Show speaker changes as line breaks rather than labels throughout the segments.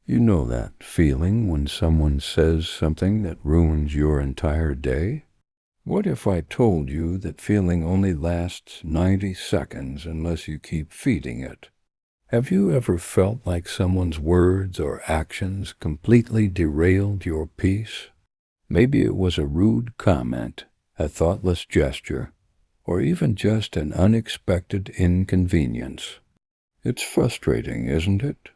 You know that feeling when someone says something that ruins your entire day? What if I told you that feeling only lasts 90 seconds unless you keep feeding it? Have you ever felt like someone's words or actions completely derailed your peace? Maybe it was a rude comment, a thoughtless gesture, or even just an unexpected inconvenience. It's frustrating, isn't it?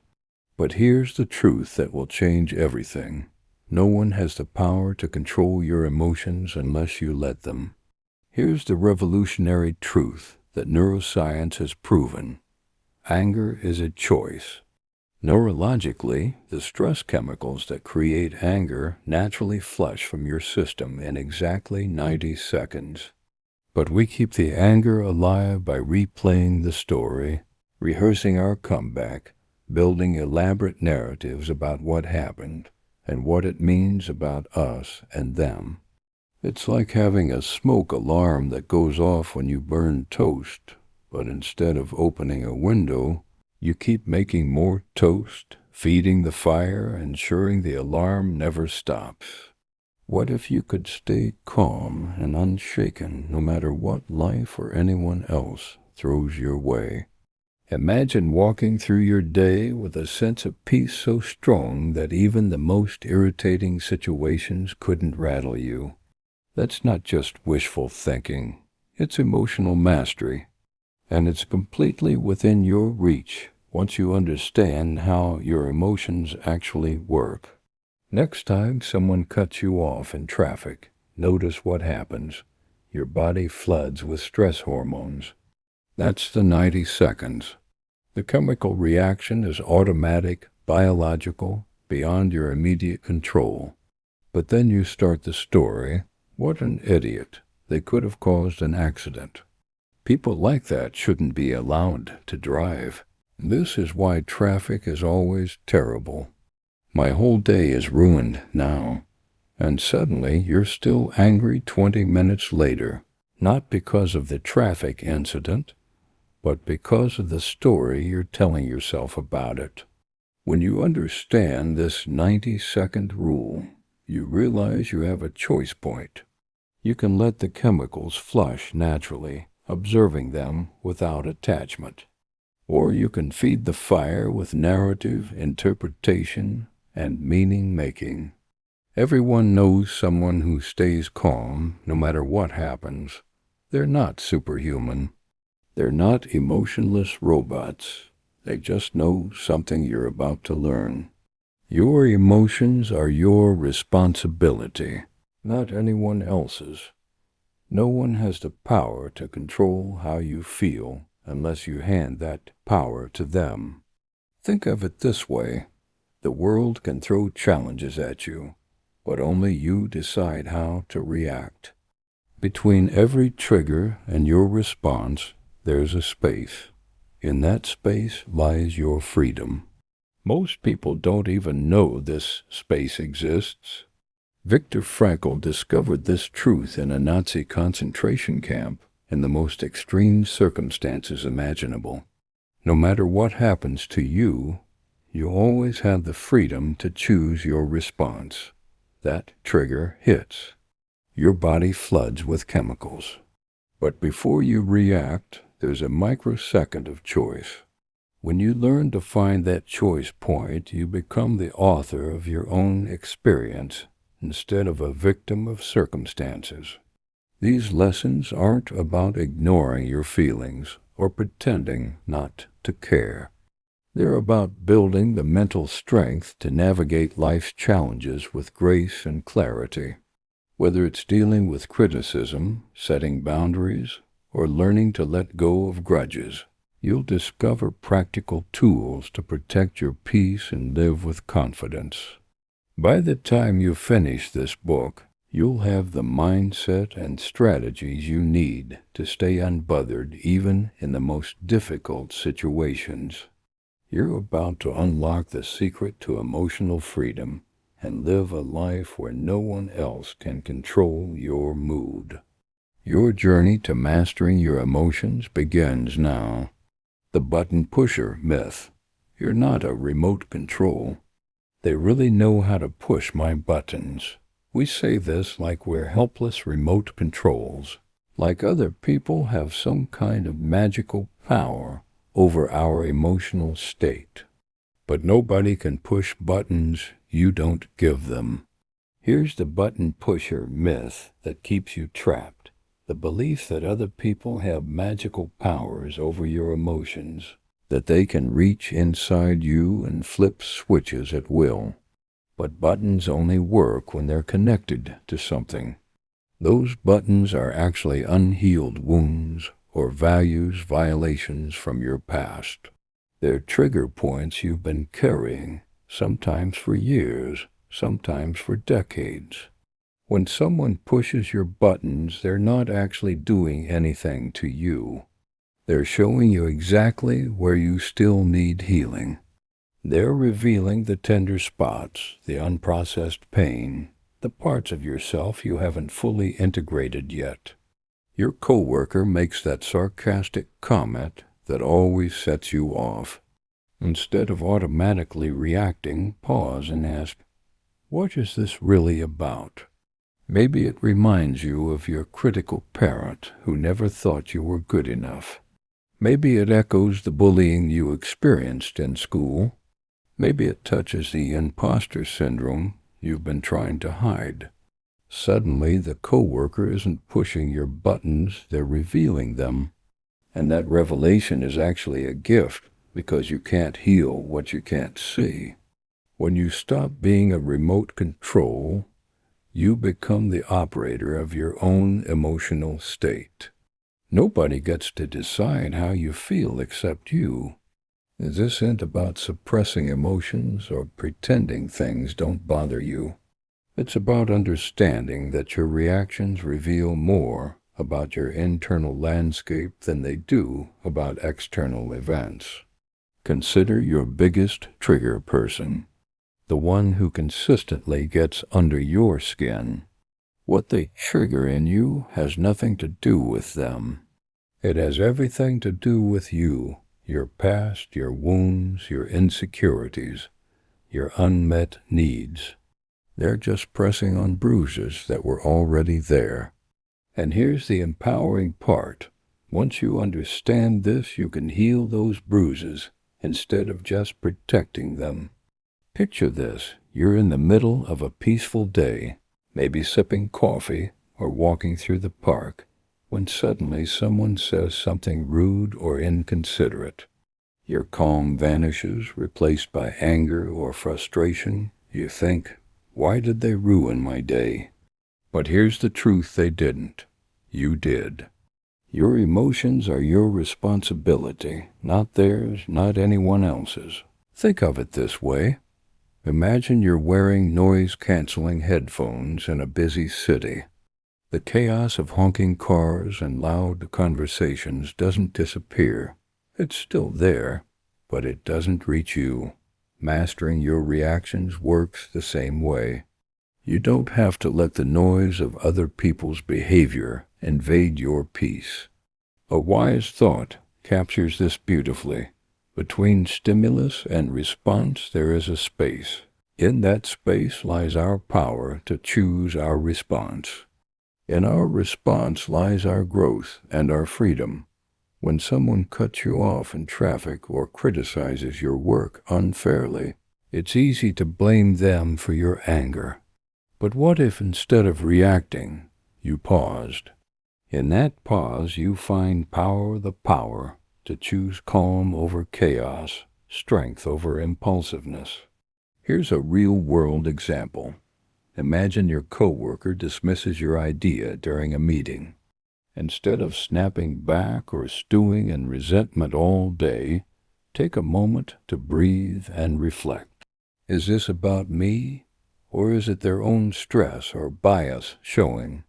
But here's the truth that will change everything. No one has the power to control your emotions unless you let them. Here's the revolutionary truth that neuroscience has proven. Anger is a choice. Neurologically, the stress chemicals that create anger naturally flush from your system in exactly 90 seconds. But we keep the anger alive by replaying the story, rehearsing our comeback, building elaborate narratives about what happened and what it means about us and them. It's like having a smoke alarm that goes off when you burn toast, but instead of opening a window, you keep making more toast, feeding the fire, ensuring the alarm never stops. What if you could stay calm and unshaken no matter what life or anyone else throws your way? Imagine walking through your day with a sense of peace so strong that even the most irritating situations couldn't rattle you. That's not just wishful thinking. It's emotional mastery. And it's completely within your reach once you understand how your emotions actually work. Next time someone cuts you off in traffic, notice what happens. Your body floods with stress hormones. That's the 90 seconds. The chemical reaction is automatic, biological, beyond your immediate control. But then you start the story. What an idiot. They could have caused an accident. People like that shouldn't be allowed to drive. This is why traffic is always terrible. My whole day is ruined now. And suddenly you're still angry 20 minutes later, not because of the traffic incident, but because of the story you're telling yourself about it. When you understand this 90-second rule, you realize you have a choice point. You can let the chemicals flush naturally, observing them without attachment. Or you can feed the fire with narrative, interpretation, and meaning-making. Everyone knows someone who stays calm no matter what happens. They're not superhuman. They're not emotionless robots. They just know something you're about to learn. Your emotions are your responsibility, not anyone else's. No one has the power to control how you feel unless you hand that power to them. Think of it this way. The world can throw challenges at you, but only you decide how to react. Between every trigger and your response, there's a space. In that space lies your freedom. Most people don't even know this space exists. Viktor Frankl discovered this truth in a Nazi concentration camp in the most extreme circumstances imaginable. No matter what happens to you, you always have the freedom to choose your response. That trigger hits. Your body floods with chemicals. But before you react, there's a microsecond of choice. When you learn to find that choice point, you become the author of your own experience instead of a victim of circumstances. These lessons aren't about ignoring your feelings or pretending not to care. They're about building the mental strength to navigate life's challenges with grace and clarity. Whether it's dealing with criticism, setting boundaries, or learning to let go of grudges, you'll discover practical tools to protect your peace and live with confidence. By the time you finish this book, you'll have the mindset and strategies you need to stay unbothered even in the most difficult situations. You're about to unlock the secret to emotional freedom and live a life where no one else can control your mood. Your journey to mastering your emotions begins now. The button pusher myth. You're not a remote control. They really know how to push my buttons. We say this like we're helpless remote controls, like other people have some kind of magical power over our emotional state. But nobody can push buttons you don't give them. Here's the button pusher myth that keeps you trapped. The belief that other people have magical powers over your emotions, that they can reach inside you and flip switches at will. But buttons only work when they're connected to something. Those buttons are actually unhealed wounds or values violations from your past. They're trigger points you've been carrying, sometimes for years, sometimes for decades. When someone pushes your buttons, they're not actually doing anything to you. They're showing you exactly where you still need healing. They're revealing the tender spots, the unprocessed pain, the parts of yourself you haven't fully integrated yet. Your coworker makes that sarcastic comment that always sets you off. Instead of automatically reacting, pause and ask, what is this really about? Maybe it reminds you of your critical parent who never thought you were good enough. Maybe it echoes the bullying you experienced in school. Maybe it touches the imposter syndrome you've been trying to hide. Suddenly, the coworker isn't pushing your buttons, they're revealing them. And that revelation is actually a gift because you can't heal what you can't see. When you stop being a remote control, you become the operator of your own emotional state. Nobody gets to decide how you feel except you. This isn't about suppressing emotions or pretending things don't bother you. It's about understanding that your reactions reveal more about your internal landscape than they do about external events. Consider your biggest trigger person, the one who consistently gets under your skin. What they trigger in you has nothing to do with them. It has everything to do with you, your past, your wounds, your insecurities, your unmet needs. They're just pressing on bruises that were already there. And here's the empowering part. Once you understand this, you can heal those bruises instead of just protecting them. Picture this. You're in the middle of a peaceful day, maybe sipping coffee or walking through the park, when suddenly someone says something rude or inconsiderate. Your calm vanishes, replaced by anger or frustration. You think, why did they ruin my day? But here's the truth, they didn't. You did. Your emotions are your responsibility, not theirs, not anyone else's. Think of it this way. Imagine you're wearing noise-canceling headphones in a busy city. The chaos of honking cars and loud conversations doesn't disappear. It's still there, but it doesn't reach you. Mastering your reactions works the same way. You don't have to let the noise of other people's behavior invade your peace. A wise thought captures this beautifully. Between stimulus and response, there is a space. In that space lies our power to choose our response. In our response lies our growth and our freedom. When someone cuts you off in traffic or criticizes your work unfairly, it's easy to blame them for your anger. But what if instead of reacting, you paused? In that pause, you find the power to choose calm over chaos, strength over impulsiveness. Here's a real-world example. Imagine your coworker dismisses your idea during a meeting. Instead of snapping back or stewing in resentment all day, take a moment to breathe and reflect. Is this about me, or is it their own stress or bias showing?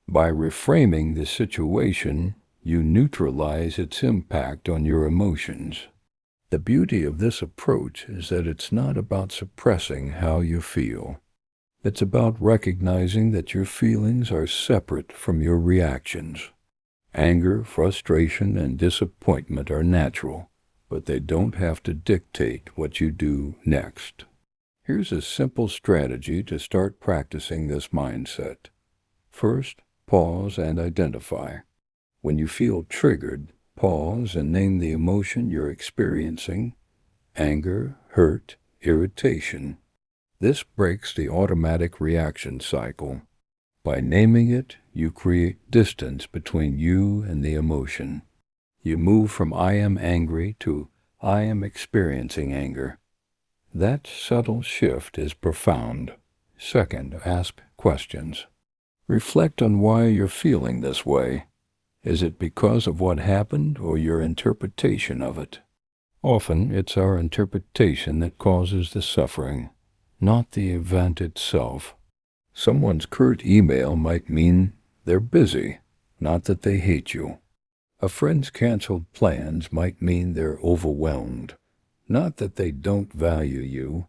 By reframing the situation, you neutralize its impact on your emotions. The beauty of this approach is that it's not about suppressing how you feel. It's about recognizing that your feelings are separate from your reactions. Anger, frustration, and disappointment are natural, but they don't have to dictate what you do next. Here's a simple strategy to start practicing this mindset. First, pause and identify. When you feel triggered, pause and name the emotion you're experiencing: anger, hurt, irritation. This breaks the automatic reaction cycle. By naming it, you create distance between you and the emotion. You move from "I am angry" to "I am experiencing anger." That subtle shift is profound. Second, ask questions. Reflect on why you're feeling this way. Is it because of what happened or your interpretation of it? Often it's our interpretation that causes the suffering, not the event itself. Someone's curt email might mean they're busy, not that they hate you. A friend's canceled plans might mean they're overwhelmed, not that they don't value you.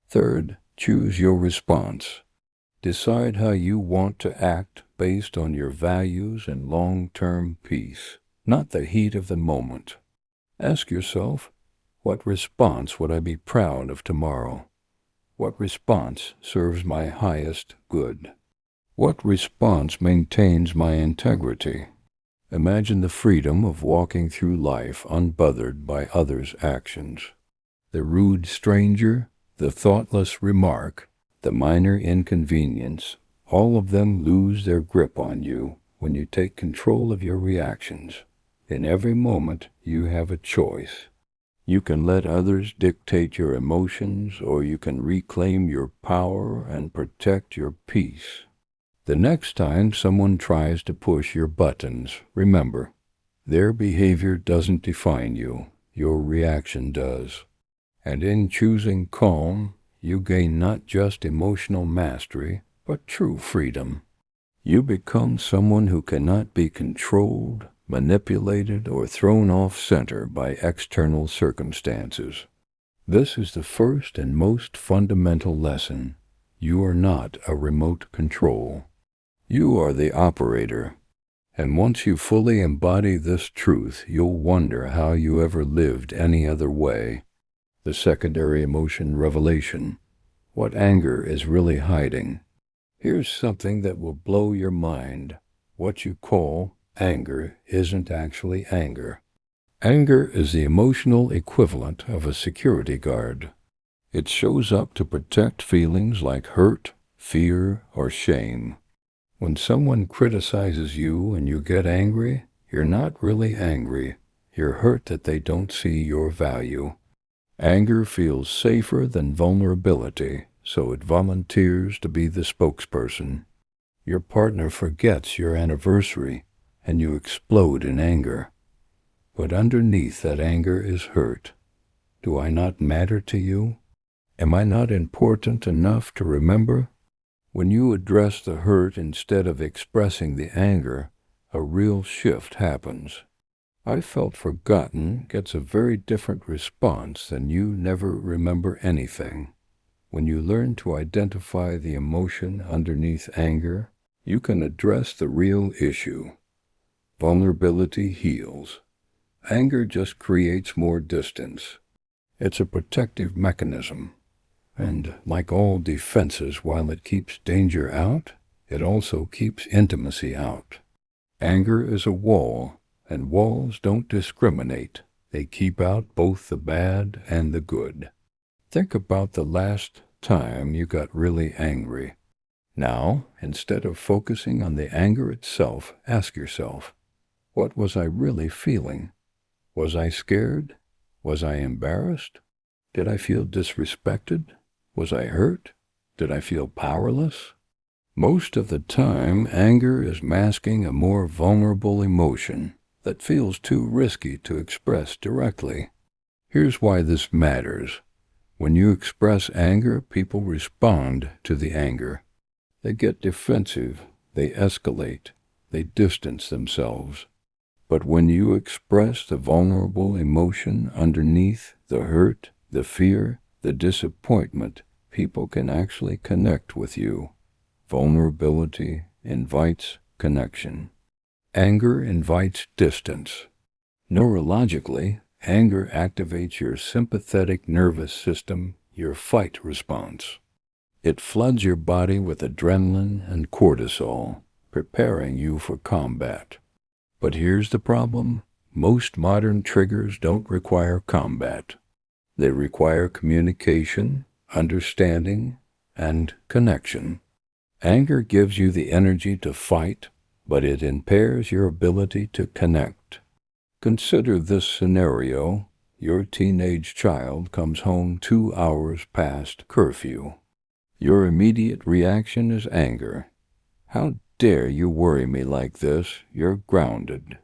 Third, choose your response. Decide how you want to act based on your values and long-term peace, not the heat of the moment. Ask yourself, what response would I be proud of tomorrow? What response serves my highest good? What response maintains my integrity? Imagine the freedom of walking through life unbothered by others' actions. The rude stranger, the thoughtless remark, the minor inconvenience, all of them lose their grip on you when you take control of your reactions. In every moment, you have a choice. You can let others dictate your emotions, or you can reclaim your power and protect your peace. The next time someone tries to push your buttons, remember, their behavior doesn't define you, your reaction does. And in choosing calm, you gain not just emotional mastery, but true freedom. You become someone who cannot be controlled, manipulated, or thrown off center by external circumstances. This is the first and most fundamental lesson. You are not a remote control. You are the operator. And once you fully embody this truth, you'll wonder how you ever lived any other way. The secondary emotion revelation. What anger is really hiding. Here's something that will blow your mind. What you call anger isn't actually anger. Anger is the emotional equivalent of a security guard. It shows up to protect feelings like hurt, fear, or shame. When someone criticizes you and you get angry, you're not really angry. You're hurt that they don't see your value. Anger feels safer than vulnerability, so it volunteers to be the spokesperson. Your partner forgets your anniversary, and you explode in anger. But underneath that anger is hurt. Do I not matter to you? Am I not important enough to remember? When you address the hurt instead of expressing the anger, a real shift happens. "I felt forgotten" gets a very different response than "you never remember anything." When you learn to identify the emotion underneath anger, you can address the real issue. Vulnerability heals. Anger just creates more distance. It's a protective mechanism. And like all defenses, while it keeps danger out, it also keeps intimacy out. Anger is a wall, and walls don't discriminate. They keep out both the bad and the good. Think about the last time you got really angry. Now, instead of focusing on the anger itself, ask yourself, what was I really feeling? Was I scared? Was I embarrassed? Did I feel disrespected? Was I hurt? Did I feel powerless? Most of the time, anger is masking a more vulnerable emotion that feels too risky to express directly. Here's why this matters. When you express anger, people respond to the anger. They get defensive, they escalate, they distance themselves. But when you express the vulnerable emotion underneath, the hurt, the fear, the disappointment, people can actually connect with you. Vulnerability invites connection. Anger invites distance. Neurologically, anger activates your sympathetic nervous system, your fight response. It floods your body with adrenaline and cortisol, preparing you for combat. But here's the problem. Most modern triggers don't require combat. They require communication, understanding, and connection. Anger gives you the energy to fight, but it impairs your ability to connect. Consider this scenario. Your teenage child comes home 2 hours past curfew. Your immediate reaction is anger. How dare you worry me like this? You're grounded.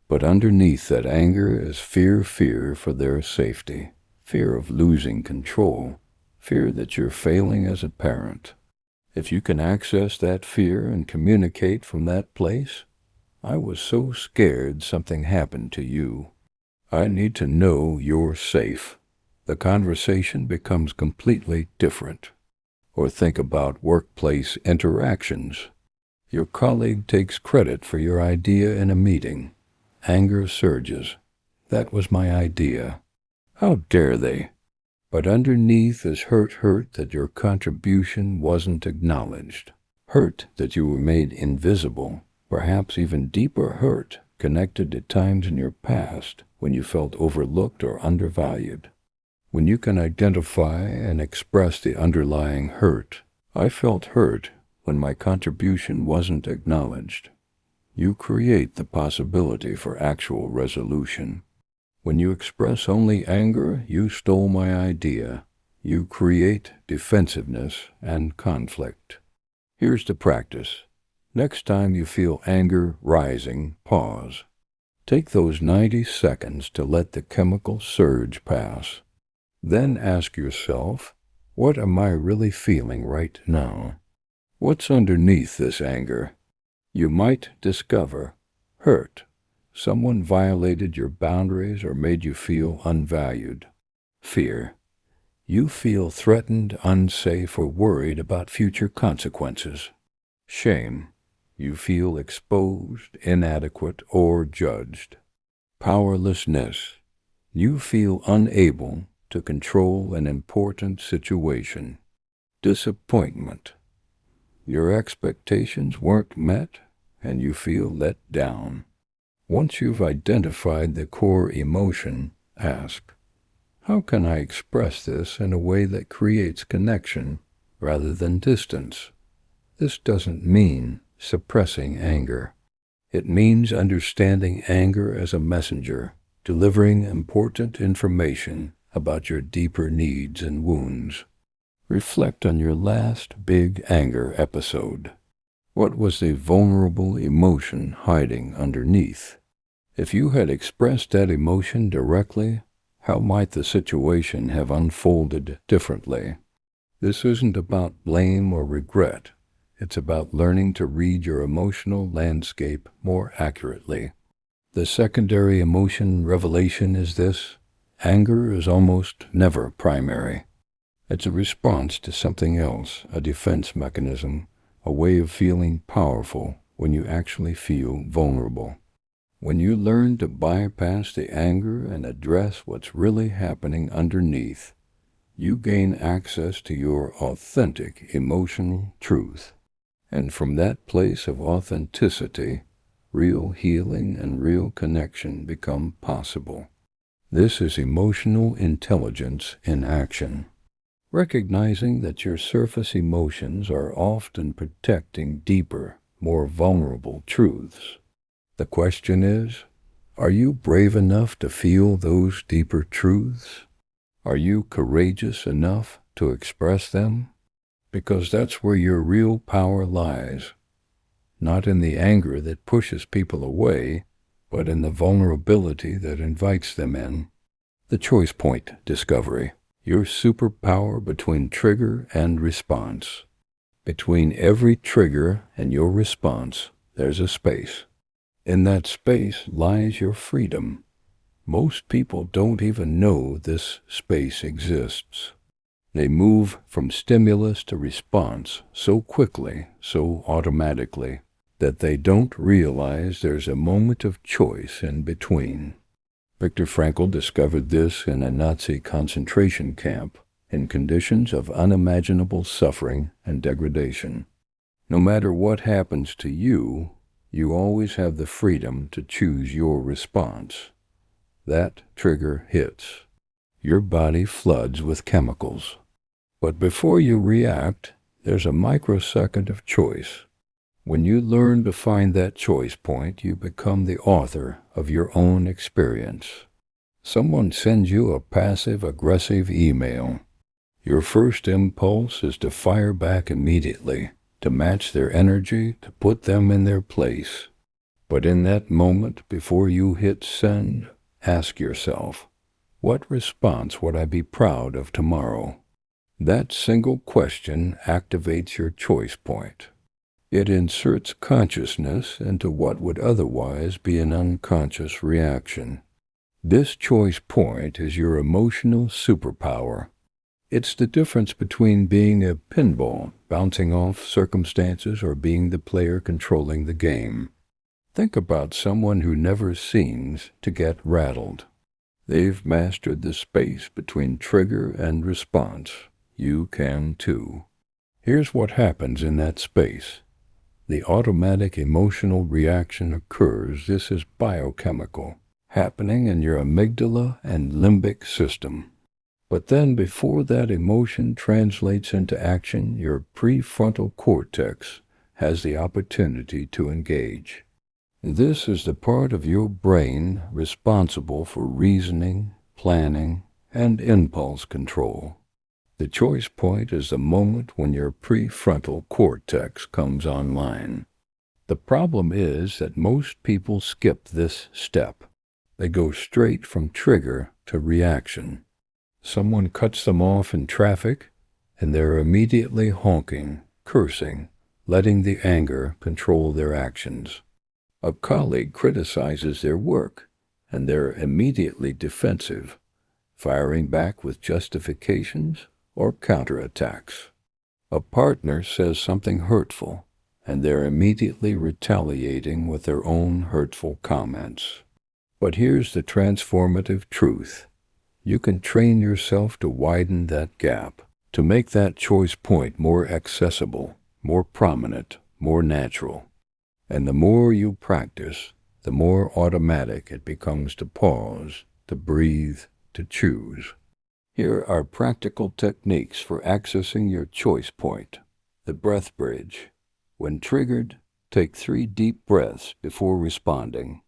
But underneath that anger is fear for their safety, fear of losing control, fear that you're failing as a parent. If you can access that fear and communicate from that place, I was so scared something happened to you. I need to know you're safe. The conversation becomes completely different. Or think about workplace interactions. Your colleague takes credit for your idea in a meeting. Anger surges. That was my idea. How dare they? But underneath is hurt that your contribution wasn't acknowledged. Hurt that you were made invisible. Perhaps even deeper hurt connected to times in your past when you felt overlooked or undervalued. When you can identify and express the underlying hurt, I felt hurt when my contribution wasn't acknowledged. You create the possibility for actual resolution. When you express only anger, you stole my idea. You create defensiveness and conflict. Here's the practice. Next time you feel anger rising, pause. Take those 90 seconds to let the chemical surge pass. Then ask yourself, what am I really feeling right now? What's underneath this anger? You might discover hurt. Someone violated your boundaries or made you feel unvalued. Fear. You feel threatened, unsafe, or worried about future consequences. Shame. You feel exposed, inadequate, or judged. Powerlessness. You feel unable to control an important situation. Disappointment. Your expectations weren't met, and you feel let down. Once you've identified the core emotion, ask, how can I express this in a way that creates connection rather than distance? This doesn't mean suppressing anger. It means understanding anger as a messenger, delivering important information about your deeper needs and wounds. Reflect on your last big anger episode. What was the vulnerable emotion hiding underneath? If you had expressed that emotion directly, how might the situation have unfolded differently? This isn't about blame or regret. It's about learning to read your emotional landscape more accurately. The secondary emotion revelation is this: anger is almost never primary. It's a response to something else, a defense mechanism, a way of feeling powerful when you actually feel vulnerable. When you learn to bypass the anger and address what's really happening underneath, you gain access to your authentic emotional truth. And from that place of authenticity, real healing and real connection become possible. This is emotional intelligence in action. Recognizing that your surface emotions are often protecting deeper, more vulnerable truths. The question is, are you brave enough to feel those deeper truths? Are you courageous enough to express them? Because that's where your real power lies. Not in the anger that pushes people away, but in the vulnerability that invites them in. The choice point discovery. Your superpower between trigger and response. Between every trigger and your response, there's a space. In that space lies your freedom. Most people don't even know this space exists. They move from stimulus to response so quickly, so automatically, that they don't realize there's a moment of choice in between. Viktor Frankl discovered this in a Nazi concentration camp. in conditions of unimaginable suffering and degradation. No matter what happens to you, you always have the freedom to choose your response. That trigger hits. Your body floods with chemicals. But before you react, there's a microsecond of choice. When you learn to find that choice point, you become the author of your own experience. Someone sends you a passive-aggressive email. Your first impulse is to fire back immediately, to match their energy, to put them in their place. But in that moment, before you hit send, ask yourself, what response would I be proud of tomorrow? That single question activates your choice point. It inserts consciousness into what would otherwise be an unconscious reaction. This choice point is your emotional superpower. It's the difference between being a pinball, bouncing off circumstances, or being the player controlling the game. Think about someone who never seems to get rattled. They've mastered the space between trigger and response. You can too. Here's what happens in that space. The automatic emotional reaction occurs. This is biochemical, happening in your amygdala and limbic system. But then before that emotion translates into action, your prefrontal cortex has the opportunity to engage. This is the part of your brain responsible for reasoning, planning, and impulse control. The choice point is the moment when your prefrontal cortex comes online. The problem is that most people skip this step. They go straight from trigger to reaction. Someone cuts them off in traffic, and they're immediately honking, cursing, letting the anger control their actions. A colleague criticizes their work, and they're immediately defensive, firing back with justifications or counterattacks. A partner says something hurtful, and they're immediately retaliating with their own hurtful comments. But here's the transformative truth. You can train yourself to widen that gap, to make that choice point more accessible, more prominent, more natural. And the more you practice, the more automatic it becomes to pause, to breathe, to choose. Here are practical techniques for accessing your choice point. The breath bridge. When triggered, take 3 deep breaths before responding.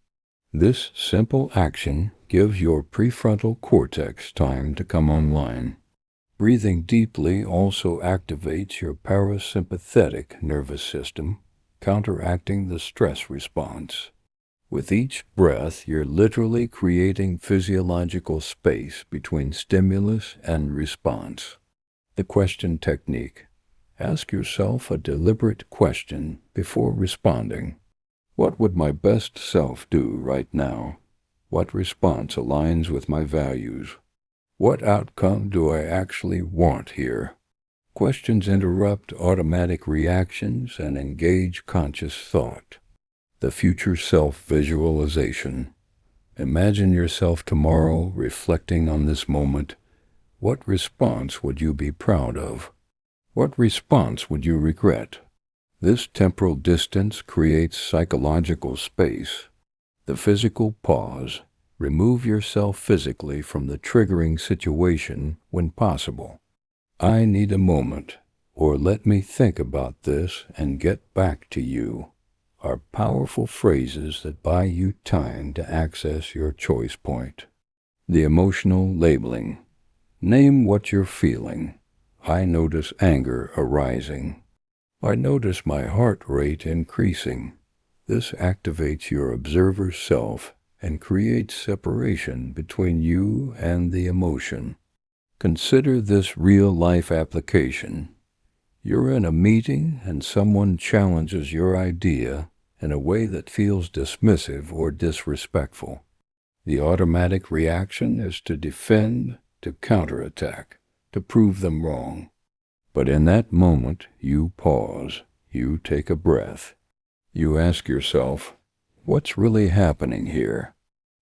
This simple action gives your prefrontal cortex time to come online. Breathing deeply also activates your parasympathetic nervous system, counteracting the stress response. With each breath, you're literally creating physiological space between stimulus and response. The question technique. Ask yourself a deliberate question before responding. What would my best self do right now? What response aligns with my values? What outcome do I actually want here? Questions interrupt automatic reactions and engage conscious thought. The future self-visualization. Imagine yourself tomorrow reflecting on this moment. What response would you be proud of? What response would you regret? This temporal distance creates psychological space. The physical pause. Remove yourself physically from the triggering situation when possible. I need a moment, or let me think about this and get back to you, are powerful phrases that buy you time to access your choice point. The emotional labeling. Name what you're feeling. I notice anger arising. I notice my heart rate increasing. This activates your observer self and creates separation between you and the emotion. Consider this real-life application. You're in a meeting and someone challenges your idea in a way that feels dismissive or disrespectful. The automatic reaction is to defend, to counterattack, to prove them wrong. But in that moment, you pause, you take a breath. You ask yourself, what's really happening here?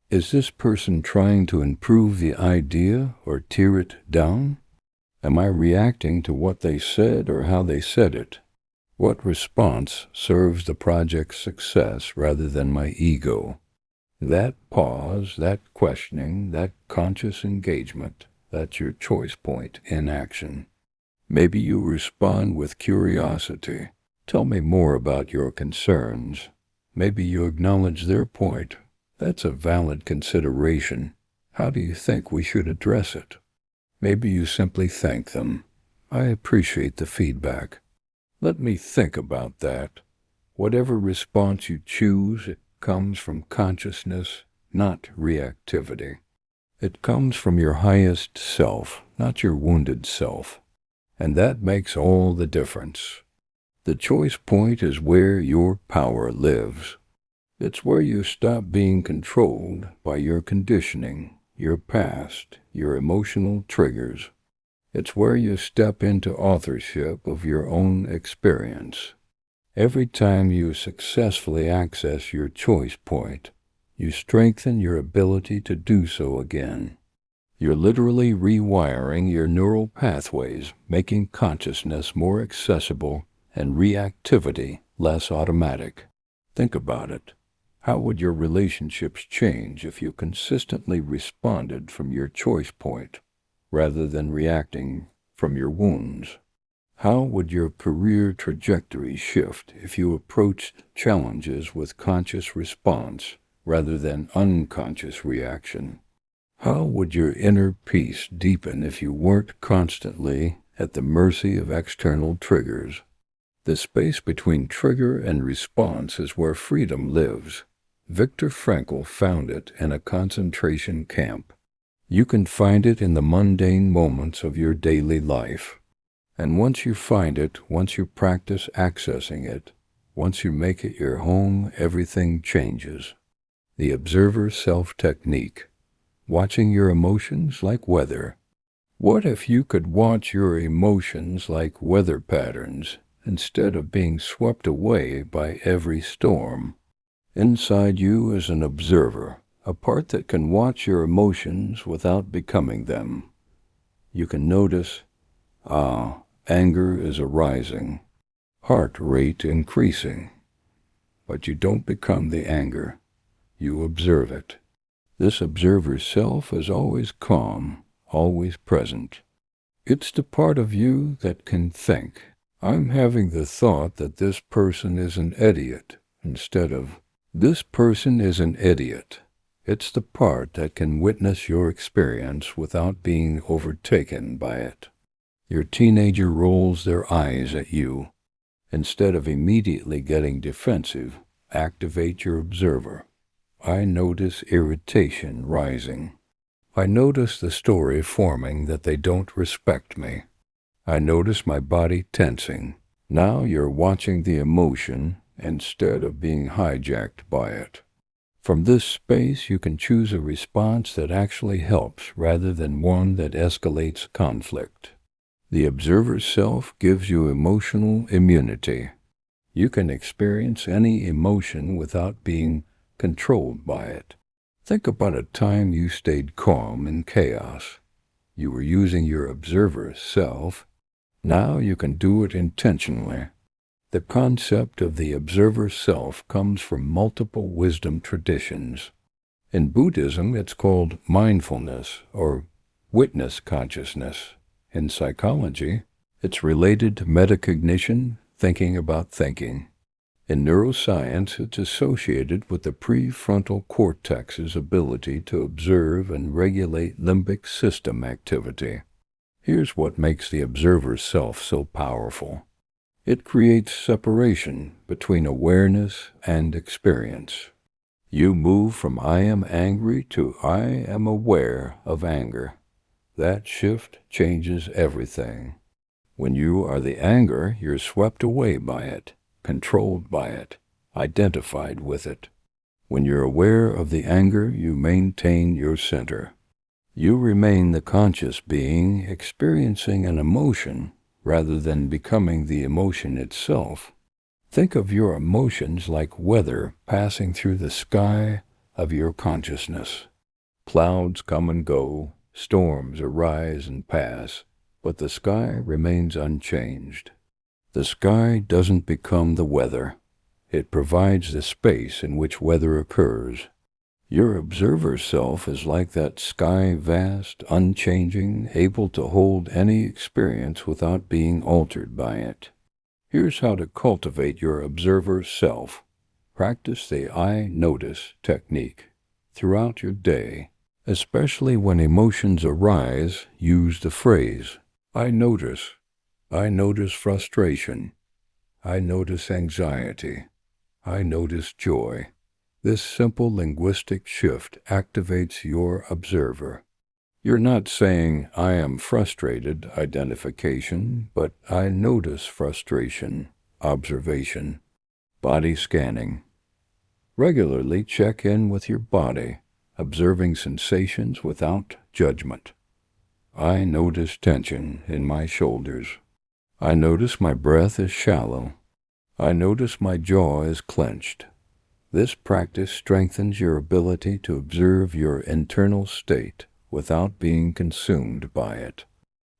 Is this person trying to improve the idea or tear it down? Am I reacting to what they said or how they said it? What response serves the project's success rather than my ego? That pause, that questioning, that conscious engagement, that's your choice point in action. Maybe you respond with curiosity. Tell me more about your concerns. Maybe you acknowledge their point. That's a valid consideration. How do you think we should address it? Maybe you simply thank them. I appreciate the feedback. Let me think about that. Whatever response you choose, it comes from consciousness, not reactivity. It comes from your highest self, not your wounded self. And that makes all the difference. The choice point is where your power lives. It's where you stop being controlled by your conditioning, your past, your emotional triggers. It's where you step into authorship of your own experience. Every time you successfully access your choice point, you strengthen your ability to do so again. You're literally rewiring your neural pathways, making consciousness more accessible and reactivity less automatic. Think about it. How would your relationships change if you consistently responded from your choice point rather than reacting from your wounds? How would your career trajectory shift if you approached challenges with conscious response rather than unconscious reaction? How would your inner peace deepen if you weren't constantly at the mercy of external triggers? The space between trigger and response is where freedom lives. Viktor Frankl found it in a concentration camp. You can find it in the mundane moments of your daily life. And once you find it, once you practice accessing it, once you make it your home, everything changes. The observer self-technique. Watching your emotions like weather. What if you could watch your emotions like weather patterns instead of being swept away by every storm? Inside you is an observer, a part that can watch your emotions without becoming them. You can notice, anger is arising, heart rate increasing. But you don't become the anger. You observe it. This observer's self is always calm, always present. It's the part of you that can think, I'm having the thought that this person is an idiot, instead of, this person is an idiot. It's the part that can witness your experience without being overtaken by it. Your teenager rolls their eyes at you. Instead of immediately getting defensive, activate your observer. I notice irritation rising. I notice the story forming that they don't respect me. I notice my body tensing. Now you're watching the emotion instead of being hijacked by it. From this space, you can choose a response that actually helps rather than one that escalates conflict. The observer self gives you emotional immunity. You can experience any emotion without being controlled by it. Think about a time you stayed calm in chaos. You were using your observer self. Now you can do it intentionally. The concept of the observer self comes from multiple wisdom traditions. In Buddhism, it's called mindfulness or witness consciousness. In psychology, it's related to metacognition, thinking about thinking. In neuroscience, it's associated with the prefrontal cortex's ability to observe and regulate limbic system activity. Here's what makes the observer self so powerful. It creates separation between awareness and experience. You move from I am angry to I am aware of anger. That shift changes everything. When you are the anger, you're swept away by it, controlled by it, identified with it. When you're aware of the anger, you maintain your center. You remain the conscious being experiencing an emotion rather than becoming the emotion itself. Think of your emotions like weather passing through the sky of your consciousness. Clouds come and go, storms arise and pass, but the sky remains unchanged. The sky doesn't become the weather. It provides the space in which weather occurs. Your observer self is like that sky, vast, unchanging, able to hold any experience without being altered by it. Here's how to cultivate your observer self. Practice the I notice technique. Throughout your day, especially when emotions arise, use the phrase, I notice. I notice frustration. I notice anxiety. I notice joy. This simple linguistic shift activates your observer. You're not saying, I am frustrated, identification, but I notice frustration, observation, body scanning. Regularly check in with your body, observing sensations without judgment. I notice tension in my shoulders. I notice my breath is shallow. I notice my jaw is clenched. This practice strengthens your ability to observe your internal state without being consumed by it.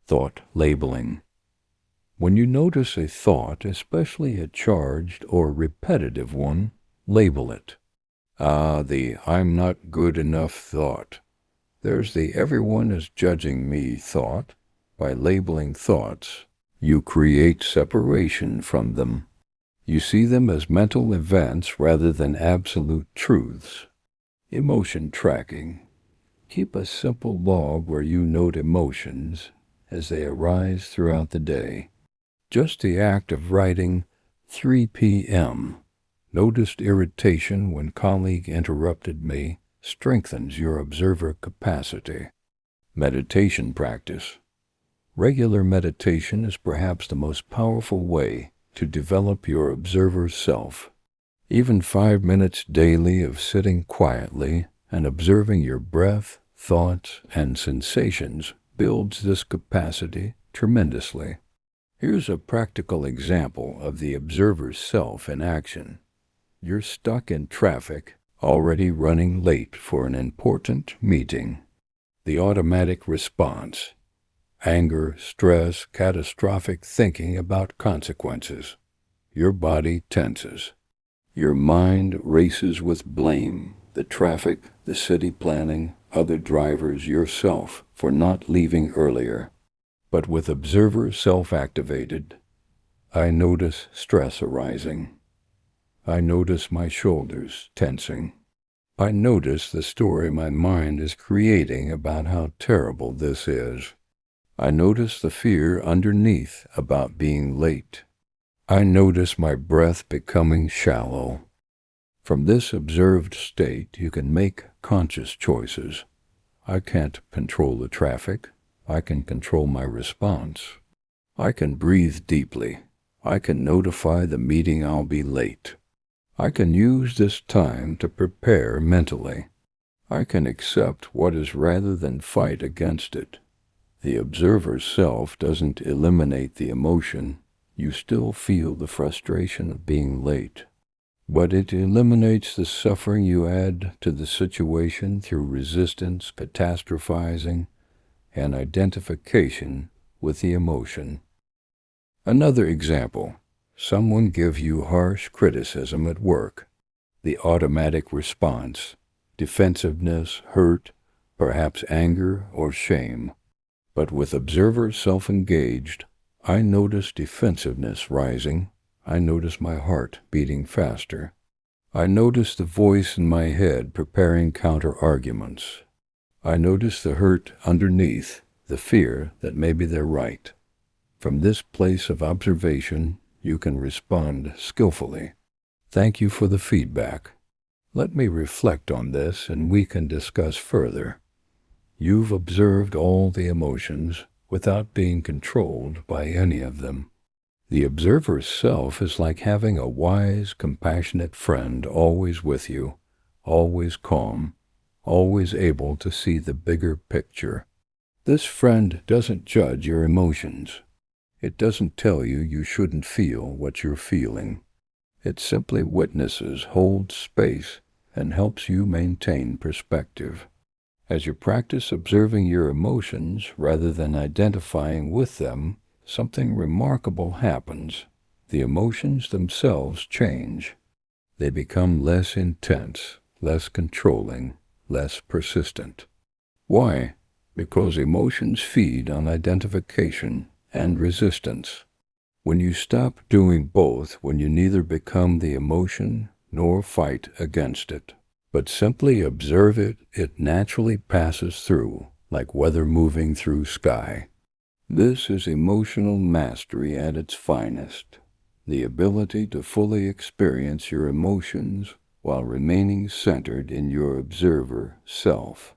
Thought labeling. When you notice a thought, especially a charged or repetitive one, label it. The I'm not good enough thought. There's the everyone is judging me thought. By labeling thoughts, you create separation from them. You see them as mental events rather than absolute truths. Emotion tracking. Keep a simple log where you note emotions as they arise throughout the day. Just the act of writing 3 p.m. Noticed irritation when colleague interrupted me strengthens your observer capacity. Meditation practice. Regular meditation is perhaps the most powerful way to develop your observer self. Even 5 minutes daily of sitting quietly and observing your breath, thoughts, and sensations builds this capacity tremendously. Here's a practical example of the observer's self in action. You're stuck in traffic, already running late for an important meeting. The automatic response: anger, stress, catastrophic thinking about consequences. Your body tenses. Your mind races with blame, the traffic, the city planning, other drivers, yourself for not leaving earlier. But with observer self-activated, I notice stress arising. I notice my shoulders tensing. I notice the story my mind is creating about how terrible this is. I notice the fear underneath about being late. I notice my breath becoming shallow. From this observed state, you can make conscious choices. I can't control the traffic. I can control my response. I can breathe deeply. I can notify the meeting I'll be late. I can use this time to prepare mentally. I can accept what is rather than fight against it. The observer self doesn't eliminate the emotion. You still feel the frustration of being late. But it eliminates the suffering you add to the situation through resistance, catastrophizing, and identification with the emotion. Another example. Someone gives you harsh criticism at work. The automatic response: defensiveness, hurt, perhaps anger or shame. But with observer self-engaged, I notice defensiveness rising. I notice my heart beating faster. I notice the voice in my head preparing counter-arguments. I notice the hurt underneath, the fear that maybe they're right. From this place of observation, you can respond skillfully. Thank you for the feedback. Let me reflect on this and we can discuss further. You've observed all the emotions without being controlled by any of them. The observer's self is like having a wise, compassionate friend always with you, always calm, always able to see the bigger picture. This friend doesn't judge your emotions. It doesn't tell you you shouldn't feel what you're feeling. It simply witnesses, holds space, and helps you maintain perspective. As you practice observing your emotions rather than identifying with them, something remarkable happens. The emotions themselves change. They become less intense, less controlling, less persistent. Why? Because emotions feed on identification and resistance. When you stop doing both, when you neither become the emotion nor fight against it, but simply observe it, it naturally passes through, like weather moving through sky. This is emotional mastery at its finest, the ability to fully experience your emotions while remaining centered in your observer self.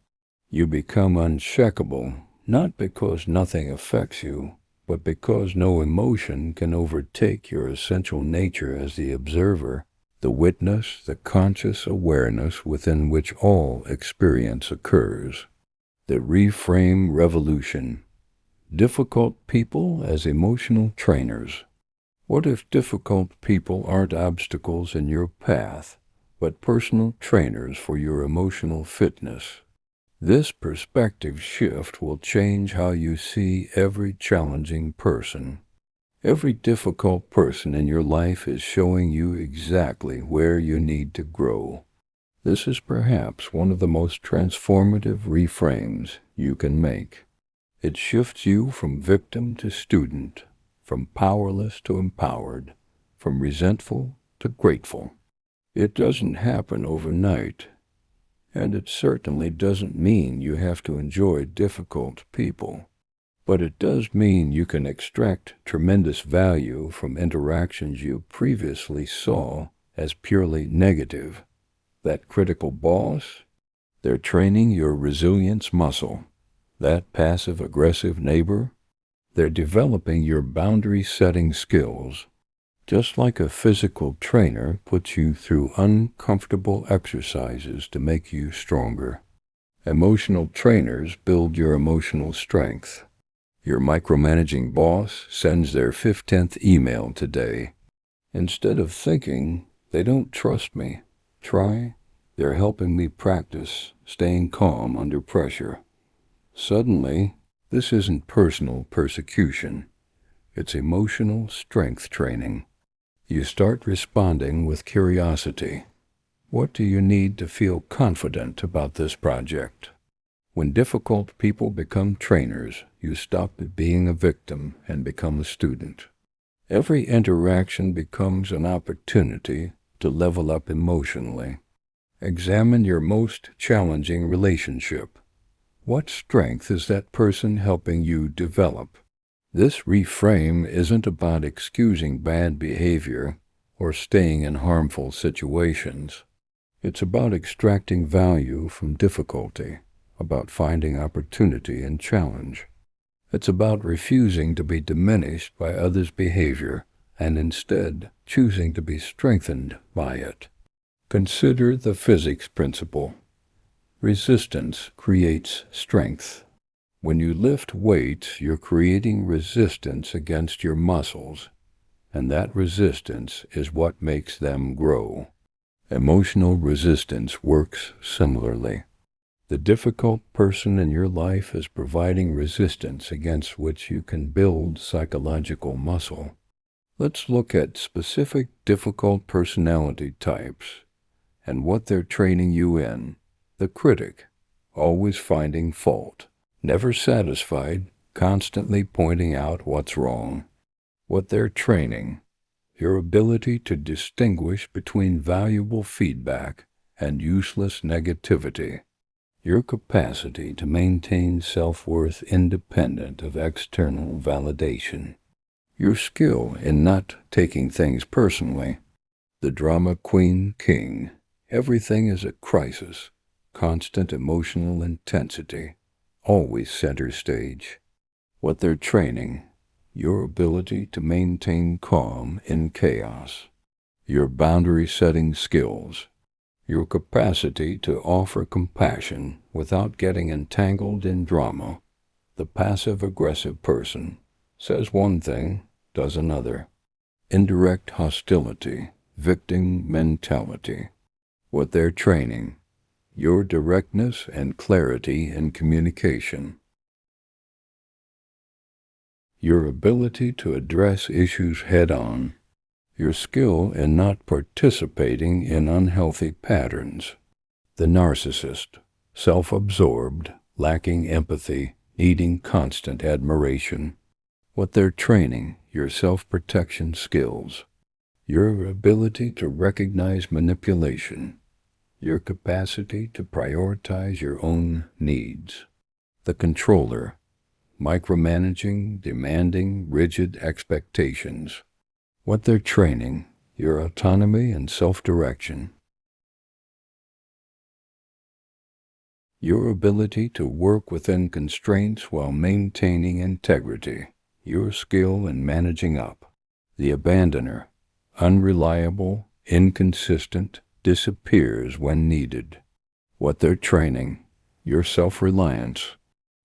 You become unshakable, not because nothing affects you, but because no emotion can overtake your essential nature as the observer, the witness, the conscious awareness within which all experience occurs. The reframe revolution. Difficult people as emotional trainers. What if difficult people aren't obstacles in your path, but personal trainers for your emotional fitness? This perspective shift will change how you see every challenging person. Every difficult person in your life is showing you exactly where you need to grow. This is perhaps one of the most transformative reframes you can make. It shifts you from victim to student, from powerless to empowered, from resentful to grateful. It doesn't happen overnight. And it certainly doesn't mean you have to enjoy difficult people. But it does mean you can extract tremendous value from interactions you previously saw as purely negative. That critical boss, they're training your resilience muscle. That passive-aggressive neighbor, they're developing your boundary-setting skills. Just like a physical trainer puts you through uncomfortable exercises to make you stronger, emotional trainers build your emotional strength. Your micromanaging boss sends their 15th email today. Instead of thinking, they don't trust me, they're helping me practice staying calm under pressure. Suddenly, this isn't personal persecution. It's emotional strength training. You start responding with curiosity. What do you need to feel confident about this project? When difficult people become trainers, you stop being a victim and become a student. Every interaction becomes an opportunity to level up emotionally. Examine your most challenging relationship. What strength is that person helping you develop? This reframe isn't about excusing bad behavior or staying in harmful situations. It's about extracting value from difficulty, about finding opportunity in challenge. It's about refusing to be diminished by others' behavior and instead choosing to be strengthened by it. Consider the physics principle. Resistance creates strength. When you lift weights, you're creating resistance against your muscles, and that resistance is what makes them grow. Emotional resistance works similarly. The difficult person in your life is providing resistance against which you can build psychological muscle. Let's look at specific difficult personality types and what they're training you in. The critic, always finding fault. Never satisfied, constantly pointing out what's wrong. What they're training, your ability to distinguish between valuable feedback and useless negativity. Your capacity to maintain self-worth independent of external validation. Your skill in not taking things personally. The drama queen king. Everything is a crisis. Constant emotional intensity. Always center stage. What they're training, your ability to maintain calm in chaos, your boundary-setting skills, your capacity to offer compassion without getting entangled in drama. The passive-aggressive person says one thing, does another. Indirect hostility, victim mentality. What they're training, your directness and clarity in communication, your ability to address issues head-on, your skill in not participating in unhealthy patterns. The narcissist, self-absorbed, lacking empathy, needing constant admiration. What they're training, your self-protection skills, your ability to recognize manipulation, your capacity to prioritize your own needs. The controller, micromanaging, demanding, rigid expectations. What they're training, your autonomy and self-direction. Your ability to work within constraints while maintaining integrity, your skill in managing up. The abandoner, unreliable, inconsistent, disappears when needed. What they're training, your self-reliance,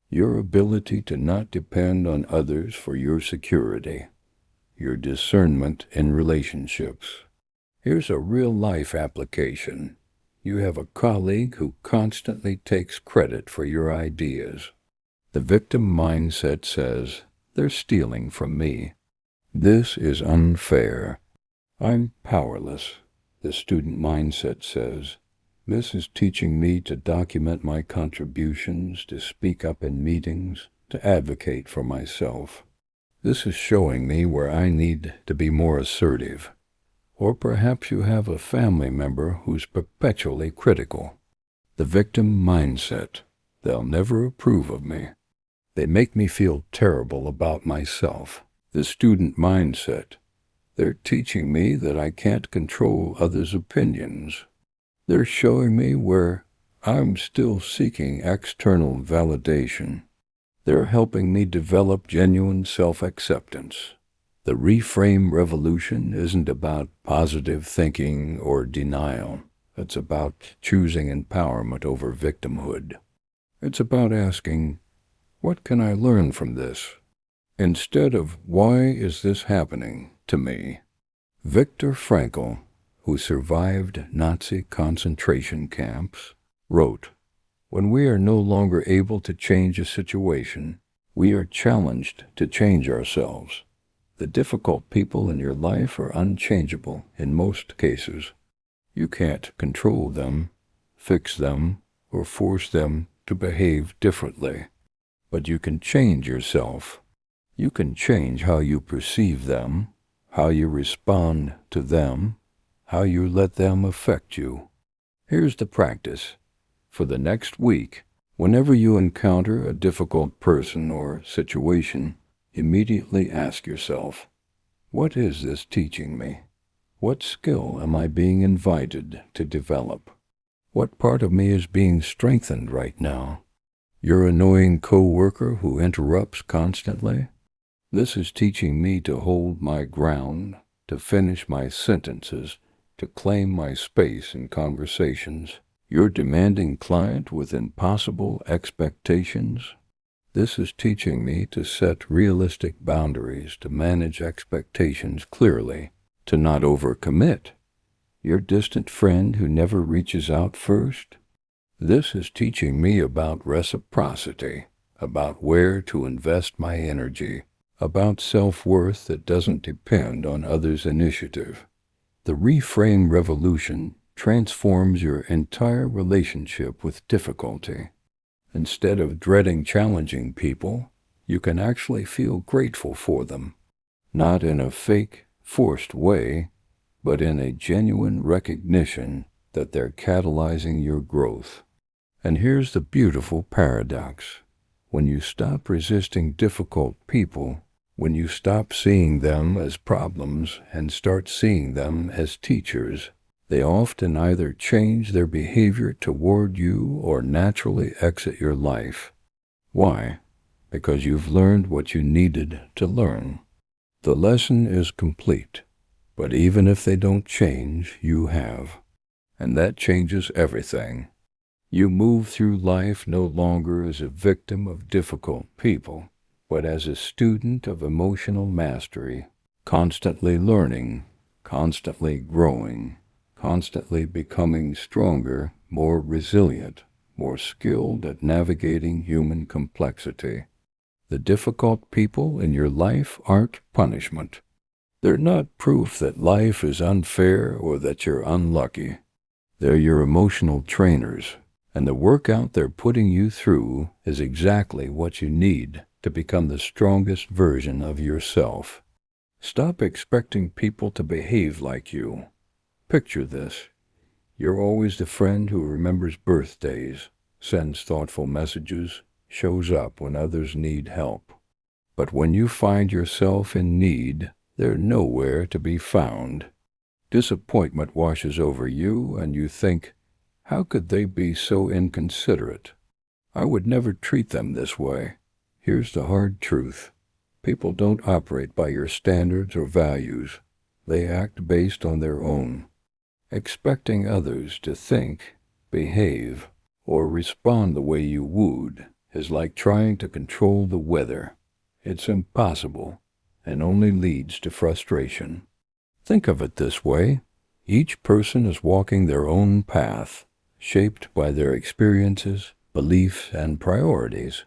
your ability to not depend on others for your security, your discernment in relationships. Here's a real-life application. You have a colleague who constantly takes credit for your ideas. The victim mindset says, "They're stealing from me. This is unfair. I'm powerless." The student mindset says, "This is teaching me to document my contributions, to speak up in meetings, to advocate for myself. This is showing me where I need to be more assertive." Or perhaps you have a family member who's perpetually critical. The victim mindset. They'll never approve of me. They make me feel terrible about myself. The student mindset. They're teaching me that I can't control others' opinions. They're showing me where I'm still seeking external validation. They're helping me develop genuine self-acceptance. The reframe revolution isn't about positive thinking or denial. It's about choosing empowerment over victimhood. It's about asking, what can I learn from this? Instead of, why is this happening to me? Viktor Frankl, who survived Nazi concentration camps, wrote, "When we are no longer able to change a situation, we are challenged to change ourselves. The difficult people in your life are unchangeable in most cases. You can't control them, fix them, or force them to behave differently. But you can change yourself. You can change how you perceive them, how you respond to them, how you let them affect you." Here's the practice. For the next week, whenever you encounter a difficult person or situation, immediately ask yourself, what is this teaching me? What skill am I being invited to develop? What part of me is being strengthened right now? Your annoying coworker who interrupts constantly? This is teaching me to hold my ground, to finish my sentences, to claim my space in conversations. Your demanding client with impossible expectations? This is teaching me to set realistic boundaries, to manage expectations clearly, to not overcommit. Your distant friend who never reaches out first? This is teaching me about reciprocity, about where to invest my energy, about self-worth that doesn't depend on others' initiative. The reframe revolution transforms your entire relationship with difficulty. Instead of dreading challenging people, you can actually feel grateful for them, not in a fake, forced way, but in a genuine recognition that they're catalyzing your growth. And here's the beautiful paradox. When you stop resisting difficult people, when you stop seeing them as problems and start seeing them as teachers, they often either change their behavior toward you or naturally exit your life. Why? Because you've learned what you needed to learn. The lesson is complete, but even if they don't change, you have. And that changes everything. You move through life no longer as a victim of difficult people, but as a student of emotional mastery, constantly learning, constantly growing, constantly becoming stronger, more resilient, more skilled at navigating human complexity. The difficult people in your life aren't punishment. They're not proof that life is unfair or that you're unlucky. They're your emotional trainers, and the workout they're putting you through is exactly what you need to become the strongest version of yourself. Stop expecting people to behave like you. Picture this. You're always the friend who remembers birthdays, sends thoughtful messages, shows up when others need help. But when you find yourself in need, they're nowhere to be found. Disappointment washes over you, and you think, how could they be so inconsiderate? I would never treat them this way. Here's the hard truth. People don't operate by your standards or values. They act based on their own. Expecting others to think, behave, or respond the way you would is like trying to control the weather. It's impossible, and only leads to frustration. Think of it this way. Each person is walking their own path, shaped by their experiences, beliefs, and priorities.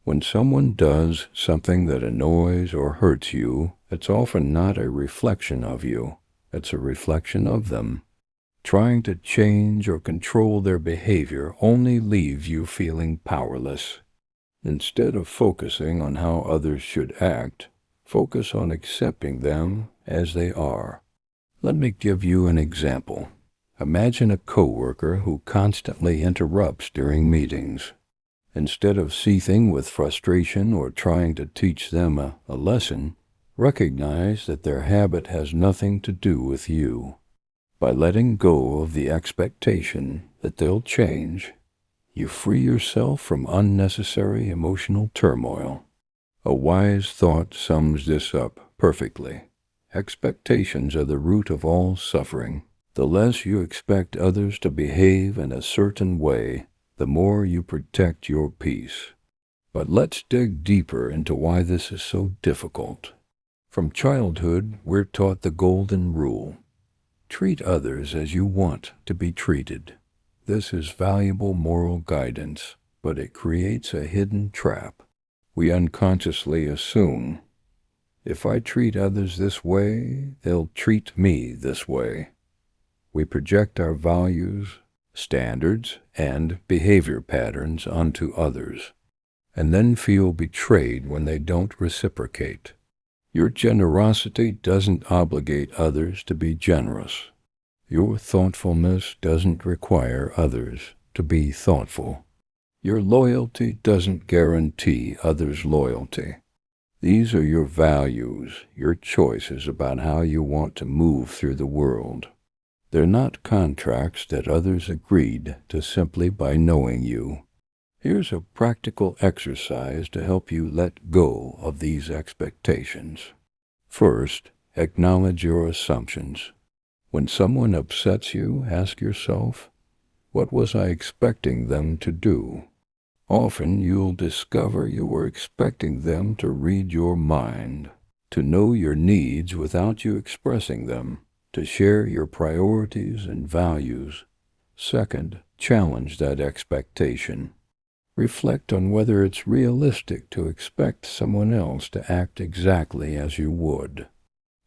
When someone does something that annoys or hurts you, it's often not a reflection of you. It's a reflection of them. Trying to change or control their behavior only leaves you feeling powerless. Instead of focusing on how others should act, focus on accepting them as they are. Let me give you an example. Imagine a coworker who constantly interrupts during meetings. Instead of seething with frustration or trying to teach them a lesson, recognize that their habit has nothing to do with you. By letting go of the expectation that they'll change, you free yourself from unnecessary emotional turmoil. A wise thought sums this up perfectly. Expectations are the root of all suffering. The less you expect others to behave in a certain way, the more you protect your peace. But let's dig deeper into why this is so difficult. From childhood, we're taught the golden rule. Treat others as you want to be treated. This is valuable moral guidance, but it creates a hidden trap. We unconsciously assume, if I treat others this way, they'll treat me this way. We project our values, standards, and behavior patterns onto others, and then feel betrayed when they don't reciprocate. Your generosity doesn't obligate others to be generous. Your thoughtfulness doesn't require others to be thoughtful. Your loyalty doesn't guarantee others' loyalty. These are your values, your choices about how you want to move through the world. They're not contracts that others agreed to simply by knowing you. Here's a practical exercise to help you let go of these expectations. First, acknowledge your assumptions. When someone upsets you, ask yourself, what was I expecting them to do? Often you'll discover you were expecting them to read your mind, to know your needs without you expressing them, to share your priorities and values. Second, challenge that expectation. Reflect on whether it's realistic to expect someone else to act exactly as you would.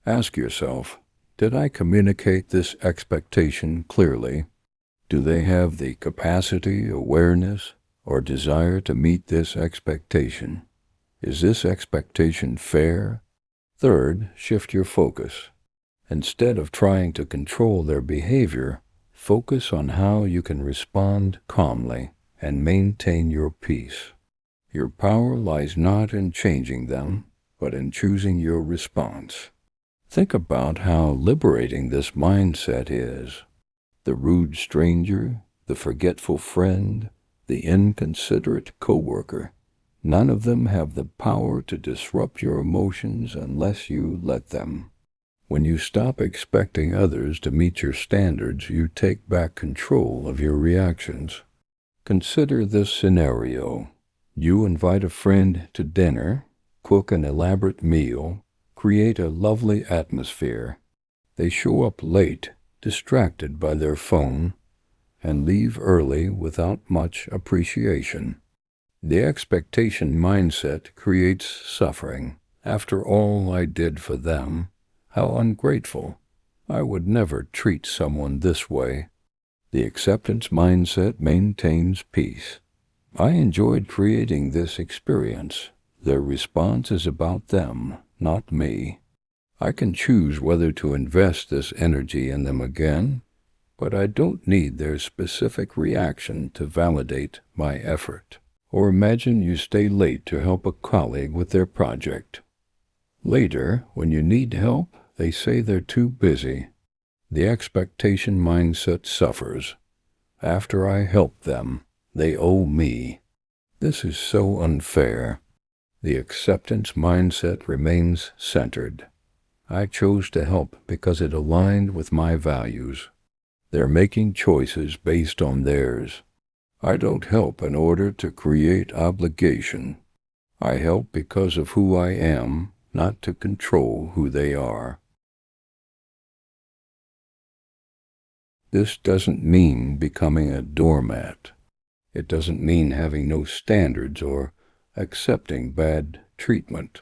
Ask yourself, did I communicate this expectation clearly? Do they have the capacity, awareness, or desire to meet this expectation? Is this expectation fair? Third, shift your focus. Instead of trying to control their behavior, focus on how you can respond calmly and maintain your peace. Your power lies not in changing them, but in choosing your response. Think about how liberating this mindset is. The rude stranger, the forgetful friend, the inconsiderate coworker, none of them have the power to disrupt your emotions unless you let them. When you stop expecting others to meet your standards, you take back control of your reactions. Consider this scenario. You invite a friend to dinner, cook an elaborate meal, create a lovely atmosphere. They show up late, distracted by their phone, and leave early without much appreciation. The expectation mindset creates suffering. After all I did for them, how ungrateful. I would never treat someone this way. The acceptance mindset maintains peace. I enjoyed creating this experience. Their response is about them, not me. I can choose whether to invest this energy in them again, but I don't need their specific reaction to validate my effort. Or imagine you stay late to help a colleague with their project. Later, when you need help, they say they're too busy. The expectation mindset suffers. After I help them, they owe me. This is so unfair. The acceptance mindset remains centered. I chose to help because it aligned with my values. They're making choices based on theirs. I don't help in order to create obligation. I help because of who I am, not to control who they are. This doesn't mean becoming a doormat. It doesn't mean having no standards or accepting bad treatment.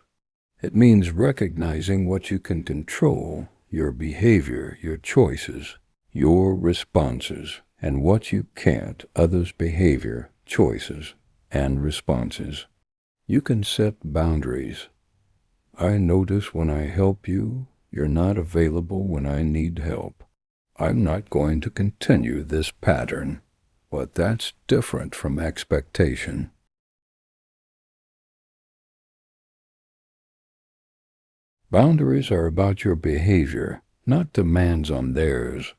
It means recognizing what you can control, your behavior, your choices, your responses, and what you can't, others' behavior, choices, and responses. You can set boundaries. I notice when I help you, you're not available when I need help. I'm not going to continue this pattern, but that's different from expectation. Boundaries are about your behavior, not demands on theirs.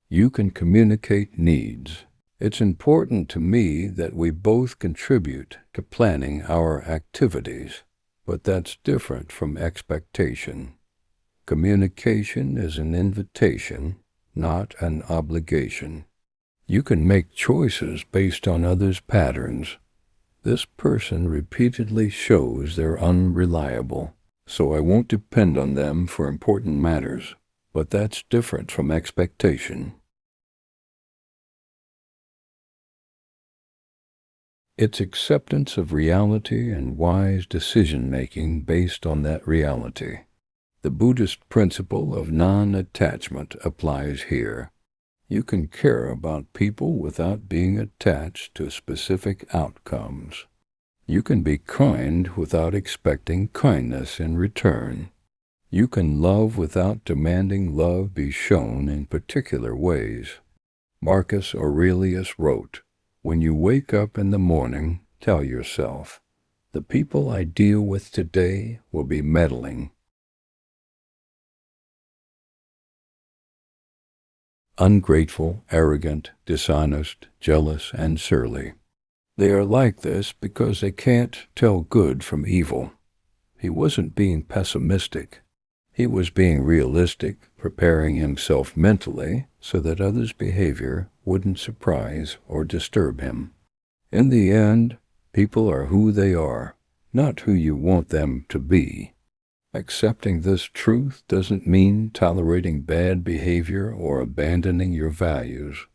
You can communicate needs. It's important to me that we both contribute to planning our activities, but that's different from expectation. Communication is an invitation, not an obligation. You can make choices based on others' patterns. This person repeatedly shows they're unreliable, so I won't depend on them for important matters, but that's different from expectation. It's acceptance of reality and wise decision-making based on that reality. The Buddhist principle of non-attachment applies here. You can care about people without being attached to specific outcomes. You can be kind without expecting kindness in return. You can love without demanding love be shown in particular ways. Marcus Aurelius wrote, "When you wake up in the morning, tell yourself, the people I deal with today will be meddling." Ungrateful, arrogant, dishonest, jealous, and surly. They are like this because they can't tell good from evil. He wasn't being pessimistic. He was being realistic, preparing himself mentally so that others' behavior wouldn't surprise or disturb him. In the end, people are who they are, not who you want them to be. Accepting this truth doesn't mean tolerating bad behavior or abandoning your values.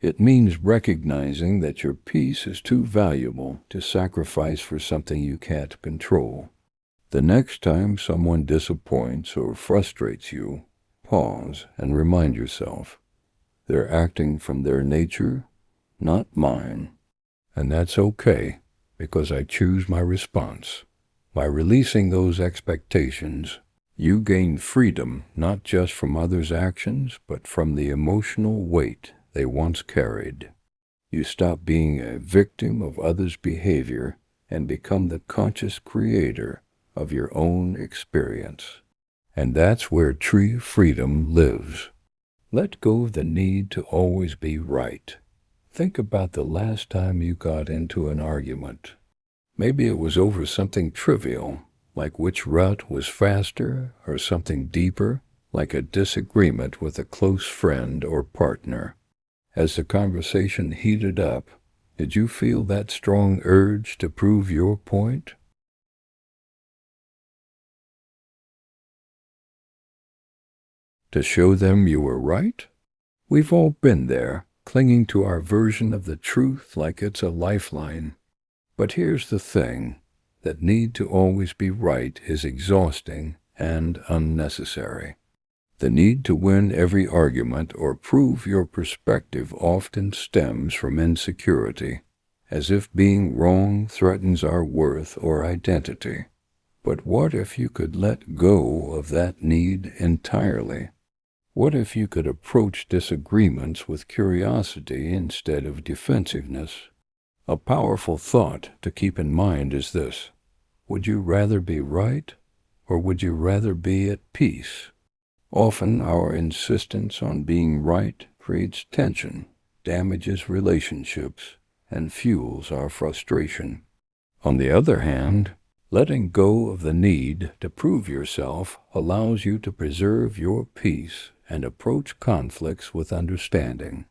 It means recognizing that your peace is too valuable to sacrifice for something you can't control. The next time someone disappoints or frustrates you, pause and remind yourself, they're acting from their nature, not mine. And that's okay, because I choose my response. By releasing those expectations, you gain freedom not just from others' actions, but from the emotional weight they once carried. You stop being a victim of others' behavior and become the conscious creator of your own experience. And that's where true freedom lives. Let go of the need to always be right. Think about the last time you got into an argument. Maybe it was over something trivial, like which route was faster, or something deeper, like a disagreement with a close friend or partner. As the conversation heated up, did you feel that strong urge to prove your point? To show them you were right? We've all been there, clinging to our version of the truth like it's a lifeline. But here's the thing, that need to always be right is exhausting and unnecessary. The need to win every argument or prove your perspective often stems from insecurity, as if being wrong threatens our worth or identity. But what if you could let go of that need entirely? What if you could approach disagreements with curiosity instead of defensiveness? A powerful thought to keep in mind is this: would you rather be right, or would you rather be at peace? Often our insistence on being right creates tension, damages relationships, and fuels our frustration. On the other hand, letting go of the need to prove yourself allows you to preserve your peace and approach conflicts with understanding.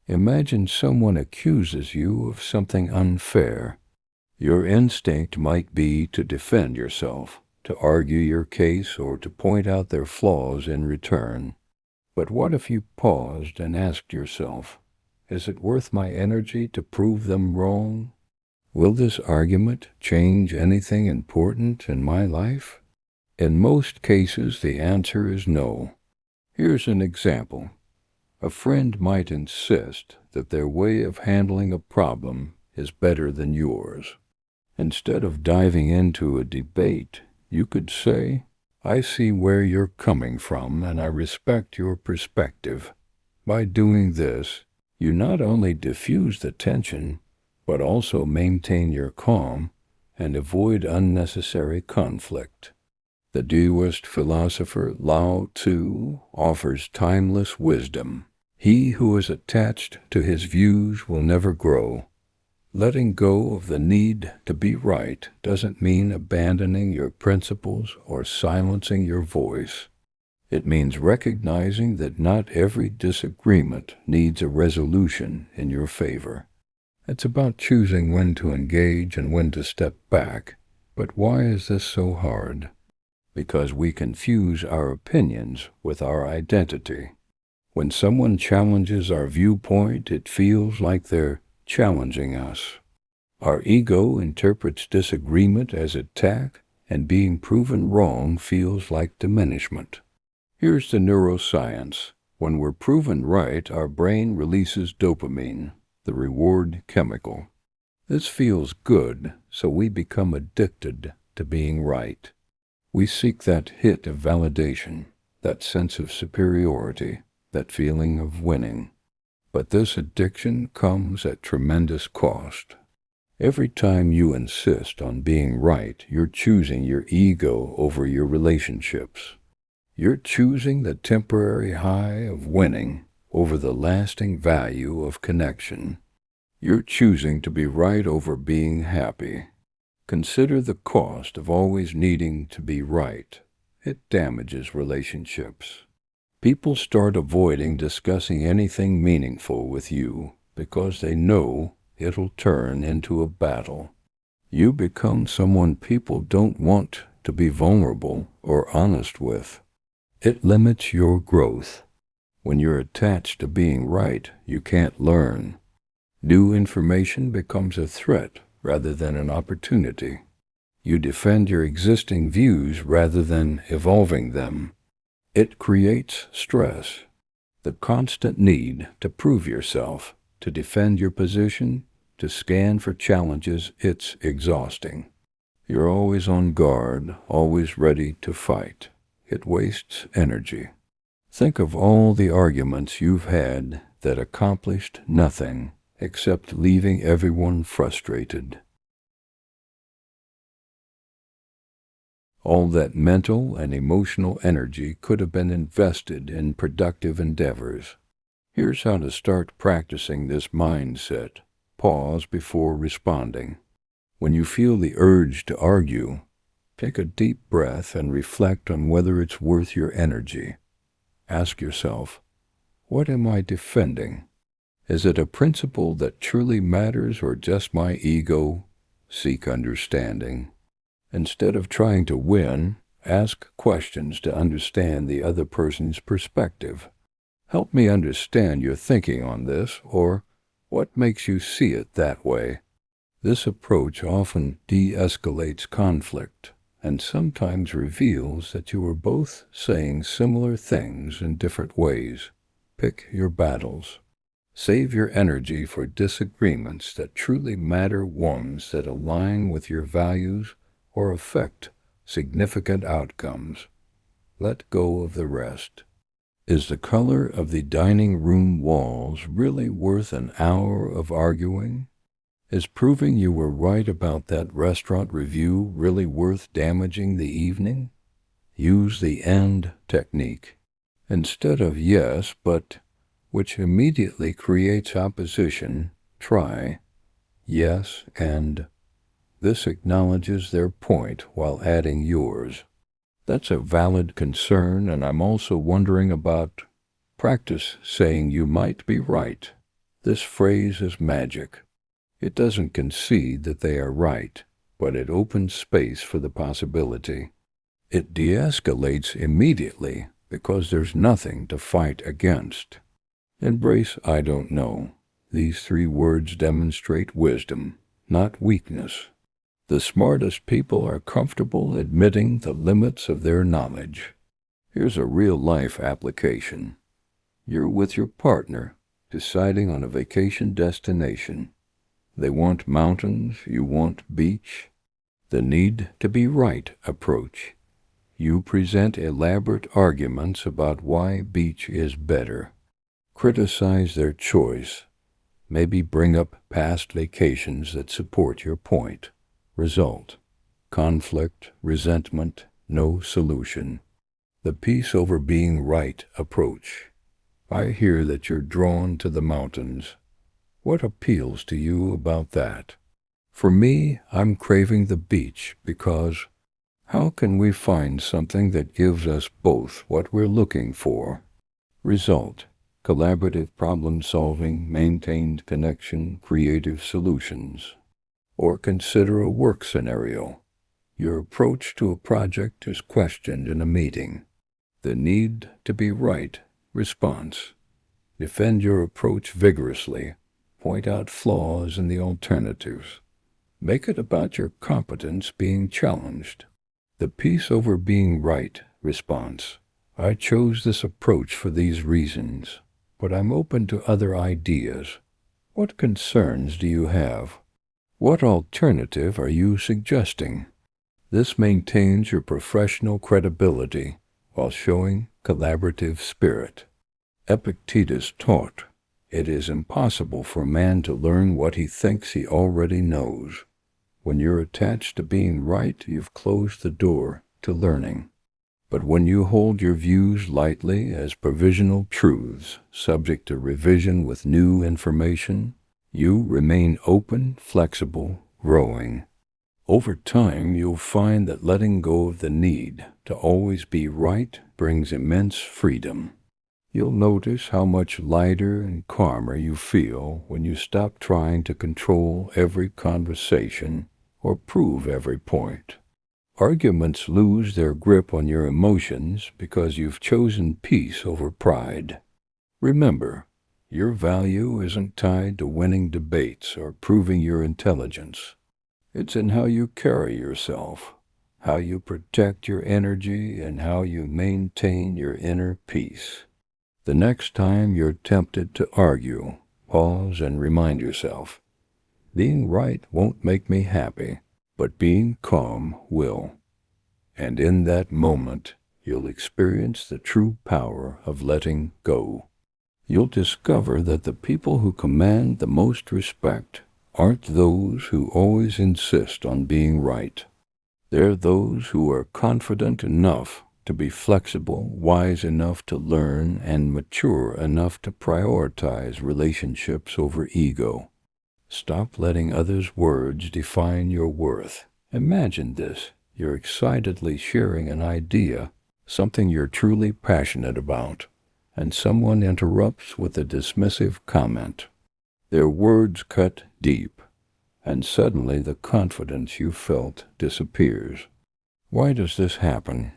Imagine someone accuses you of something unfair. Your instinct might be to defend yourself, to argue your case, or to point out their flaws in return. But what if you paused and asked yourself, is it worth my energy to prove them wrong? Will this argument change anything important in my life? In most cases, the answer is no. Here's an example. A friend might insist that their way of handling a problem is better than yours. Instead of diving into a debate, you could say, I see where you're coming from and I respect your perspective. By doing this, you not only diffuse the tension, but also maintain your calm and avoid unnecessary conflict. The Taoist philosopher Lao Tzu offers timeless wisdom. He who is attached to his views will never grow. Letting go of the need to be right doesn't mean abandoning your principles or silencing your voice. It means recognizing that not every disagreement needs a resolution in your favor. It's about choosing when to engage and when to step back. But why is this so hard? Because we confuse our opinions with our identity. When someone challenges our viewpoint, it feels like they're challenging us. Our ego interprets disagreement as attack, and being proven wrong feels like diminishment. Here's the neuroscience. When we're proven right, our brain releases dopamine, the reward chemical. This feels good, so we become addicted to being right. We seek that hit of validation, that sense of superiority, that feeling of winning. But this addiction comes at tremendous cost. Every time you insist on being right, you're choosing your ego over your relationships. You're choosing the temporary high of winning over the lasting value of connection. You're choosing to be right over being happy. Consider the cost of always needing to be right. It damages relationships. People start avoiding discussing anything meaningful with you because they know it'll turn into a battle. You become someone people don't want to be vulnerable or honest with. It limits your growth. When you're attached to being right, you can't learn. New information becomes a threat rather than an opportunity. You defend your existing views rather than evolving them. It creates stress. The constant need to prove yourself, to defend your position, to scan for challenges, it's exhausting. You're always on guard, always ready to fight. It wastes energy. Think of all the arguments you've had that accomplished nothing except leaving everyone frustrated. All that mental and emotional energy could have been invested in productive endeavors. Here's how to start practicing this mindset. Pause before responding. When you feel the urge to argue, take a deep breath and reflect on whether it's worth your energy. Ask yourself, what am I defending? Is it a principle that truly matters or just my ego? Seek understanding. Instead of trying to win, ask questions to understand the other person's perspective. Help me understand your thinking on this, or what makes you see it that way. This approach often de-escalates conflict and sometimes reveals that you are both saying similar things in different ways. Pick your battles. Save your energy for disagreements that truly matter, ones that align with your values or affect significant outcomes. Let go of the rest. Is the color of the dining room walls really worth an hour of arguing? Is proving you were right about that restaurant review really worth damaging the evening? Use the AND technique. Instead of yes, but, which immediately creates opposition, try yes and. This acknowledges their point while adding yours. That's a valid concern, and I'm also wondering about practice saying you might be right. This phrase is magic. It doesn't concede that they are right, but it opens space for the possibility. It de-escalates immediately because there's nothing to fight against. Embrace I don't know. These 3 words demonstrate wisdom, not weakness. The smartest people are comfortable admitting the limits of their knowledge. Here's a real-life application. You're with your partner, deciding on a vacation destination. They want mountains, you want beach. The need to be right approach. You present elaborate arguments about why beach is better. Criticize their choice. Maybe bring up past vacations that support your point. Result: conflict, resentment, no solution. The peace over being right approach. I hear that you're drawn to the mountains. What appeals to you about that? For me, I'm craving the beach because how can we find something that gives us both what we're looking for? Result: collaborative problem solving, maintained connection, creative solutions. Or consider a work scenario. Your approach to a project is questioned in a meeting. The need to be right response. Defend your approach vigorously. Point out flaws in the alternatives. Make it about your competence being challenged. The peace over being right response. I chose this approach for these reasons, but I'm open to other ideas. What concerns do you have? What alternative are you suggesting? This maintains your professional credibility while showing collaborative spirit. Epictetus taught, it is impossible for man to learn what he thinks he already knows. When you're attached to being right, you've closed the door to learning. But when you hold your views lightly as provisional truths, subject to revision with new information, you remain open, flexible, growing. Over time, you'll find that letting go of the need to always be right brings immense freedom. You'll notice how much lighter and calmer you feel when you stop trying to control every conversation or prove every point. Arguments lose their grip on your emotions because you've chosen peace over pride. Remember, your value isn't tied to winning debates or proving your intelligence. It's in how you carry yourself, how you protect your energy, and how you maintain your inner peace. The next time you're tempted to argue, pause and remind yourself, being right won't make me happy, but being calm will. And in that moment, you'll experience the true power of letting go. You'll discover that the people who command the most respect aren't those who always insist on being right. They're those who are confident enough to be flexible, wise enough to learn, and mature enough to prioritize relationships over ego. Stop letting others' words define your worth. Imagine this. You're excitedly sharing an idea, something you're truly passionate about, and someone interrupts with a dismissive comment. Their words cut deep, and suddenly the confidence you felt disappears. Why does this happen?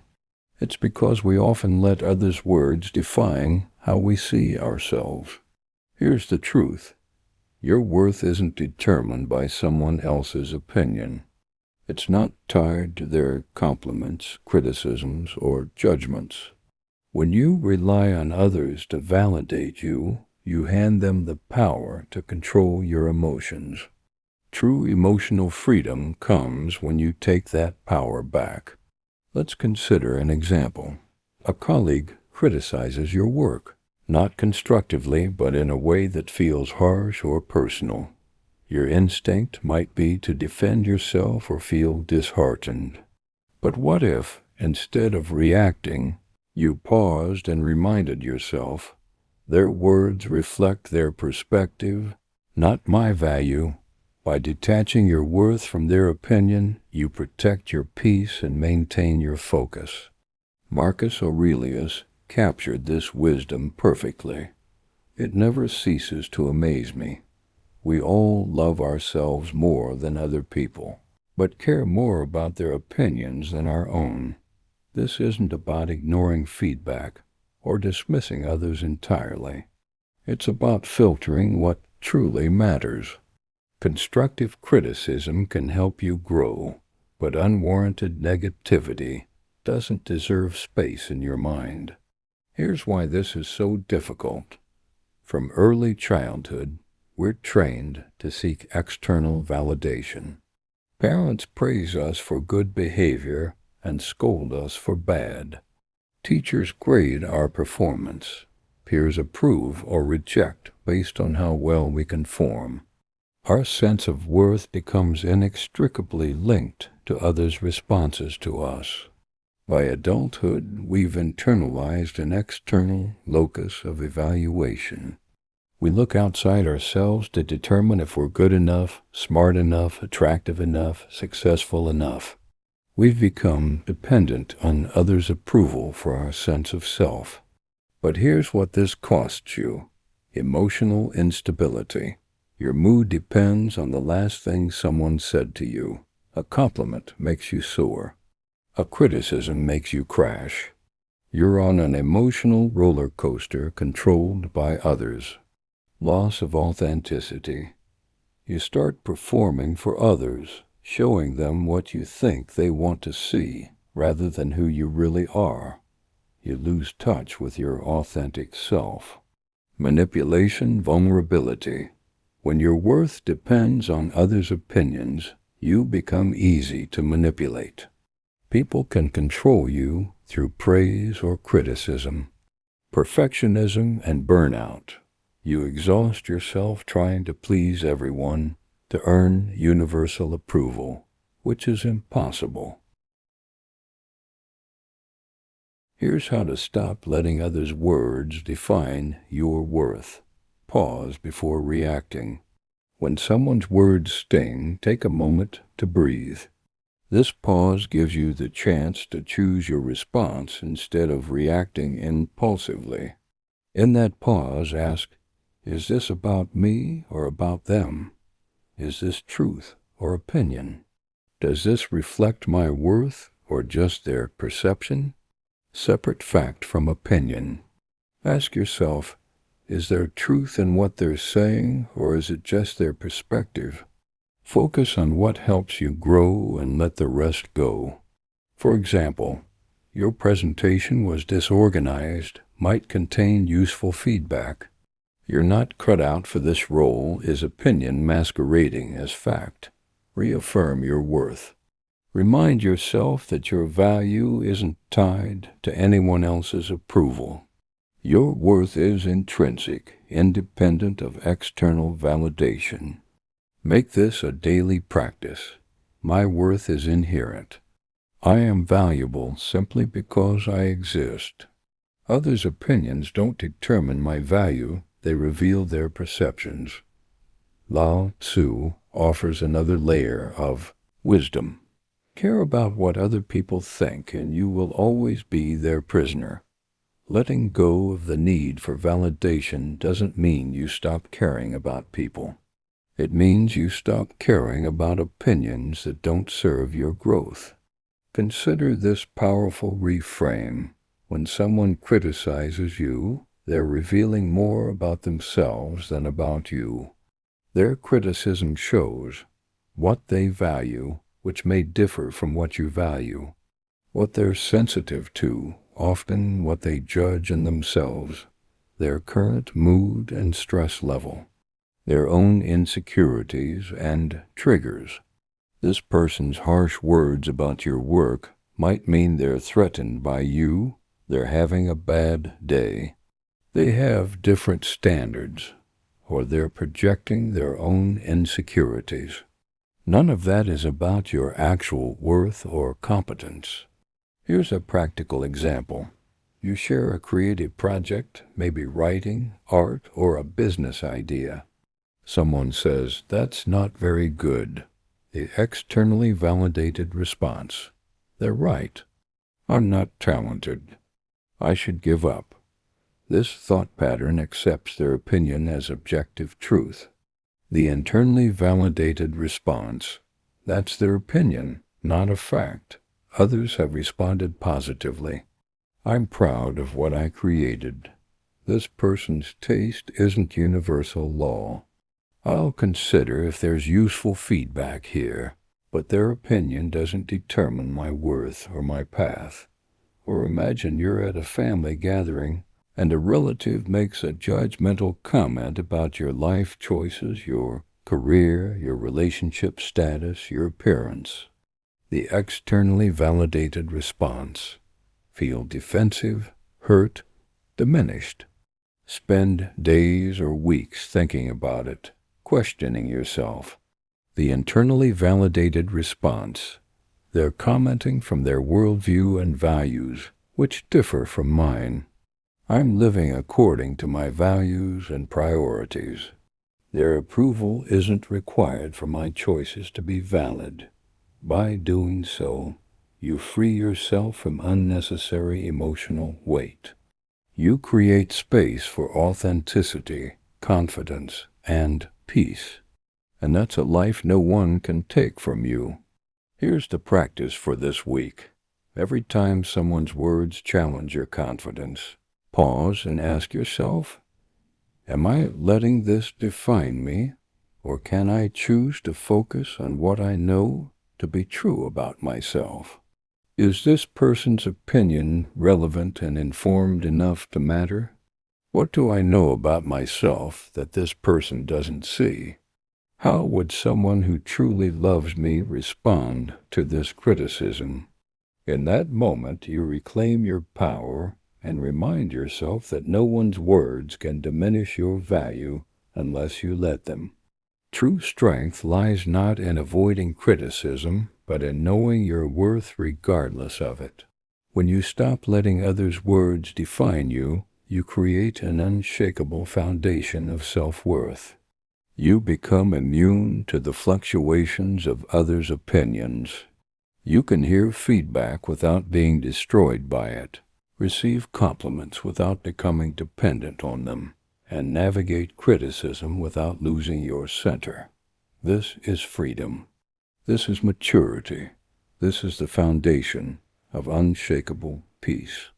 It's because we often let others' words define how we see ourselves. Here's the truth. Your worth isn't determined by someone else's opinion. It's not tied to their compliments, criticisms, or judgments. When you rely on others to validate you, you hand them the power to control your emotions. True emotional freedom comes when you take that power back. Let's consider an example. A colleague criticizes your work, not constructively, but in a way that feels harsh or personal. Your instinct might be to defend yourself or feel disheartened. But what if, instead of reacting, you paused and reminded yourself, their words reflect their perspective, not my value. By detaching your worth from their opinion, you protect your peace and maintain your focus. Marcus Aurelius captured this wisdom perfectly. It never ceases to amaze me. We all love ourselves more than other people, but care more about their opinions than our own. This isn't about ignoring feedback or dismissing others entirely. It's about filtering what truly matters. Constructive criticism can help you grow, but unwarranted negativity doesn't deserve space in your mind. Here's why this is so difficult. From early childhood, we're trained to seek external validation. Parents praise us for good behavior and scold us for bad. Teachers grade our performance. Peers approve or reject based on how well we conform. Our sense of worth becomes inextricably linked to others' responses to us. By adulthood, we've internalized an external locus of evaluation. We look outside ourselves to determine if we're good enough, smart enough, attractive enough, successful enough. We've become dependent on others' approval for our sense of self. But here's what this costs you: emotional instability. Your mood depends on the last thing someone said to you. A compliment makes you soar. A criticism makes you crash. You're on an emotional roller coaster controlled by others. Loss of authenticity. You start performing for others, showing them what you think they want to see, rather than who you really are. You lose touch with your authentic self. Manipulation, vulnerability. When your worth depends on others' opinions, you become easy to manipulate. People can control you through praise or criticism. Perfectionism and burnout. You exhaust yourself trying to please everyone, to earn universal approval, which is impossible. Here's how to stop letting others' words define your worth. Pause before reacting. When someone's words sting, take a moment to breathe. This pause gives you the chance to choose your response instead of reacting impulsively. In that pause, ask, is this about me or about them? Is this truth or opinion? Does this reflect my worth or just their perception? Separate fact from opinion. Ask yourself, is there truth in what they're saying, or is it just their perspective? Focus on what helps you grow and let the rest go. For example, your presentation was disorganized, might contain useful feedback. You're not cut out for this role is opinion masquerading as fact. Reaffirm your worth. Remind yourself that your value isn't tied to anyone else's approval. Your worth is intrinsic, independent of external validation. Make this a daily practice. My worth is inherent. I am valuable simply because I exist. Others' opinions don't determine my value, they reveal their perceptions. Lao Tzu offers another layer of wisdom. Care about what other people think, and you will always be their prisoner. Letting go of the need for validation doesn't mean you stop caring about people. It means you stop caring about opinions that don't serve your growth. Consider this powerful reframe. When someone criticizes you, They're revealing more about themselves than about you. Their criticism shows what they value, which may differ from what you value, what they're sensitive to, often what they judge in themselves, their current mood and stress level, their own insecurities and triggers. This person's harsh words about your work might mean they're threatened by you, they're having a bad day, they have different standards, or they're projecting their own insecurities. None of that is about your actual worth or competence. Here's a practical example. You share a creative project, maybe writing, art, or a business idea. Someone says, "That's not very good." The externally validated response: "They're right. I'm not talented. I should give up." This thought pattern accepts their opinion as objective truth. The internally validated response: "That's their opinion, not a fact. Others have responded positively. I'm proud of what I created. This person's taste isn't universal law. I'll consider if there's useful feedback here, but their opinion doesn't determine my worth or my path." Or imagine you're at a family gathering and a relative makes a judgmental comment about your life choices, your career, your relationship status, your appearance. The externally validated response: feel defensive, hurt, diminished. Spend days or weeks thinking about it, questioning yourself. The internally validated response: they're commenting from their worldview and values, which differ from mine. I'm living according to my values and priorities. Their approval isn't required for my choices to be valid. By doing so, you free yourself from unnecessary emotional weight. You create space for authenticity, confidence, and peace. And that's a life no one can take from you. Here's the practice for this week. Every time someone's words challenge your confidence, pause and ask yourself, am I letting this define me, or can I choose to focus on what I know to be true about myself? Is this person's opinion relevant and informed enough to matter? What do I know about myself that this person doesn't see? How would someone who truly loves me respond to this criticism? In that moment, you reclaim your power and remind yourself that no one's words can diminish your value unless you let them. True strength lies not in avoiding criticism, but in knowing your worth regardless of it. When you stop letting others' words define you, you create an unshakable foundation of self-worth. You become immune to the fluctuations of others' opinions. You can hear feedback without being destroyed by it, receive compliments without becoming dependent on them, and navigate criticism without losing your center. This is freedom. This is maturity. This is the foundation of unshakable peace.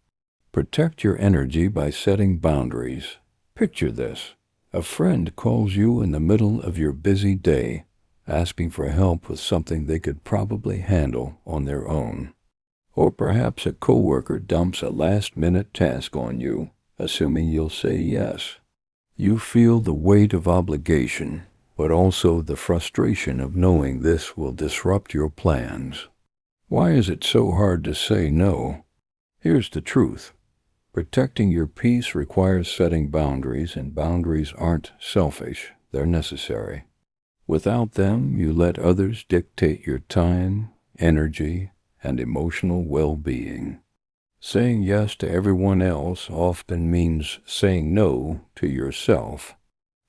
Protect your energy by setting boundaries. Picture this. A friend calls you in the middle of your busy day, asking for help with something they could probably handle on their own. Or perhaps a coworker dumps a last-minute task on you, assuming you'll say yes. You feel the weight of obligation, but also the frustration of knowing this will disrupt your plans. Why is it so hard to say no? Here's the truth. Protecting your peace requires setting boundaries, and boundaries aren't selfish, they're necessary. Without them, you let others dictate your time, energy, and emotional well-being. Saying yes to everyone else often means saying no to yourself.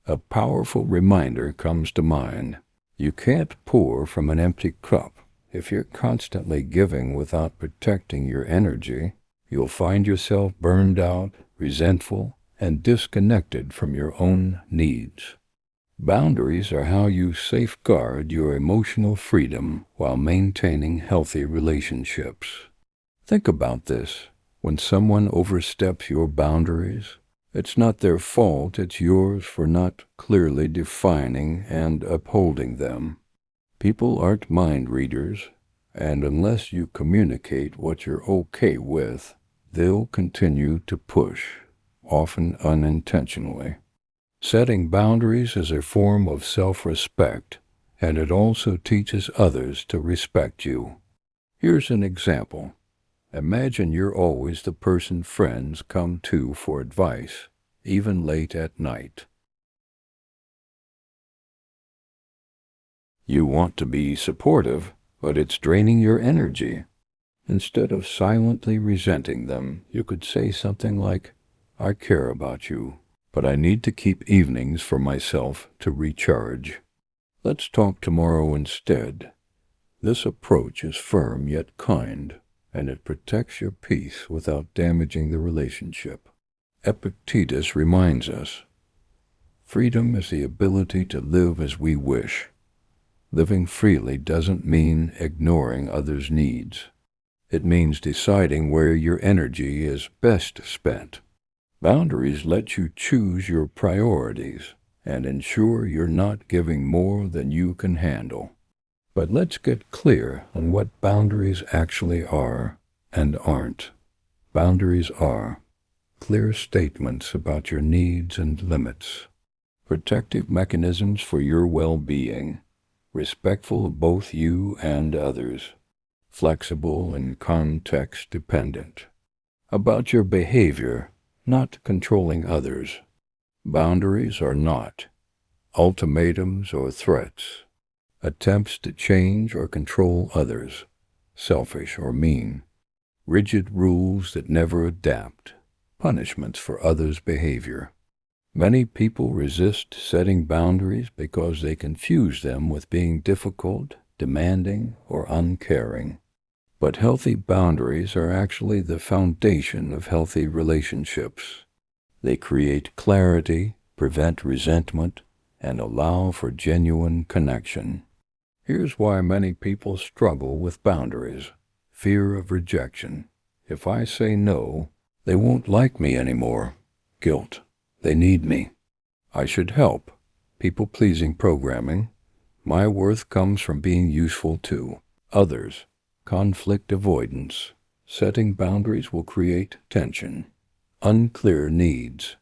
A powerful reminder comes to mind. You can't pour from an empty cup. If you're constantly giving without protecting your energy, you'll find yourself burned out, resentful, and disconnected from your own needs. Boundaries are how you safeguard your emotional freedom while maintaining healthy relationships. Think about this. When someone oversteps your boundaries, It's not their fault, it's yours for not clearly defining and upholding them. People aren't mind readers, and unless you communicate what you're okay with, they'll continue to push, often unintentionally. Setting boundaries is a form of self-respect, and it also teaches others to respect you. Here's an example. Imagine you're always the person friends come to for advice, even late at night. You want to be supportive, but it's draining your energy. Instead of silently resenting them, you could say something like, "I care about you, but I need to keep evenings for myself to recharge. Let's talk tomorrow instead." This approach is firm yet kind, and it protects your peace without damaging the relationship. Epictetus reminds us, freedom is the ability to live as we wish. Living freely doesn't mean ignoring others' needs. It means deciding where your energy is best spent. Boundaries let you choose your priorities and ensure you're not giving more than you can handle. But let's get clear on what boundaries actually are and aren't. Boundaries are clear statements about your needs and limits, protective mechanisms for your well-being, respectful of both you and others, flexible and context-dependent, about your behavior, not controlling others. Boundaries are not ultimatums or threats, attempts to change or control others, selfish or mean, rigid rules that never adapt, punishments for others' behavior. Many people resist setting boundaries because they confuse them with being difficult, demanding, or uncaring. But healthy boundaries are actually the foundation of healthy relationships. They create clarity, prevent resentment, and allow for genuine connection. Here's why many people struggle with boundaries. Fear of rejection. If I say no, they won't like me anymore. Guilt. They need me. I should help. People-pleasing programming. My worth comes from being useful to others. Conflict avoidance. Setting boundaries will create tension. Unclear needs.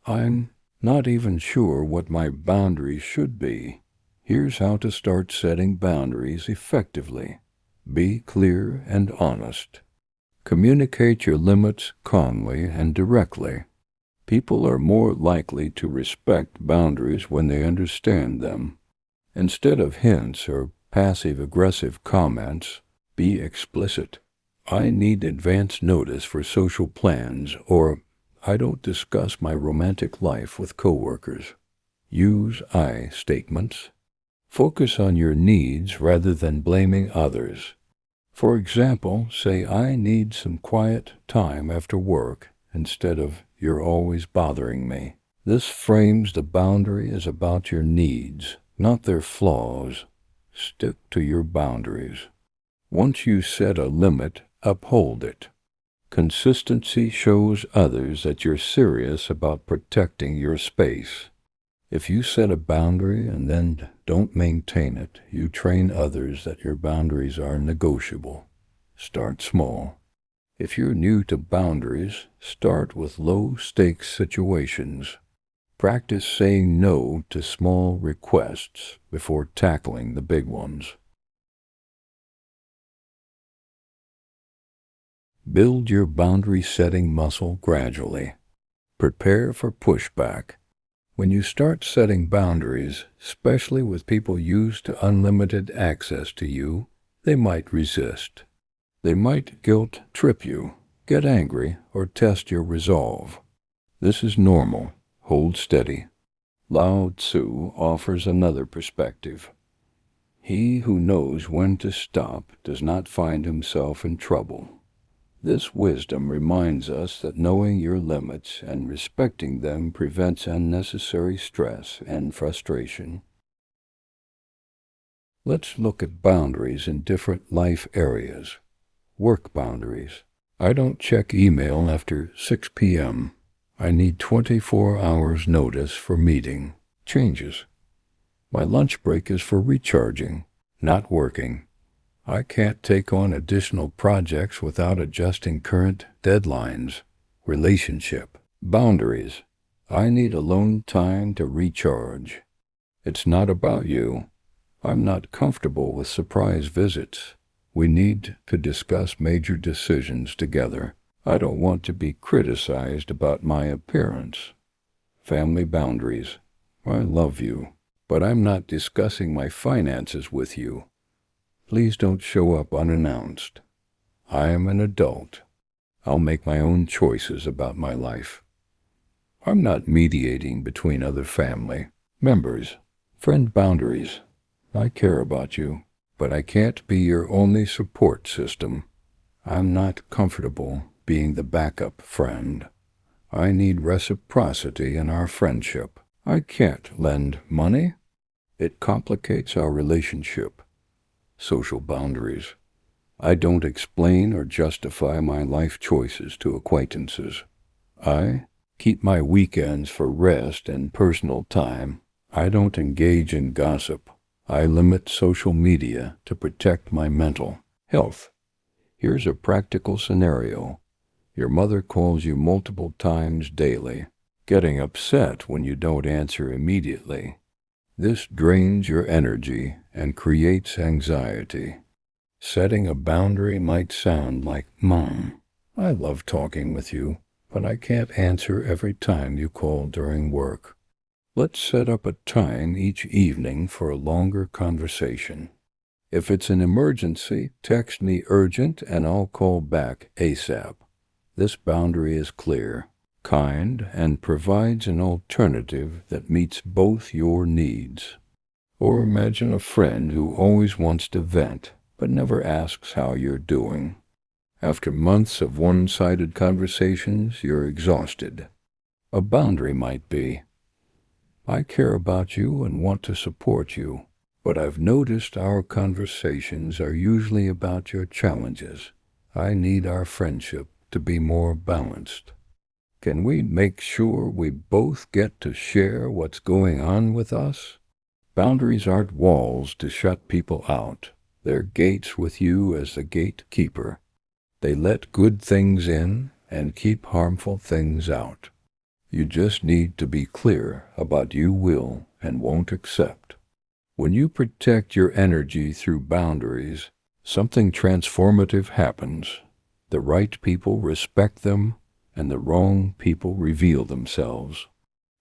I'm not even sure what my boundaries should be. Here's how to start setting boundaries effectively. Be clear and honest. Communicate your limits calmly and directly. People are more likely to respect boundaries when they understand them. Instead of hints or passive-aggressive comments, be explicit. I need advance notice for social plans, or I don't discuss my romantic life with coworkers. Use I statements. Focus on your needs rather than blaming others. For example, say, "I need some quiet time after work," instead of "you're always bothering me." This frames the boundary as about your needs, not their flaws. Stick to your boundaries. Once you set a limit, uphold it. Consistency shows others that you're serious about protecting your space. If you set a boundary and then don't maintain it, you train others that your boundaries are negotiable. Start small. If you're new to boundaries, start with low-stakes situations. Practice saying no to small requests before tackling the big ones. Build your boundary-setting muscle gradually. Prepare for pushback. When you start setting boundaries, especially with people used to unlimited access to you, they might resist. They might guilt-trip you, get angry, or test your resolve. This is normal. Hold steady. Lao Tzu offers another perspective. He who knows when to stop does not find himself in trouble. This wisdom reminds us that knowing your limits and respecting them prevents unnecessary stress and frustration. Let's look at boundaries in different life areas. Work boundaries. I don't check email after 6 p.m. I need 24 hours notice for meeting. Changes. My lunch break is for recharging, not working. I can't take on additional projects without adjusting current deadlines. Relationship. Boundaries. I need alone time to recharge. It's not about you. I'm not comfortable with surprise visits. We need to discuss major decisions together. I don't want to be criticized about my appearance. Family boundaries. I love you, but I'm not discussing my finances with you. Please don't show up unannounced. I am an adult. I'll make my own choices about my life. I'm not mediating between other family members. Friend boundaries. I care about you, but I can't be your only support system. I'm not comfortable being the backup friend. I need reciprocity in our friendship. I can't lend money. It complicates our relationship. Social boundaries. I don't explain or justify my life choices to acquaintances. I keep my weekends for rest and personal time. I don't engage in gossip. I limit social media to protect my mental health. Here's a practical scenario. Your mother calls you multiple times daily, getting upset when you don't answer immediately. This drains your energy and creates anxiety. Setting a boundary might sound like, "Mom, I love talking with you, but I can't answer every time you call during work. Let's set up a time each evening for a longer conversation. If it's an emergency, text me urgent and I'll call back ASAP." This boundary is clear, kind, and provides an alternative that meets both your needs. Or imagine a friend who always wants to vent, but never asks how you're doing. After months of one-sided conversations, you're exhausted. A boundary might be, "I care about you and want to support you, but I've noticed our conversations are usually about your challenges. I need our friendship to be more balanced. Can we make sure we both get to share what's going on with us?" Boundaries aren't walls to shut people out. They're gates with you as the gatekeeper. They let good things in and keep harmful things out. You just need to be clear about you will and won't accept. When you protect your energy through boundaries, something transformative happens. The right people respect them, and the wrong people reveal themselves.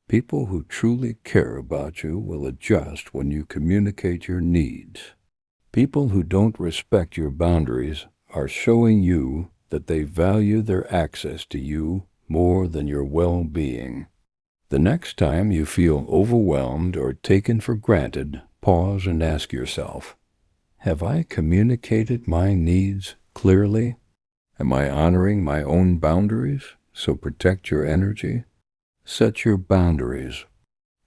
People who truly care about you will adjust when you communicate your needs. People who don't respect your boundaries are showing you that they value their access to you more than your well-being. The next time you feel overwhelmed or taken for granted, pause and ask yourself, have I communicated my needs clearly? Am I honoring my own boundaries? So protect your energy. Set your boundaries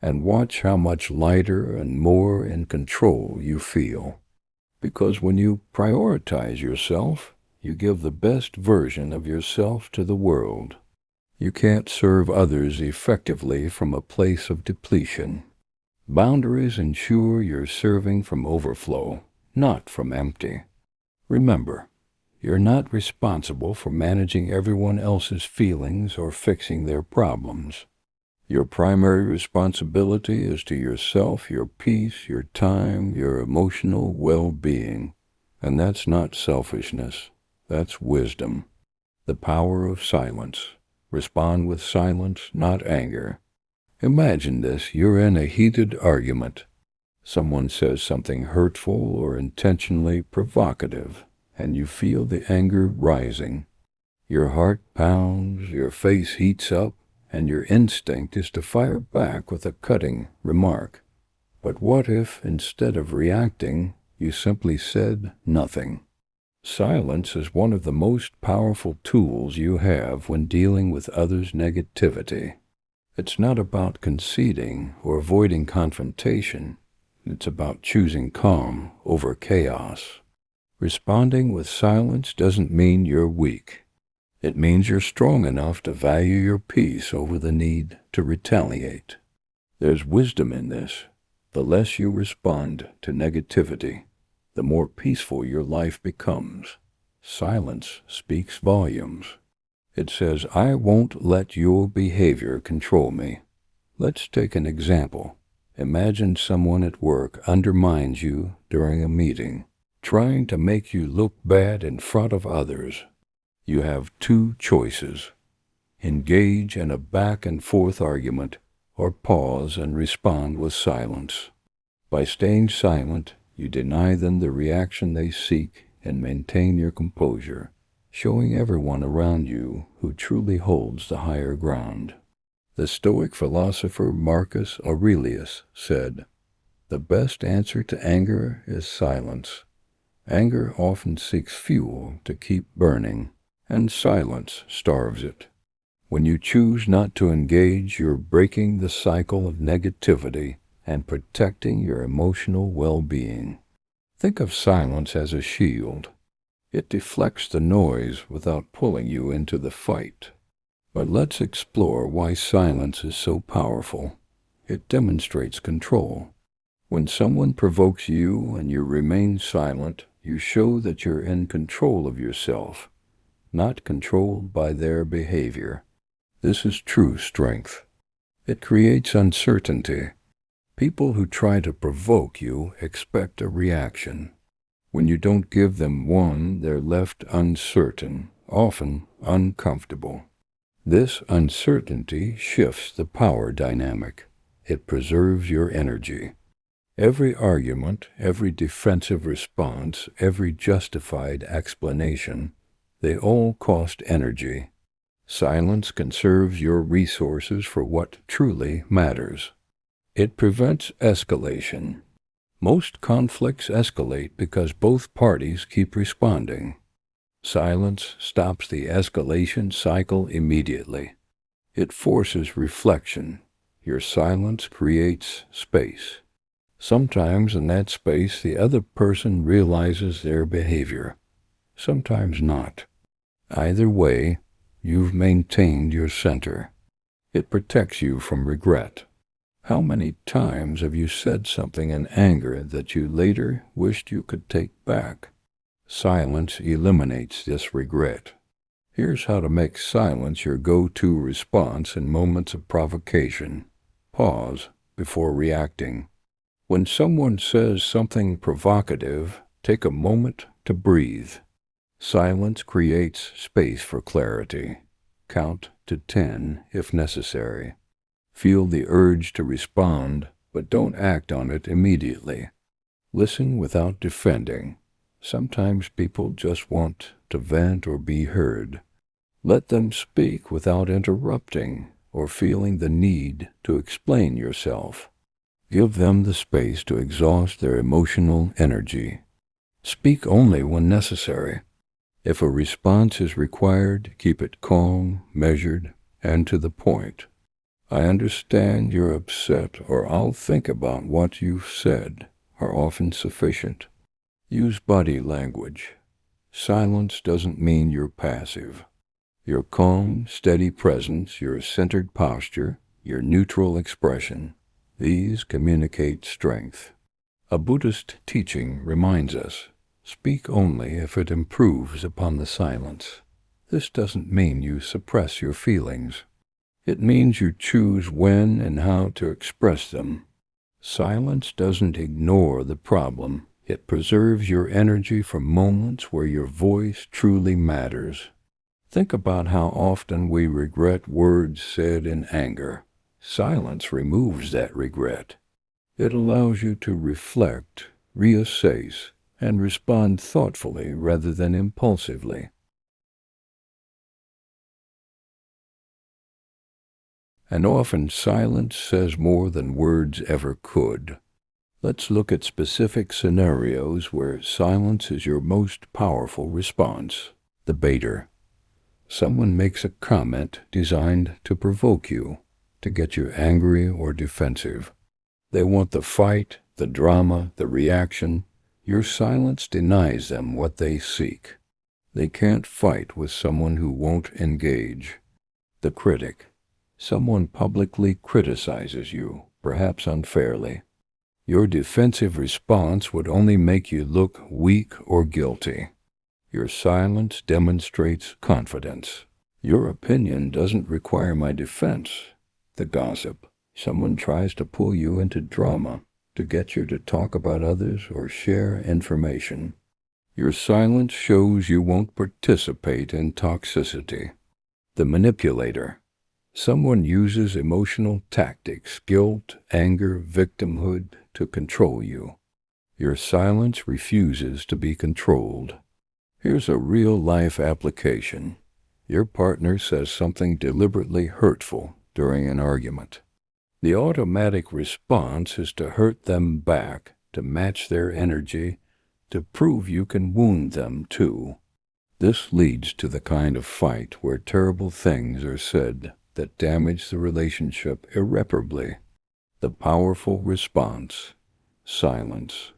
and watch how much lighter and more in control you feel. Because when you prioritize yourself, you give the best version of yourself to the world. You can't serve others effectively from a place of depletion. Boundaries ensure you're serving from overflow, not from empty. Remember, you're not responsible for managing everyone else's feelings or fixing their problems. Your primary responsibility is to yourself, your peace, your time, your emotional well-being. And that's not selfishness. That's wisdom. The power of silence. Respond with silence, not anger. Imagine this. You're in a heated argument. Someone says something hurtful or intentionally provocative, and you feel the anger rising. Your heart pounds, your face heats up, and your instinct is to fire back with a cutting remark. But what if, instead of reacting, you simply said nothing? Silence is one of the most powerful tools you have when dealing with others' negativity. It's not about conceding or avoiding confrontation. It's about choosing calm over chaos. Responding with silence doesn't mean you're weak. It means you're strong enough to value your peace over the need to retaliate. There's wisdom in this. The less you respond to negativity, the more peaceful your life becomes. Silence speaks volumes. It says, I won't let your behavior control me. Let's take an example. Imagine someone at work undermines you during a meeting, trying to make you look bad in front of others. You have two choices: engage in a back and forth argument, or pause and respond with silence. By staying silent, you deny them the reaction they seek and maintain your composure, showing everyone around you who truly holds the higher ground. The Stoic philosopher Marcus Aurelius said, "The best answer to anger is silence. Anger often seeks fuel to keep burning, and silence starves it. When you choose not to engage, you're breaking the cycle of negativity and protecting your emotional well-being." Think of silence as a shield. It deflects the noise without pulling you into the fight. But let's explore why silence is so powerful. It demonstrates control. When someone provokes you and you remain silent, you show that you're in control of yourself, not controlled by their behavior. This is true strength. It creates uncertainty. People who try to provoke you expect a reaction. When you don't give them one, they're left uncertain, often uncomfortable. This uncertainty shifts the power dynamic. It preserves your energy. Every argument, every defensive response, every justified explanation, they all cost energy. Silence conserves your resources for what truly matters. It prevents escalation. Most conflicts escalate because both parties keep responding. Silence stops the escalation cycle immediately. It forces reflection. Your silence creates space. Sometimes in that space the other person realizes their behavior. Sometimes not. Either way, you've maintained your center. It protects you from regret. How many times have you said something in anger that you later wished you could take back? Silence eliminates this regret. Here's how to make silence your go-to response in moments of provocation. Pause before reacting. When someone says something provocative, take a moment to breathe. Silence creates space for clarity. Count to 10 if necessary. Feel the urge to respond, but don't act on it immediately. Listen without defending. Sometimes people just want to vent or be heard. Let them speak without interrupting or feeling the need to explain yourself. Give them the space to exhaust their emotional energy. Speak only when necessary. If a response is required, keep it calm, measured, and to the point. "I understand you're upset," or "I'll think about what you've said," are often sufficient. Use body language. Silence doesn't mean you're passive. Your calm, steady presence, your centered posture, your neutral expression, these communicate strength. A Buddhist teaching reminds us, speak only if it improves upon the silence. This doesn't mean you suppress your feelings. It means you choose when and how to express them. Silence doesn't ignore the problem. It preserves your energy for moments where your voice truly matters. Think about how often we regret words said in anger. Silence removes that regret. It allows you to reflect, reassess, and respond thoughtfully rather than impulsively. And often silence says more than words ever could. Let's look at specific scenarios where silence is your most powerful response. The baiter. Someone makes a comment designed to provoke you, to get you angry or defensive. They want the fight, the drama, the reaction. Your silence denies them what they seek. They can't fight with someone who won't engage. The critic. Someone publicly criticizes you, perhaps unfairly. Your defensive response would only make you look weak or guilty. Your silence demonstrates confidence. Your opinion doesn't require my defense. The gossip. Someone tries to pull you into drama, to get you to talk about others or share information. Your silence shows you won't participate in toxicity. The manipulator. Someone uses emotional tactics, guilt, anger, victimhood, to control you. Your silence refuses to be controlled. Here's a real-life application. Your partner says something deliberately hurtful during an argument. The automatic response is to hurt them back, to match their energy, to prove you can wound them too. This leads to the kind of fight where terrible things are said that damage the relationship irreparably. The powerful response. Silence.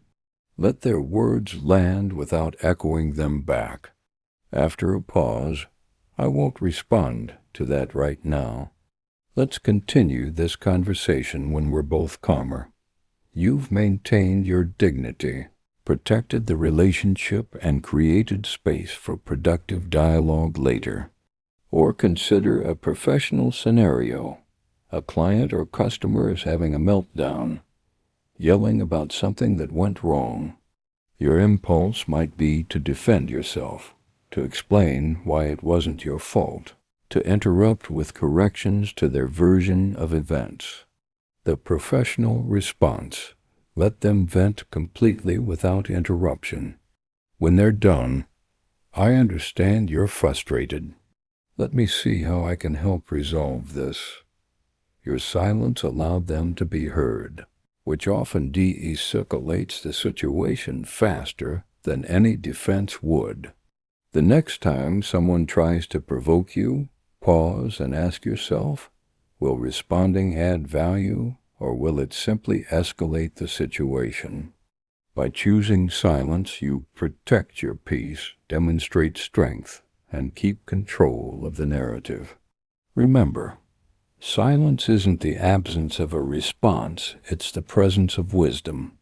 Let their words land without echoing them back. After a pause, I won't respond to that right now. Let's continue this conversation when we're both calmer. You've maintained your dignity, protected the relationship, and created space for productive dialogue later. Or consider a professional scenario. A client or customer is having a meltdown, yelling about something that went wrong. Your impulse might be to defend yourself, to explain why it wasn't your fault, to interrupt with corrections to their version of events. The professional response. Let them vent completely without interruption. When they're done, I understand you're frustrated. Let me see how I can help resolve this. Your silence allowed them to be heard, which often de-escalates the situation faster than any defense would. The next time someone tries to provoke you, pause and ask yourself, will responding add value, or will it simply escalate the situation? By choosing silence, you protect your peace, demonstrate strength, and keep control of the narrative. Remember, silence isn't the absence of a response, it's the presence of wisdom.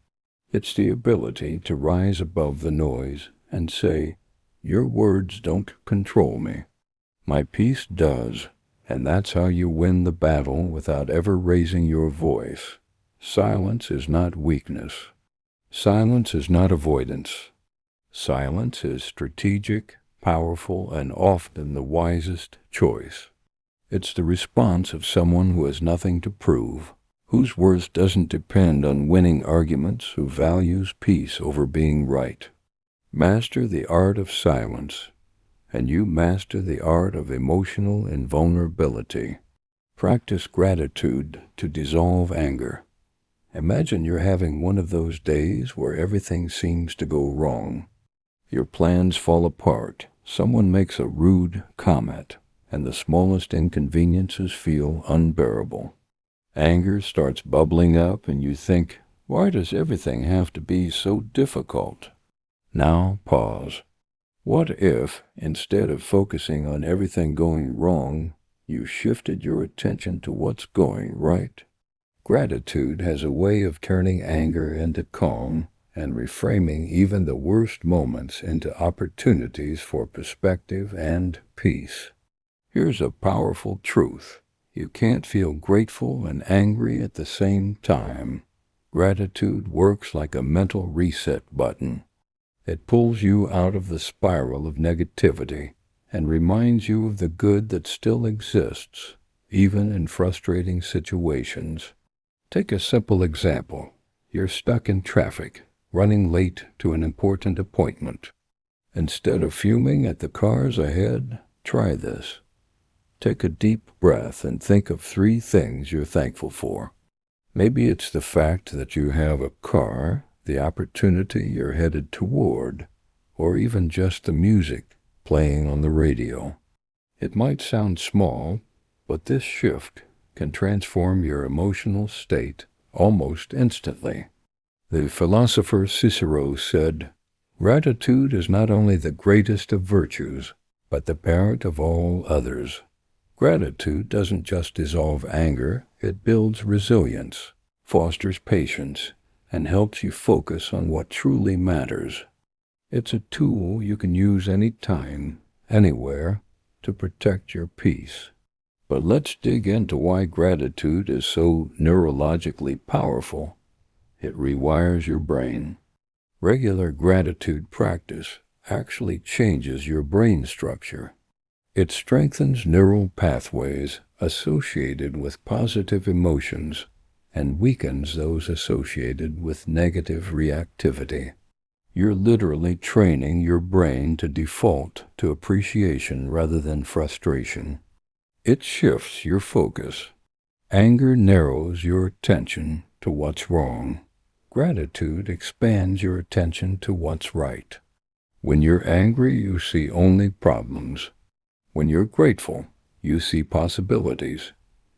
It's the ability to rise above the noise and say, your words don't control me. My peace does, and that's how you win the battle without ever raising your voice. Silence is not weakness. Silence is not avoidance. Silence is strategic, powerful, and often the wisest choice. It's the response of someone who has nothing to prove, whose worth doesn't depend on winning arguments, who values peace over being right. Master the art of silence, and you master the art of emotional invulnerability. Practice gratitude to dissolve anger. Imagine you're having one of those days where everything seems to go wrong. Your plans fall apart, someone makes a rude comment, and the smallest inconveniences feel unbearable. Anger starts bubbling up and you think, why does everything have to be so difficult? Now pause. What if, instead of focusing on everything going wrong, you shifted your attention to what's going right? Gratitude has a way of turning anger into calm and reframing even the worst moments into opportunities for perspective and peace. Here's a powerful truth. You can't feel grateful and angry at the same time. Gratitude works like a mental reset button. It pulls you out of the spiral of negativity and reminds you of the good that still exists, even in frustrating situations. Take a simple example. You're stuck in traffic, running late to an important appointment. Instead of fuming at the cars ahead, try this. Take a deep breath and think of 3 things you're thankful for. Maybe it's the fact that you have a car, the opportunity you're headed toward, or even just the music playing on the radio. It might sound small, but this shift can transform your emotional state almost instantly. The philosopher Cicero said, Gratitude is not only the greatest of virtues, but the parent of all others. Gratitude doesn't just dissolve anger, it builds resilience, fosters patience, and helps you focus on what truly matters. It's a tool you can use anytime, anywhere, to protect your peace. But let's dig into why gratitude is so neurologically powerful. It rewires your brain. Regular gratitude practice actually changes your brain structure. It strengthens neural pathways associated with positive emotions and weakens those associated with negative reactivity. You're literally training your brain to default to appreciation rather than frustration. It shifts your focus. Anger narrows your attention to what's wrong. Gratitude expands your attention to what's right. When you're angry, you see only problems. When you're grateful, you see possibilities.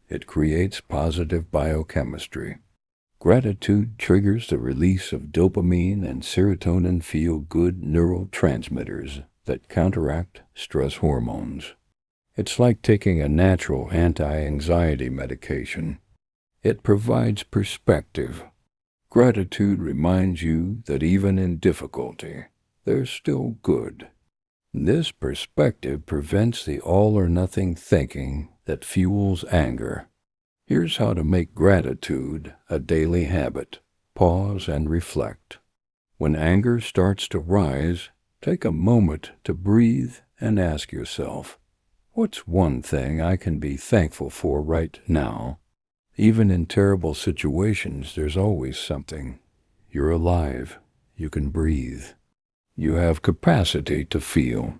It creates positive biochemistry. Gratitude triggers the release of dopamine and serotonin feel-good neurotransmitters that counteract stress hormones. It's like taking a natural anti-anxiety medication. It provides perspective. Gratitude reminds you that even in difficulty, there's still good. This perspective prevents the all-or-nothing thinking that fuels anger. Here's how to make gratitude a daily habit. Pause and reflect. When anger starts to rise, take a moment to breathe and ask yourself, what's one thing I can be thankful for right now? Even in terrible situations, there's always something. You're alive. You can breathe. You have capacity to feel.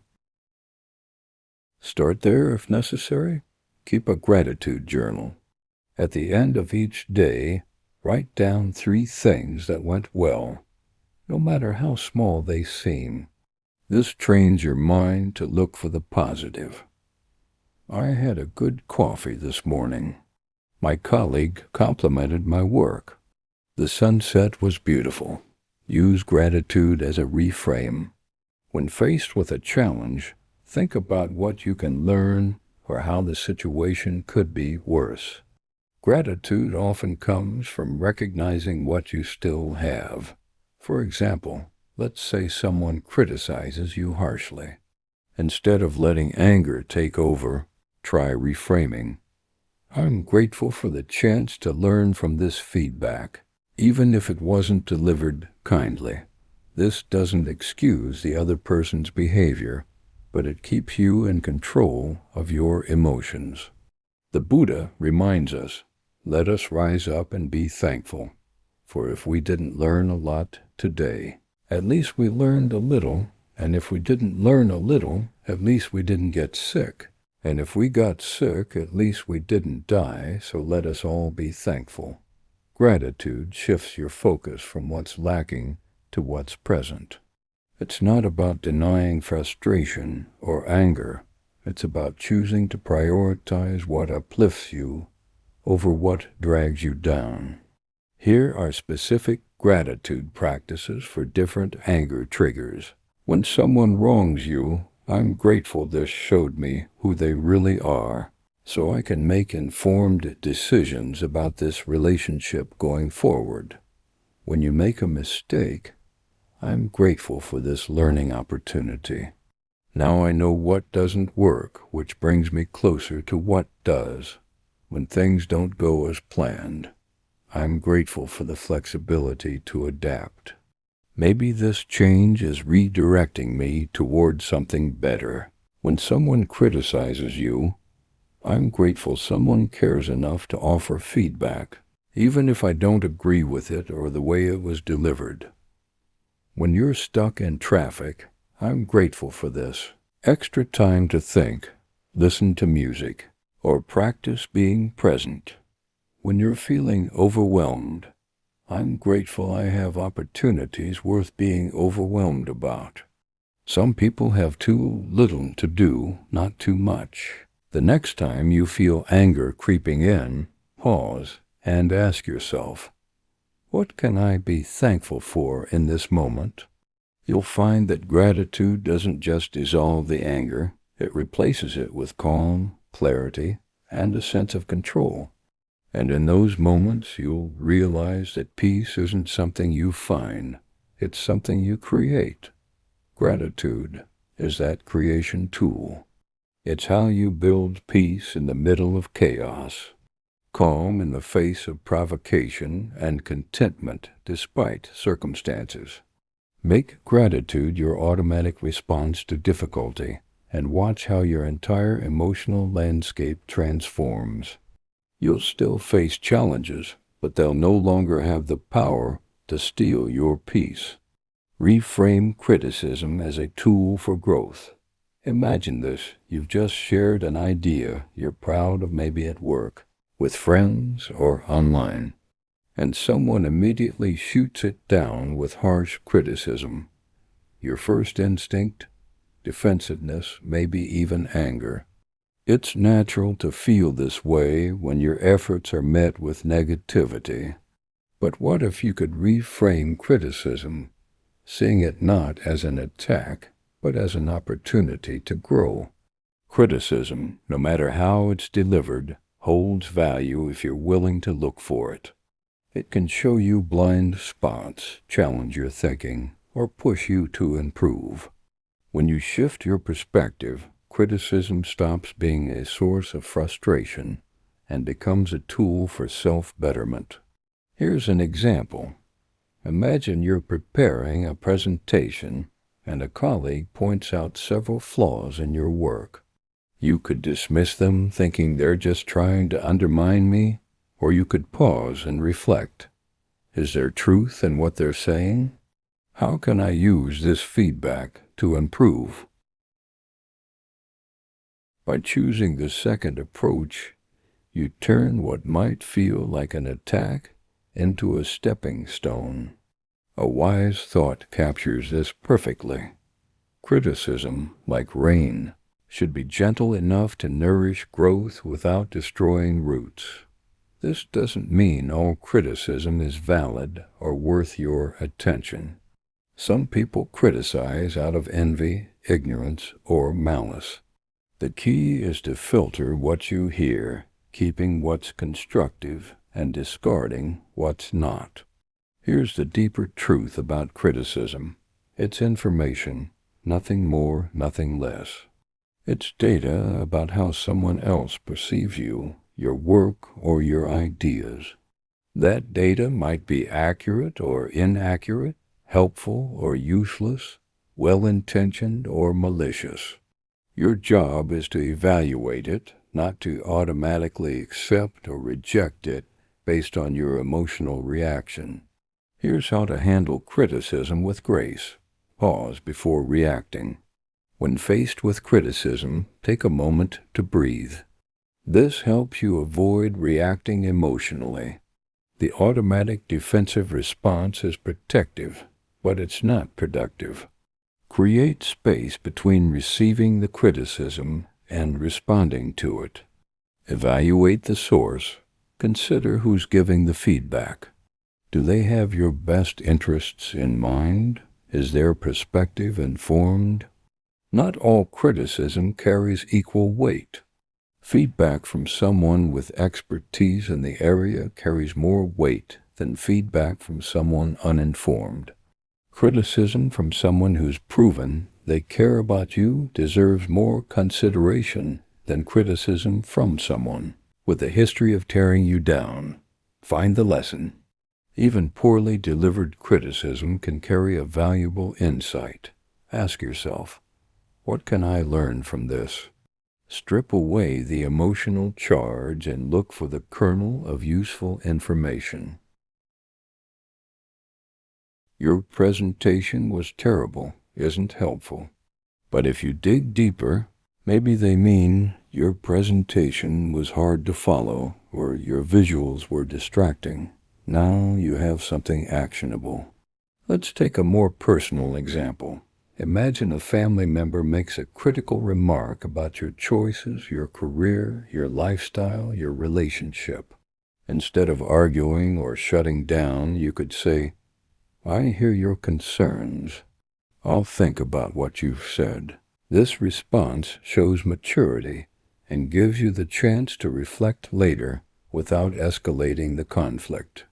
Start there if necessary. Keep a gratitude journal. At the end of each day, write down 3 things that went well, no matter how small they seem. This trains your mind to look for the positive. I had a good coffee this morning. My colleague complimented my work. The sunset was beautiful. Use gratitude as a reframe. When faced with a challenge, think about what you can learn or how the situation could be worse. Gratitude often comes from recognizing what you still have. For example, let's say someone criticizes you harshly. Instead of letting anger take over, try reframing. I'm grateful for the chance to learn from this feedback, even if it wasn't delivered kindly. This doesn't excuse the other person's behavior, but it keeps you in control of your emotions. The Buddha reminds us, let us rise up and be thankful, for if we didn't learn a lot today, at least we learned a little, and if we didn't learn a little, at least we didn't get sick. And if we got sick, at least we didn't die, so let us all be thankful. Gratitude shifts your focus from what's lacking to what's present. It's not about denying frustration or anger. It's about choosing to prioritize what uplifts you over what drags you down. Here are specific gratitude practices for different anger triggers. When someone wrongs you, I'm grateful this showed me who they really are, so I can make informed decisions about this relationship going forward. When you make a mistake, I'm grateful for this learning opportunity. Now I know what doesn't work, which brings me closer to what does. When things don't go as planned, I'm grateful for the flexibility to adapt. Maybe this change is redirecting me toward something better. When someone criticizes you, I'm grateful someone cares enough to offer feedback, even if I don't agree with it or the way it was delivered. When you're stuck in traffic, I'm grateful for this. Extra time to think, listen to music, or practice being present. When you're feeling overwhelmed, I'm grateful I have opportunities worth being overwhelmed about. Some people have too little to do, not too much. The next time you feel anger creeping in, pause and ask yourself, what can I be thankful for in this moment? You'll find that gratitude doesn't just dissolve the anger, it replaces it with calm, clarity, and a sense of control. And in those moments, you'll realize that peace isn't something you find, it's something you create. Gratitude is that creation tool. It's how you build peace in the middle of chaos, calm in the face of provocation, and contentment despite circumstances. Make gratitude your automatic response to difficulty, and watch how your entire emotional landscape transforms. You'll still face challenges, but they'll no longer have the power to steal your peace. Reframe criticism as a tool for growth. Imagine this: you've just shared an idea you're proud of, maybe at work, with friends or online, and someone immediately shoots it down with harsh criticism. Your first instinct? Defensiveness, maybe even anger. It's natural to feel this way when your efforts are met with negativity. But what if you could reframe criticism, seeing it not as an attack, but as an opportunity to grow? Criticism, no matter how it's delivered, holds value if you're willing to look for it. It can show you blind spots, challenge your thinking, or push you to improve. When you shift your perspective, criticism stops being a source of frustration and becomes a tool for self-betterment. Here's an example. Imagine you're preparing a presentation and a colleague points out several flaws in your work. You could dismiss them, thinking they're just trying to undermine me, or you could pause and reflect. Is there truth in what they're saying? How can I use this feedback to improve? By choosing the second approach, you turn what might feel like an attack into a stepping stone. A wise thought captures this perfectly. Criticism, like rain, should be gentle enough to nourish growth without destroying roots. This doesn't mean all criticism is valid or worth your attention. Some people criticize out of envy, ignorance, or malice. The key is to filter what you hear, keeping what's constructive and discarding what's not. Here's the deeper truth about criticism. It's information, nothing more, nothing less. It's data about how someone else perceives you, your work, or your ideas. That data might be accurate or inaccurate, helpful or useless, well-intentioned or malicious. Your job is to evaluate it, not to automatically accept or reject it based on your emotional reaction. Here's how to handle criticism with grace. Pause before reacting. When faced with criticism, take a moment to breathe. This helps you avoid reacting emotionally. The automatic defensive response is protective, but it's not productive. Create space between receiving the criticism and responding to it. Evaluate the source. Consider who's giving the feedback. Do they have your best interests in mind? Is their perspective informed? Not all criticism carries equal weight. Feedback from someone with expertise in the area carries more weight than feedback from someone uninformed. Criticism from someone who's proven they care about you deserves more consideration than criticism from someone with a history of tearing you down. Find the lesson. Even poorly delivered criticism can carry a valuable insight. Ask yourself, what can I learn from this? Strip away the emotional charge and look for the kernel of useful information. Your presentation was terrible isn't helpful. But if you dig deeper, maybe they mean your presentation was hard to follow or your visuals were distracting. Now you have something actionable. Let's take a more personal example. Imagine a family member makes a critical remark about your choices, your career, your lifestyle, your relationship. Instead of arguing or shutting down, you could say, "I hear your concerns. I'll think about what you've said. This response shows maturity and gives you the chance to reflect later without escalating the conflict.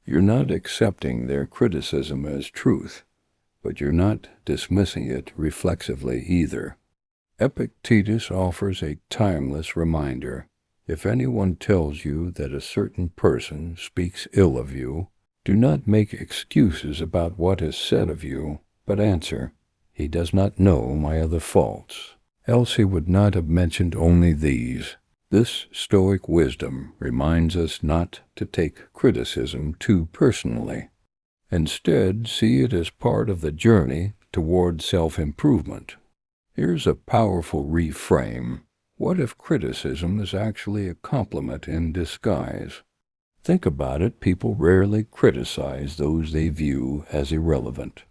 You're not accepting their criticism as truth, but you're not dismissing it reflexively either. Epictetus offers a timeless reminder. If anyone tells you that a certain person speaks ill of you, do not make excuses about what is said of you, but answer, "He does not know my other faults, else he would not have mentioned only these." This Stoic wisdom reminds us not to take criticism too personally. Instead, see it as part of the journey toward self-improvement. Here's a powerful reframe. What if criticism is actually a compliment in disguise? Think about it. People rarely criticize those they view as irrelevant.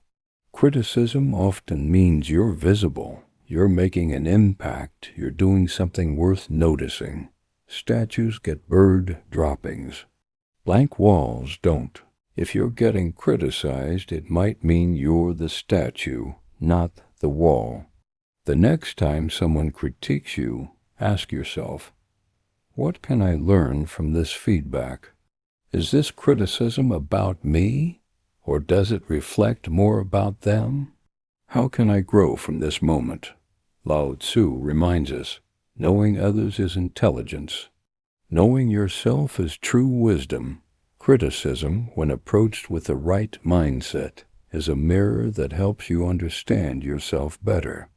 Criticism often means you're visible. You're making an impact. You're doing something worth noticing. Statues get bird droppings. Blank walls don't. If you're getting criticized, it might mean you're the statue, not the wall. The next time someone critiques you, ask yourself, what can I learn from this feedback? Is this criticism about me, or does it reflect more about them? How can I grow from this moment? Lao Tzu reminds us, knowing others is intelligence. Knowing yourself is true wisdom. Criticism, when approached with the right mindset, is a mirror that helps you understand yourself better.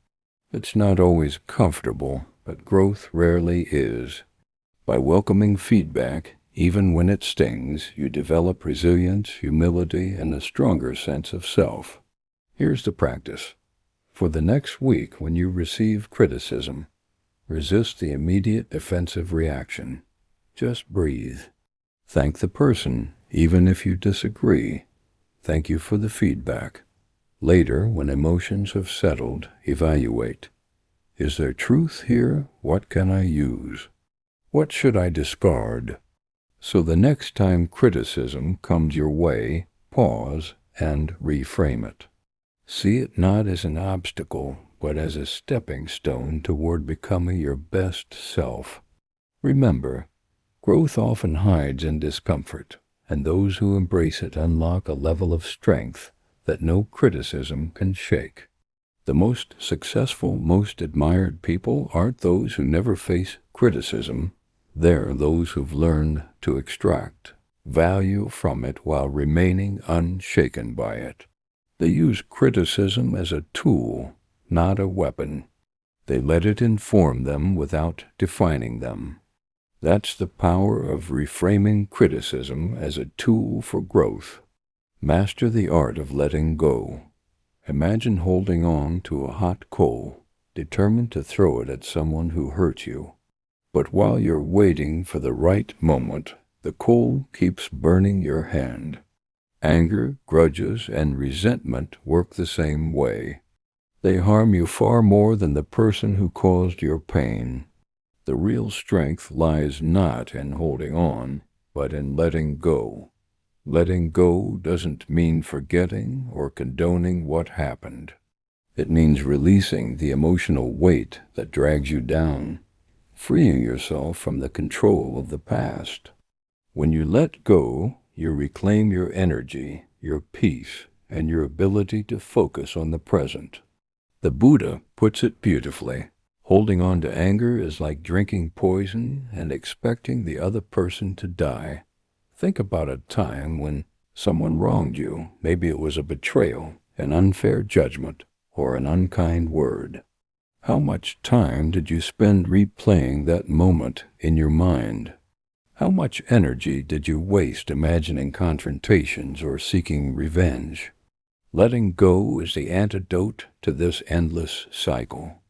It's not always comfortable, but growth rarely is. By welcoming feedback, even when it stings, you develop resilience, humility, and a stronger sense of self. Here's the practice. For the next week, when you receive criticism, resist the immediate defensive reaction. Just breathe. Thank the person, even if you disagree. Thank you for the feedback. Later, when emotions have settled, evaluate. Is there truth here? What can I use? What should I discard? So the next time criticism comes your way, pause and reframe it. See it not as an obstacle, but as a stepping stone toward becoming your best self. Remember, growth often hides in discomfort, and those who embrace it unlock a level of strength that no criticism can shake. The most successful, most admired people aren't those who never face criticism. They're those who've learned to extract value from it while remaining unshaken by it. They use criticism as a tool, not a weapon. They let it inform them without defining them. That's the power of reframing criticism as a tool for growth. Master the art of letting go. Imagine holding on to a hot coal, determined to throw it at someone who hurt you. But while you're waiting for the right moment, the coal keeps burning your hand. Anger, grudges, and resentment work the same way. They harm you far more than the person who caused your pain. The real strength lies not in holding on, but in letting go. Letting go doesn't mean forgetting or condoning what happened. It means releasing the emotional weight that drags you down, freeing yourself from the control of the past. When you let go, you reclaim your energy, your peace, and your ability to focus on the present. The Buddha puts it beautifully. Holding on to anger is like drinking poison and expecting the other person to die. Think about a time when someone wronged you. Maybe it was a betrayal, an unfair judgment, or an unkind word. How much time did you spend replaying that moment in your mind? How much energy did you waste imagining confrontations or seeking revenge? Letting go is the antidote to this endless cycle.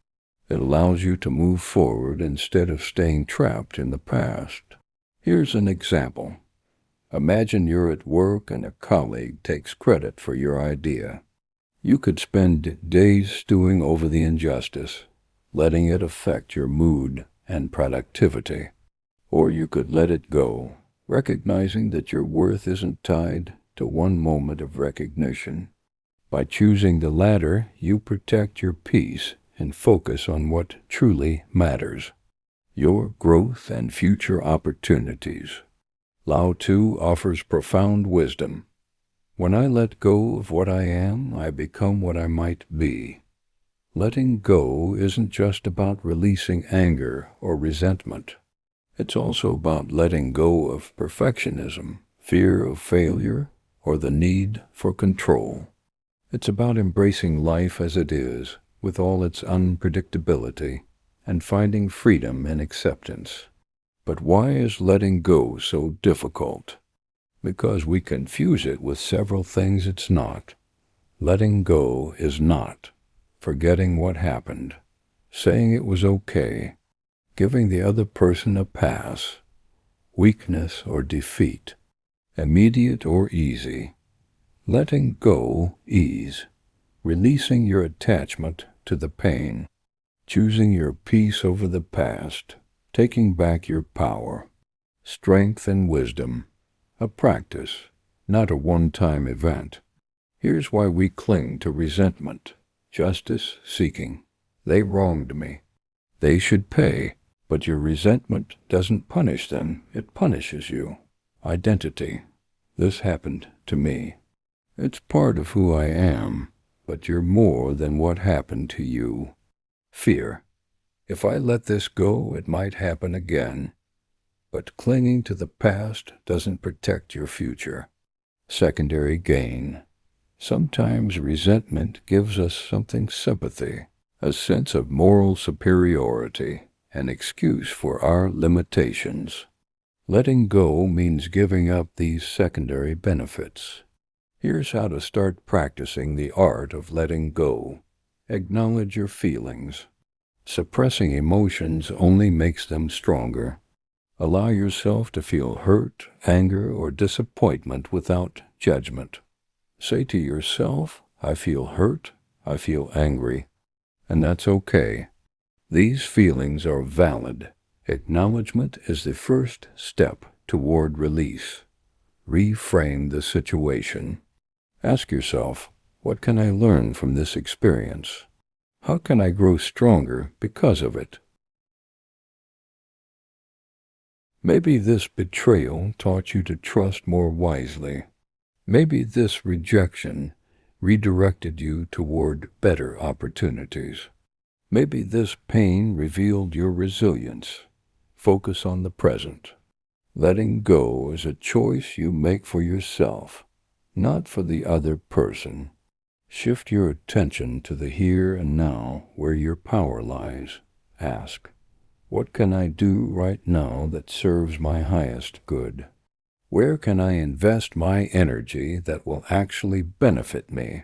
It allows you to move forward instead of staying trapped in the past. Here's an example. Imagine you're at work and a colleague takes credit for your idea. You could spend days stewing over the injustice, letting it affect your mood and productivity. Or you could let it go, recognizing that your worth isn't tied to one moment of recognition. By choosing the latter, you protect your peace and focus on what truly matters, your growth and future opportunities. Lao Tzu offers profound wisdom. When I let go of what I am, I become what I might be. Letting go isn't just about releasing anger or resentment. It's also about letting go of perfectionism, fear of failure, or the need for control. It's about embracing life as it is, with all its unpredictability, and finding freedom in acceptance. But why is letting go so difficult? Because we confuse it with several things it's not. Letting go is not forgetting what happened, saying it was okay, giving the other person a pass, weakness or defeat, immediate or easy. Letting go, ease, releasing your attachment to the pain, choosing your peace over the past, taking back your power, strength and wisdom, a practice, not a one-time event. Here's why we cling to resentment, justice seeking. They wronged me. They should pay, but your resentment doesn't punish them, it punishes you. Identity. This happened to me. It's part of who I am, but you're more than what happened to you. Fear. If I let this go, it might happen again. But clinging to the past doesn't protect your future. Secondary gain. Sometimes resentment gives us something sympathy, a sense of moral superiority, an excuse for our limitations. Letting go means giving up these secondary benefits. Here's how to start practicing the art of letting go. Acknowledge your feelings. Suppressing emotions only makes them stronger. Allow yourself to feel hurt, anger, or disappointment without judgment. Say to yourself, I feel hurt, I feel angry, and that's okay. These feelings are valid. Acknowledgement is the first step toward release. Reframe the situation. Ask yourself, what can I learn from this experience? How can I grow stronger because of it? Maybe this betrayal taught you to trust more wisely. Maybe this rejection redirected you toward better opportunities. Maybe this pain revealed your resilience. Focus on the present. Letting go is a choice you make for yourself, not for the other person. Shift your attention to the here and now where your power lies. Ask, what can I do right now that serves my highest good? Where can I invest my energy that will actually benefit me?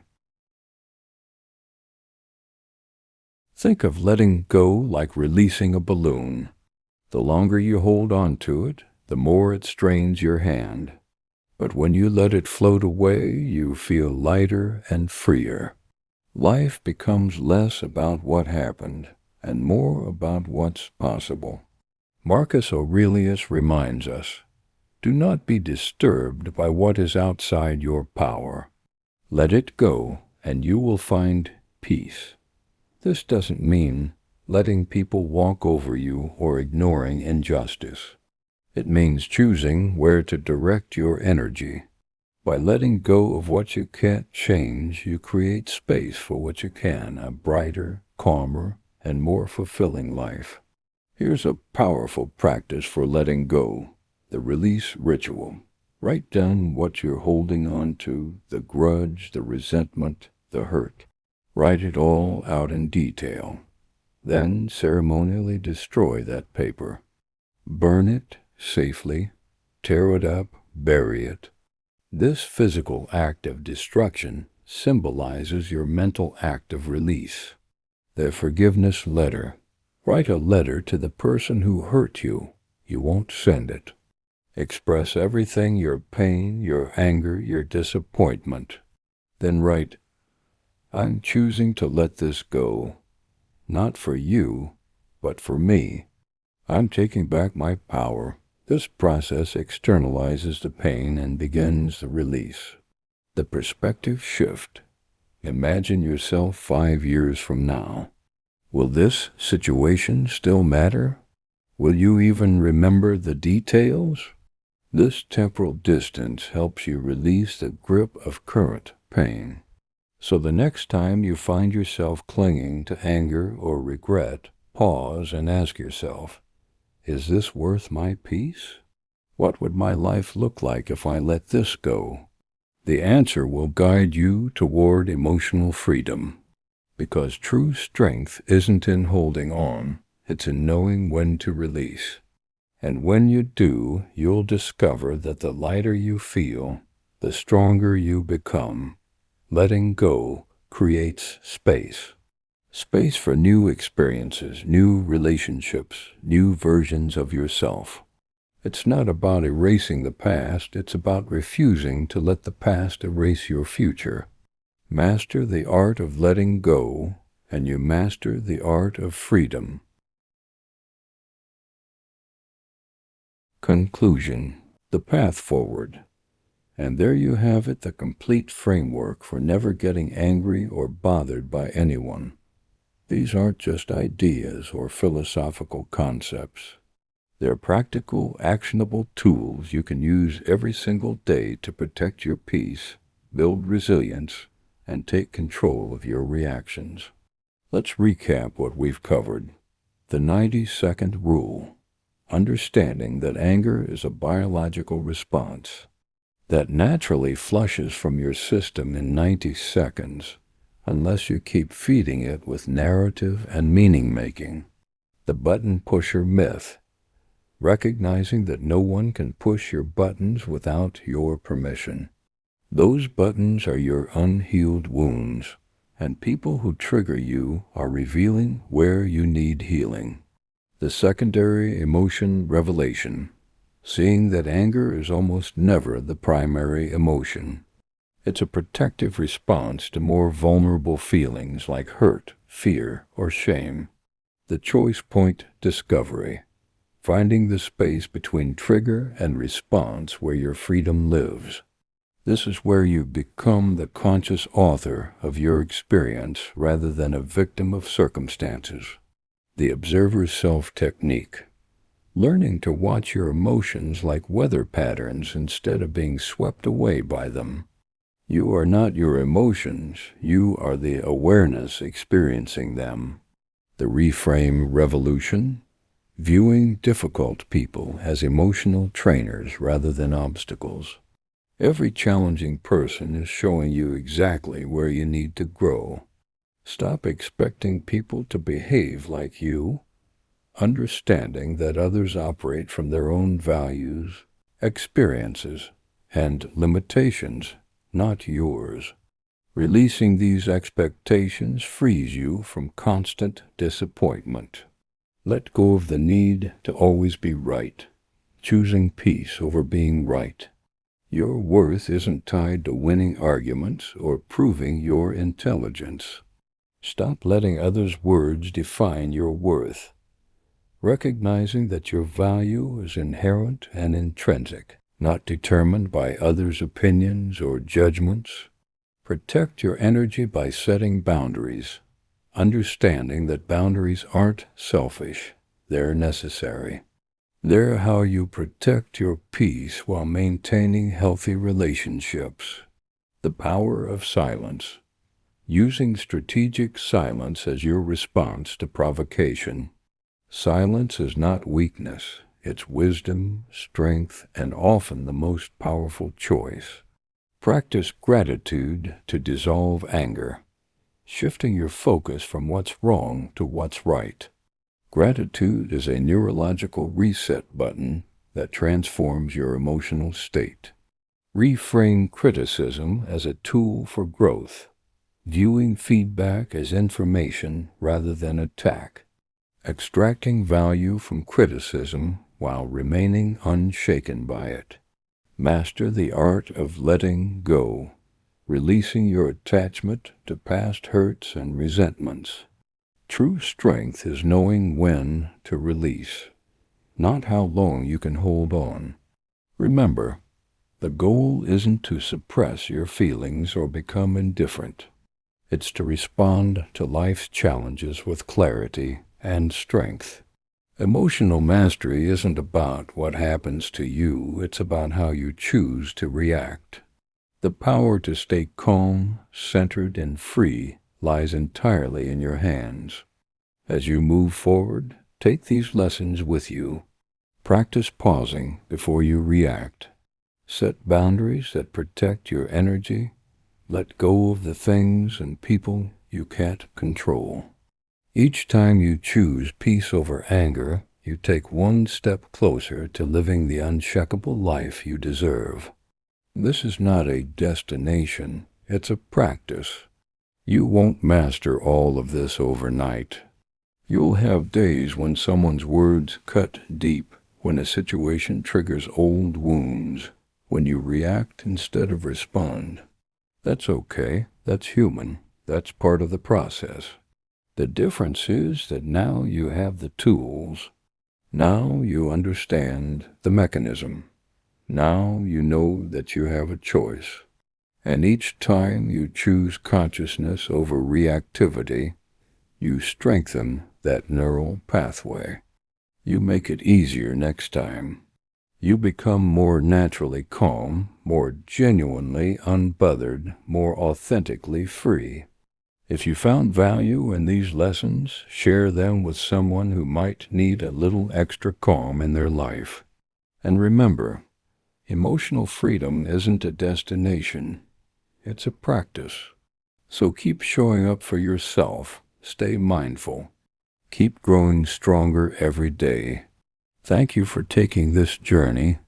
Think of letting go like releasing a balloon. The longer you hold on to it, the more it strains your hand. But when you let it float away, you feel lighter and freer. Life becomes less about what happened and more about what's possible. Marcus Aurelius reminds us, do not be disturbed by what is outside your power. Let it go, and you will find peace. This doesn't mean letting people walk over you or ignoring injustice. It means choosing where to direct your energy. By letting go of what you can't change, you create space for what you can, a brighter, calmer, and more fulfilling life. Here's a powerful practice for letting go, the release ritual. Write down what you're holding on to, the grudge, the resentment, the hurt. Write it all out in detail. Then ceremonially destroy that paper. Burn it safely, tear it up, bury it. This physical act of destruction symbolizes your mental act of release. The forgiveness letter. Write a letter to the person who hurt you. You won't send it. Express everything, your pain, your anger, your disappointment. Then write, I'm choosing to let this go, not for you, but for me. I'm taking back my power. This process externalizes the pain and begins the release. The perspective shift. Imagine yourself 5 years from now. Will this situation still matter? Will you even remember the details? This temporal distance helps you release the grip of current pain. So the next time you find yourself clinging to anger or regret, pause and ask yourself, is this worth my peace? What would my life look like if I let this go? The answer will guide you toward emotional freedom, because true strength isn't in holding on, it's in knowing when to release. And when you do, you'll discover that the lighter you feel, the stronger you become. Letting go creates space. Space for new experiences, new relationships, new versions of yourself. It's not about erasing the past, it's about refusing to let the past erase your future. Master the art of letting go, and you master the art of freedom. Conclusion: the path forward. And there you have it, the complete framework for never getting angry or bothered by anyone. These aren't just ideas or philosophical concepts. They're practical, actionable tools you can use every single day to protect your peace, build resilience, and take control of your reactions. Let's recap what we've covered. The 90-second rule. Understanding that anger is a biological response that naturally flushes from your system in 90 seconds unless you keep feeding it with narrative and meaning-making. The button pusher myth. Recognizing that no one can push your buttons without your permission. Those buttons are your unhealed wounds, and people who trigger you are revealing where you need healing. The secondary emotion revelation. Seeing that anger is almost never the primary emotion. It's a protective response to more vulnerable feelings like hurt, fear, or shame. The choice point discovery. Finding the space between trigger and response where your freedom lives. This is where you become the conscious author of your experience rather than a victim of circumstances. The observer's self technique. Learning to watch your emotions like weather patterns instead of being swept away by them. You are not your emotions, you are the awareness experiencing them. The reframe revolution. Viewing difficult people as emotional trainers rather than obstacles. Every challenging person is showing you exactly where you need to grow. Stop expecting people to behave like you. Understanding that others operate from their own values, experiences, and limitations, not yours. Releasing these expectations frees you from constant disappointment. Let go of the need to always be right, choosing peace over being right. Your worth isn't tied to winning arguments or proving your intelligence. Stop letting others' words define your worth. Recognizing that your value is inherent and intrinsic, not determined by others' opinions or judgments. Protect your energy by setting boundaries, understanding that boundaries aren't selfish, they're necessary. They're how you protect your peace while maintaining healthy relationships. The power of silence. Using strategic silence as your response to provocation. Silence is not weakness, it's wisdom, strength, and often the most powerful choice. Practice gratitude to dissolve anger, shifting your focus from what's wrong to what's right. Gratitude is a neurological reset button that transforms your emotional state. Reframe criticism as a tool for growth, viewing feedback as information rather than attack. Extracting value from criticism while remaining unshaken by it. Master the art of letting go, releasing your attachment to past hurts and resentments. True strength is knowing when to release, not how long you can hold on. Remember, the goal isn't to suppress your feelings or become indifferent. It's to respond to life's challenges with clarity and strength. Emotional mastery isn't about what happens to you, it's about how you choose to react. The power to stay calm, centered, and free lies entirely in your hands. As you move forward, take these lessons with you. Practice pausing before you react. Set boundaries that protect your energy. Let go of the things and people you can't control. Each time you choose peace over anger, you take one step closer to living the unshakable life you deserve. This is not a destination, it's a practice. You won't master all of this overnight. You'll have days when someone's words cut deep, when a situation triggers old wounds, when you react instead of respond. That's okay, that's human, that's part of the process. The difference is that now you have the tools. Now you understand the mechanism. Now you know that you have a choice. And each time you choose consciousness over reactivity, you strengthen that neural pathway. You make it easier next time. You become more naturally calm, more genuinely unbothered, more authentically free. If you found value in these lessons, share them with someone who might need a little extra calm in their life. And remember, emotional freedom isn't a destination, it's a practice. So keep showing up for yourself, stay mindful, keep growing stronger every day. Thank you for taking this journey.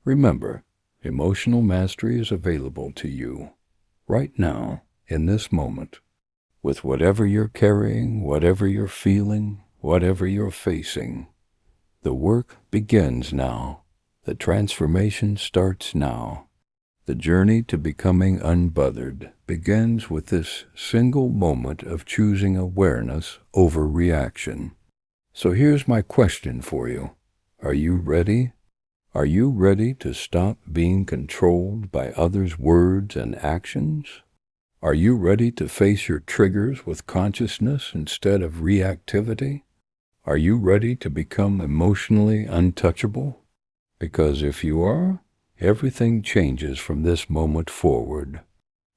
Remember, emotional mastery is available to you, right now, in this moment. With whatever you're carrying, whatever you're feeling, whatever you're facing. The work begins now. The transformation starts now. The journey to becoming unbothered begins with this single moment of choosing awareness over reaction. So here's my question for you. Are you ready? Are you ready to stop being controlled by others' words and actions? Are you ready to face your triggers with consciousness instead of reactivity? Are you ready to become emotionally untouchable? Because if you are, everything changes from this moment forward.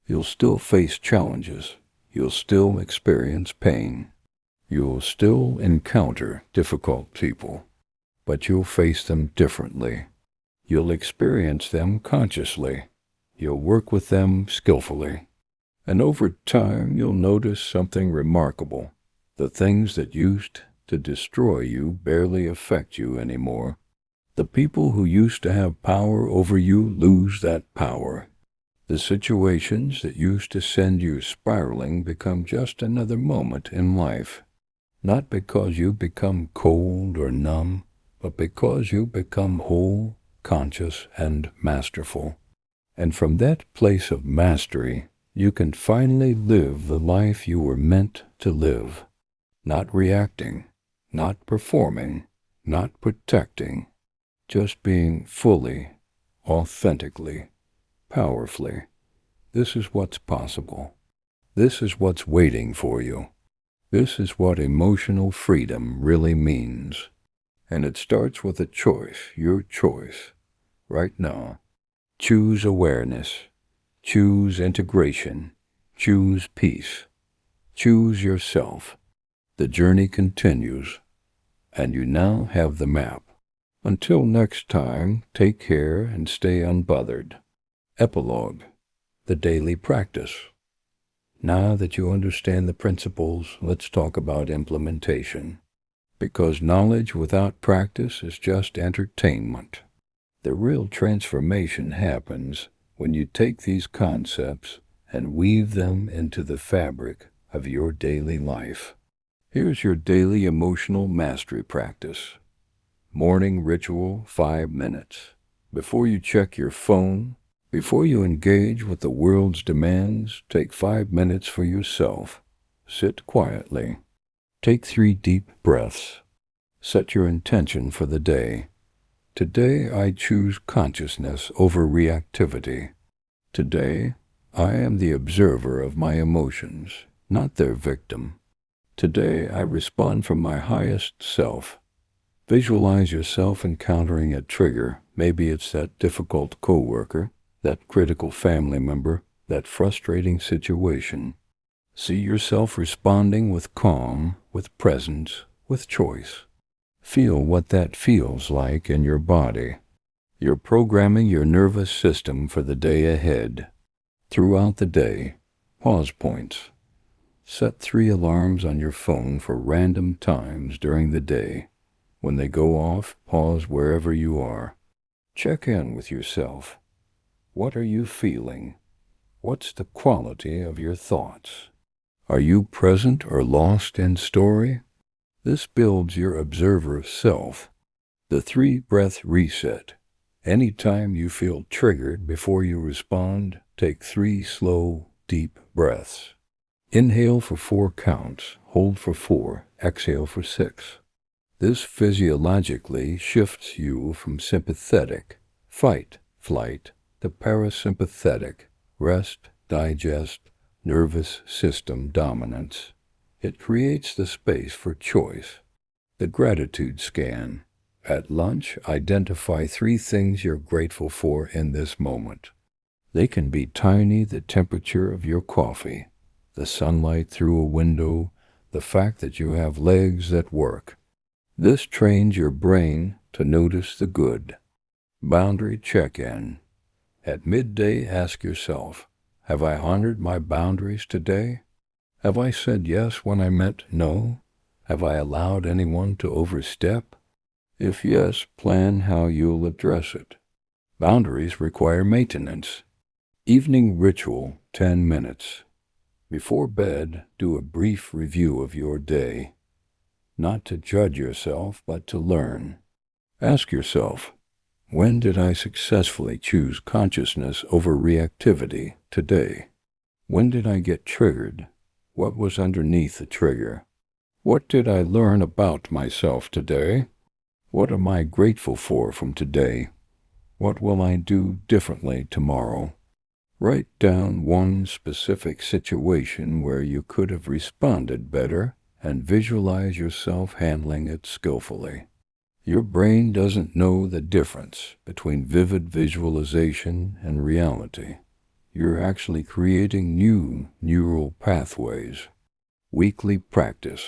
You'll still face challenges. You'll still experience pain. You'll still encounter difficult people. But you'll face them differently. You'll experience them consciously. You'll work with them skillfully. And over time, you'll notice something remarkable. The things that used to destroy you barely affect you anymore. The people who used to have power over you lose that power. The situations that used to send you spiraling become just another moment in life. Not because you become cold or numb, but because you become whole, conscious, and masterful. And from that place of mastery, you can finally live the life you were meant to live. Not reacting, not performing, not protecting, just being fully, authentically, powerfully. This is what's possible. This is what's waiting for you. This is what emotional freedom really means. And it starts with a choice, your choice, right now. Choose awareness. Choose integration. Choose peace. Choose yourself. The journey continues, and you now have the map. Until next time, take care and stay unbothered. Epilogue. The daily practice. Now that you understand the principles, let's talk about implementation. Because knowledge without practice is just entertainment. The real transformation happens when you take these concepts and weave them into the fabric of your daily life. Here's your daily emotional mastery practice. Morning ritual, 5 minutes. Before you check your phone, before you engage with the world's demands, take 5 minutes for yourself. Sit quietly. Take 3 deep breaths. Set your intention for the day. Today I choose consciousness over reactivity. Today I am the observer of my emotions. not their victim. Today I respond from my highest self. Visualize yourself encountering a trigger. Maybe it's that difficult coworker, that critical family member, that frustrating situation. See yourself responding with calm, with presence, with choice. Feel what that feels like in your body. You're programming your nervous system for the day ahead. Throughout the day, pause points. Set 3 alarms on your phone for random times during the day. When they go off, pause wherever you are. Check in with yourself. What are you feeling? What's the quality of your thoughts? Are you present or lost in story? This builds your observer self. The 3-breath reset. Anytime you feel triggered, before you respond, take 3 slow, deep breaths. Inhale for 4 counts, hold for 4, exhale for 6. This physiologically shifts you from sympathetic, fight, flight, to parasympathetic, rest, digest, nervous system dominance. It creates the space for choice. The gratitude scan. At lunch, identify 3 things you're grateful for in this moment. They can be tiny: the temperature of your coffee, the sunlight through a window, the fact that you have legs that work. This trains your brain to notice the good. Boundary check-in. At midday, ask yourself, have I honored my boundaries today? Have I said yes when I meant no? Have I allowed anyone to overstep? If yes, plan how you'll address it. Boundaries require maintenance. Evening ritual, 10 minutes. Before bed, do a brief review of your day. Not to judge yourself, but to learn. Ask yourself, when did I successfully choose consciousness over reactivity today? When did I get triggered? What was underneath the trigger? What did I learn about myself today? What am I grateful for from today? What will I do differently tomorrow? Write down one specific situation where you could have responded better and visualize yourself handling it skillfully. Your brain doesn't know the difference between vivid visualization and reality. You're actually creating new neural pathways. Weekly practice.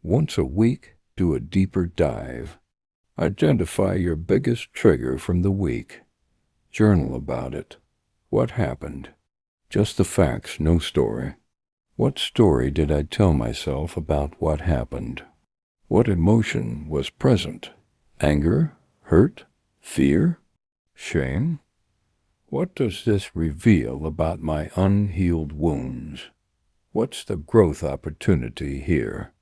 Once a week, do a deeper dive. Identify your biggest trigger from the week. Journal about it. What happened? Just the facts, no story. What story did I tell myself about what happened? What emotion was present? Anger? Hurt? Fear? Shame? What does this reveal about my unhealed wounds? What's the growth opportunity here?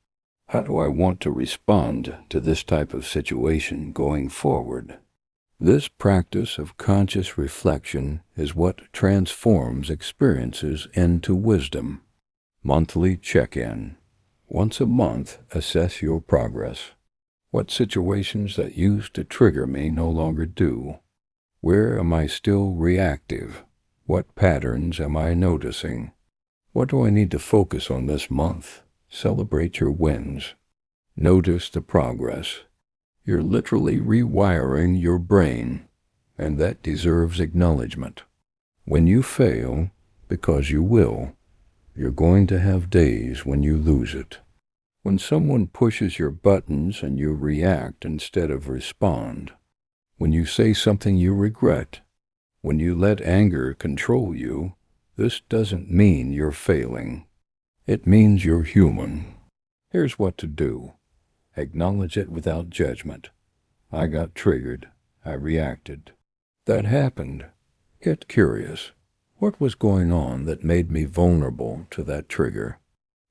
How do I want to respond to this type of situation going forward? This practice of conscious reflection is what transforms experiences into wisdom. Monthly check-in. Once a month, assess your progress. What situations that used to trigger me no longer do? Where am I still reactive? What patterns am I noticing? What do I need to focus on this month? Celebrate your wins. Notice the progress. You're literally rewiring your brain, and that deserves acknowledgement. When you fail, because you will, you're going to have days when you lose it. When someone pushes your buttons and you react instead of respond. When you say something you regret. When you let anger control you, this doesn't mean you're failing. It means you're human. Here's what to do. Acknowledge it without judgment. I got triggered. I reacted. That happened. Get curious. What was going on that made me vulnerable to that trigger?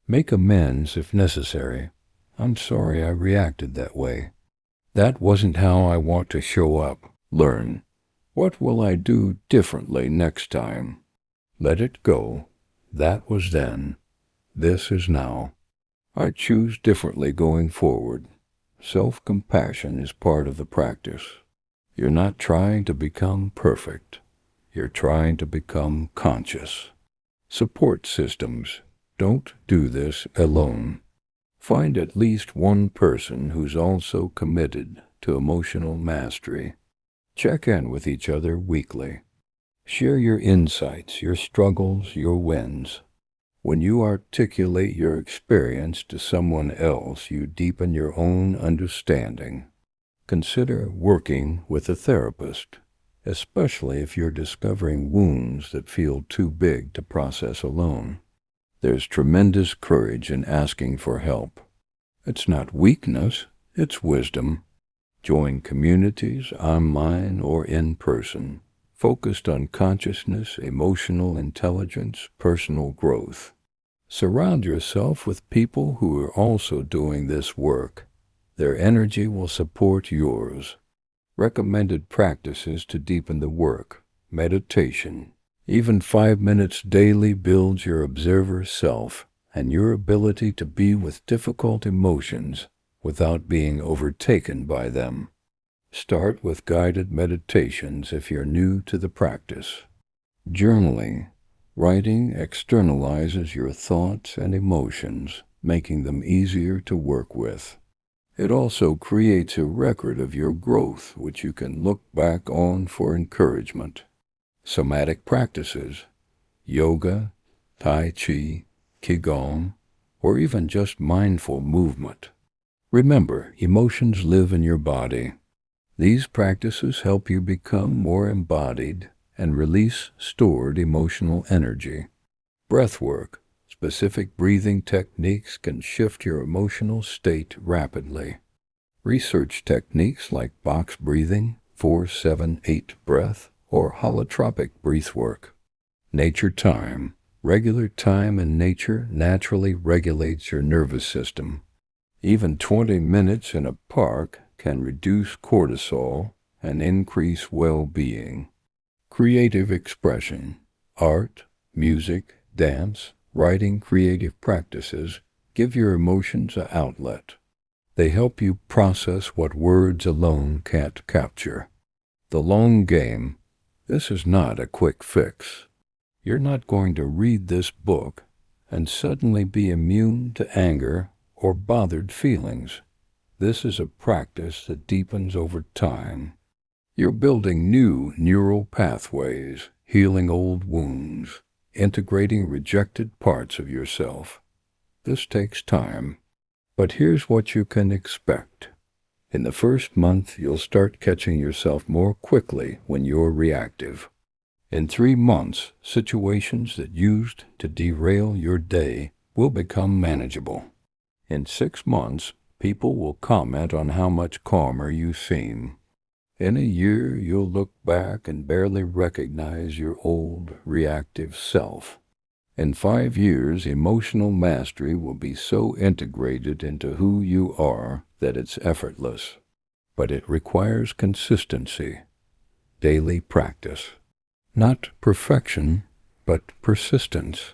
Make amends if necessary. I'm sorry I reacted that way. That wasn't how I want to show up. Learn. What will I do differently next time? Let it go. That was then. This is now. I choose differently going forward. Self-compassion is part of the practice. You're not trying to become perfect. You're trying to become conscious. Support systems. Don't do this alone. Find at least one person who's also committed to emotional mastery. Check in with each other weekly. Share your insights, your struggles, your wins. When you articulate your experience to someone else, you deepen your own understanding. Consider working with a therapist, especially if you're discovering wounds that feel too big to process alone. There's tremendous courage in asking for help. It's not weakness, it's wisdom. Join communities, online or in person, focused on consciousness, emotional intelligence, personal growth. Surround yourself with people who are also doing this work. Their energy will support yours. Recommended practices to deepen the work: meditation. Even 5 minutes daily builds your observer self and your ability to be with difficult emotions without being overtaken by them. Start with guided meditations if you're new to the practice. Journaling. Writing externalizes your thoughts and emotions, making them easier to work with. It also creates a record of your growth, which you can look back on for encouragement. Somatic practices, yoga, tai chi, qigong, or even just mindful movement. Remember, emotions live in your body. These practices help you become more embodied and release stored emotional energy. Breathwork, specific breathing techniques can shift your emotional state rapidly. Research techniques like box breathing, 4-7-8 breath, or holotropic breathwork. Nature time. Regular time in nature naturally regulates your nervous system. Even 20 minutes in a park can reduce cortisol and increase well-being. Creative expression. Art, music, dance, writing, creative practices give your emotions an outlet. They help you process what words alone can't capture. The long game. This is not a quick fix. You're not going to read this book and suddenly be immune to anger or bothered feelings. This is a practice that deepens over time. You're building new neural pathways, healing old wounds, integrating rejected parts of yourself. This takes time, but here's what you can expect. In the first month, you'll start catching yourself more quickly when you're reactive. In 3 months, situations that used to derail your day will become manageable. In 6 months, people will comment on how much calmer you seem. In a year, you'll look back and barely recognize your old, reactive self. In 5 years, emotional mastery will be so integrated into who you are that it's effortless. But it requires consistency, daily practice. Not perfection, but persistence.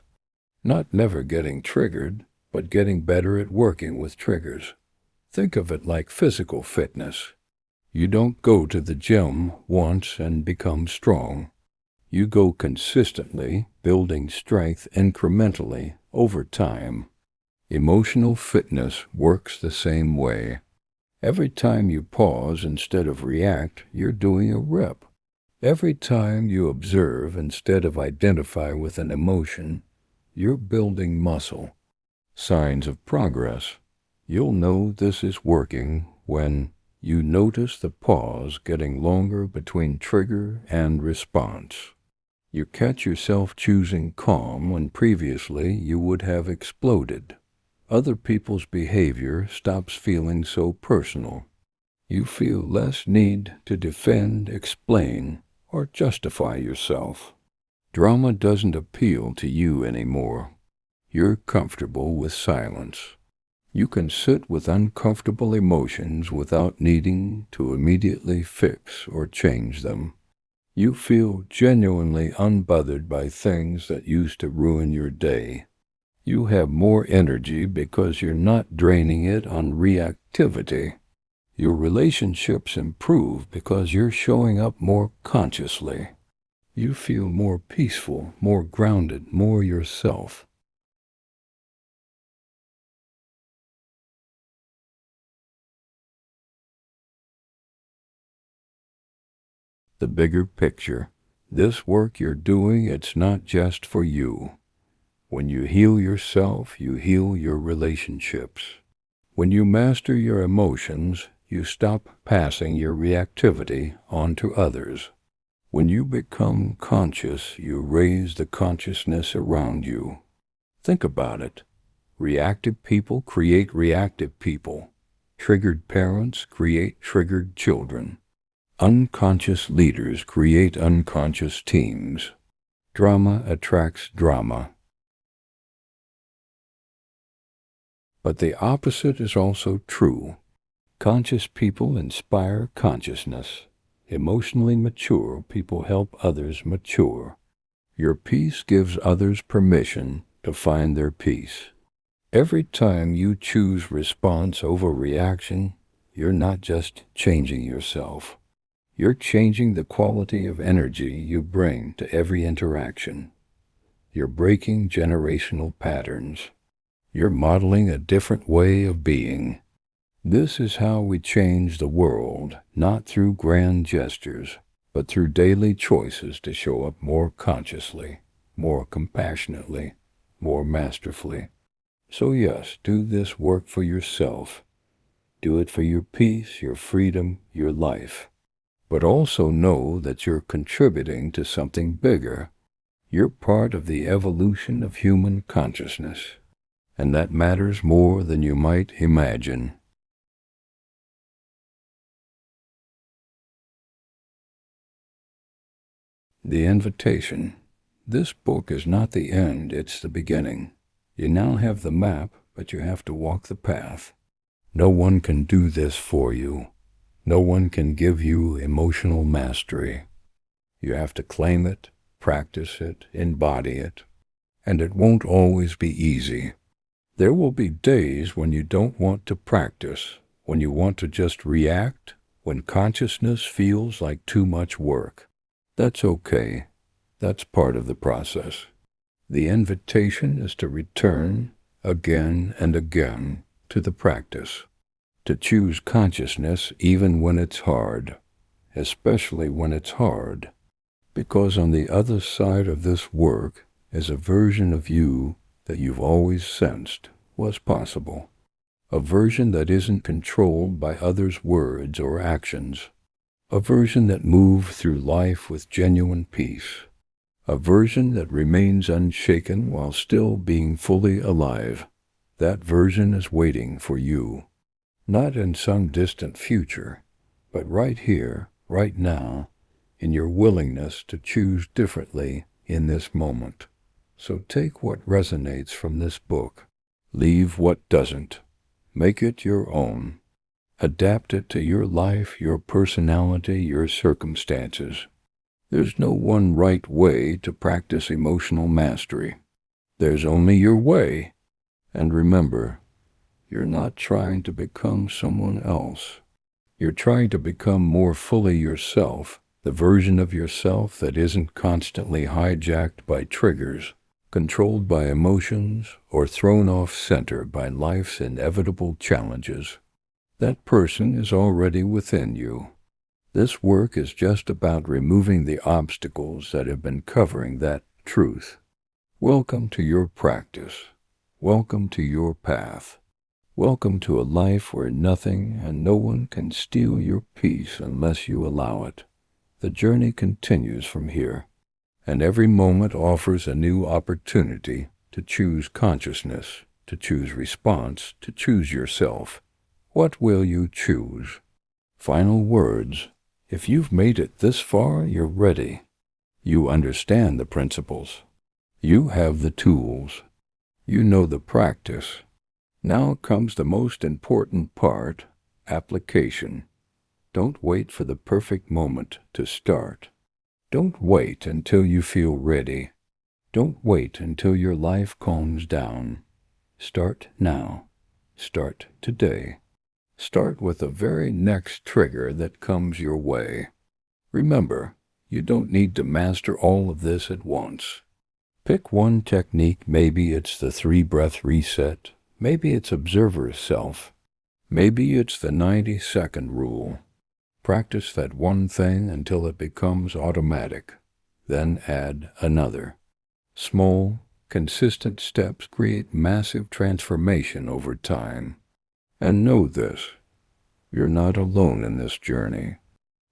Not never getting triggered, but getting better at working with triggers. Think of it like physical fitness. You don't go to the gym once and become strong. You go consistently, building strength incrementally over time. Emotional fitness works the same way. Every time you pause instead of react, you're doing a rep. Every time you observe instead of identify with an emotion, you're building muscle. Signs of progress. You'll know this is working when you notice the pause getting longer between trigger and response. You catch yourself choosing calm when previously you would have exploded. Other people's behavior stops feeling so personal. You feel less need to defend, explain, or justify yourself. Drama doesn't appeal to you anymore. You're comfortable with silence. You can sit with uncomfortable emotions without needing to immediately fix or change them. You feel genuinely unbothered by things that used to ruin your day. You have more energy because you're not draining it on reactivity. Your relationships improve because you're showing up more consciously. You feel more peaceful, more grounded, more yourself. the bigger picture. This work you're doing, it's not just for you. When you heal yourself, you heal your relationships. When you master your emotions, you stop passing your reactivity on to others. When you become conscious, you raise the consciousness around you. Think about it. Reactive people create reactive people. Triggered parents create triggered children. Unconscious leaders create unconscious teams. Drama attracts drama. But the opposite is also true. Conscious people inspire consciousness. Emotionally mature people help others mature. Your peace gives others permission to find their peace. Every time you choose response over reaction, you're not just changing yourself. You're changing the quality of energy you bring to every interaction. You're breaking generational patterns. You're modeling a different way of being. This is how we change the world, not through grand gestures, but through daily choices to show up more consciously, more compassionately, more masterfully. So yes, do this work for yourself. Do it for your peace, your freedom, your life. But also know that you're contributing to something bigger. You're part of the evolution of human consciousness, and that matters more than you might imagine. The invitation. This book is not the end, it's the beginning. You now have the map, but you have to walk the path. No one can do this for you. No one can give you emotional mastery. You have to claim it, practice it, embody it. And it won't always be easy. There will be days when you don't want to practice, when you want to just react, when consciousness feels like too much work. That's okay. That's part of the process. The invitation is to return again and again to the practice, to choose consciousness even when it's hard, especially when it's hard, because on the other side of this work is a version of you that you've always sensed was possible, a version that isn't controlled by others' words or actions, a version that moves through life with genuine peace, a version that remains unshaken while still being fully alive. That version is waiting for you, not in some distant future, but right here, right now, in your willingness to choose differently in this moment. So take what resonates from this book. Leave what doesn't. Make it your own. Adapt it to your life, your personality, your circumstances. There's no one right way to practice emotional mastery. There's only your way. And remember, you're not trying to become someone else. You're trying to become more fully yourself, the version of yourself that isn't constantly hijacked by triggers, controlled by emotions, or thrown off center by life's inevitable challenges. That person is already within you. This work is just about removing the obstacles that have been covering that truth. Welcome to your practice. Welcome to your path. Welcome to a life where nothing and no one can steal your peace unless you allow it. The journey continues from here, and every moment offers a new opportunity to choose consciousness, to choose response, to choose yourself. What will you choose? Final words. If you've made it this far, you're ready. You understand the principles. You have the tools. You know the practice. Now comes the most important part, application. Don't wait for the perfect moment to start. Don't wait until you feel ready. Don't wait until your life calms down. Start now. Start today. Start with the very next trigger that comes your way. Remember, you don't need to master all of this at once. Pick one technique. Maybe it's the 3-breath reset. Maybe it's observer self. Maybe it's the 90-second rule. Practice that one thing until it becomes automatic. Then add another. Small, consistent steps create massive transformation over time. And know this, you're not alone in this journey.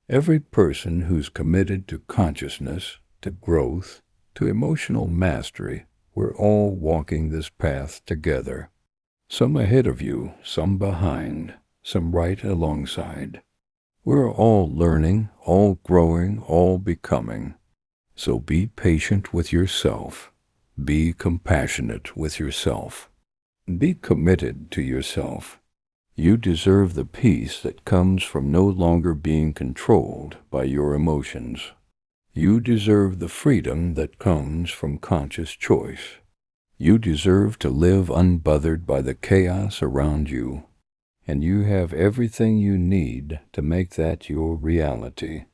Every person who's committed to consciousness, to growth, to emotional mastery, we're all walking this path together. Some ahead of you, some behind, some right alongside. We're all learning, all growing, all becoming. So be patient with yourself. Be compassionate with yourself. Be committed to yourself. You deserve the peace that comes from no longer being controlled by your emotions. You deserve the freedom that comes from conscious choice. You deserve to live unbothered by the chaos around you. And you have everything you need to make that your reality.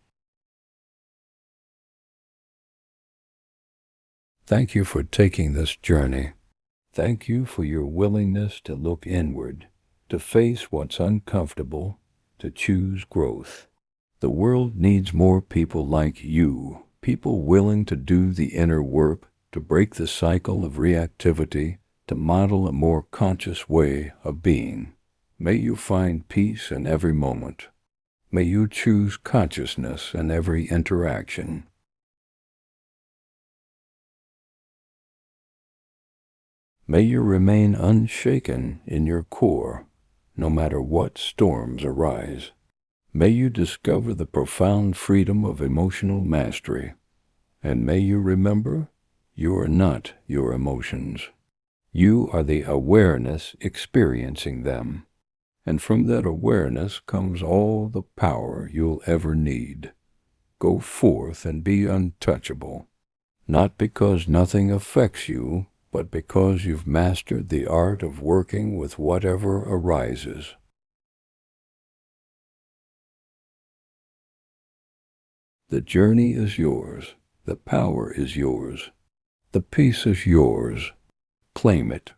Thank you for taking this journey. Thank you for your willingness to look inward, to face what's uncomfortable, to choose growth. The world needs more people like you, people willing to do the inner work, to break the cycle of reactivity, to model a more conscious way of being. May you find peace in every moment. May you choose consciousness in every interaction. May you remain unshaken in your core, no matter what storms arise. May you discover the profound freedom of emotional mastery. And may you remember, you are not your emotions. You are the awareness experiencing them. And from that awareness comes all the power you'll ever need. Go forth and be untouchable, not because nothing affects you, but because you've mastered the art of working with whatever arises. The journey is yours. The power is yours. The peace is yours. Claim it.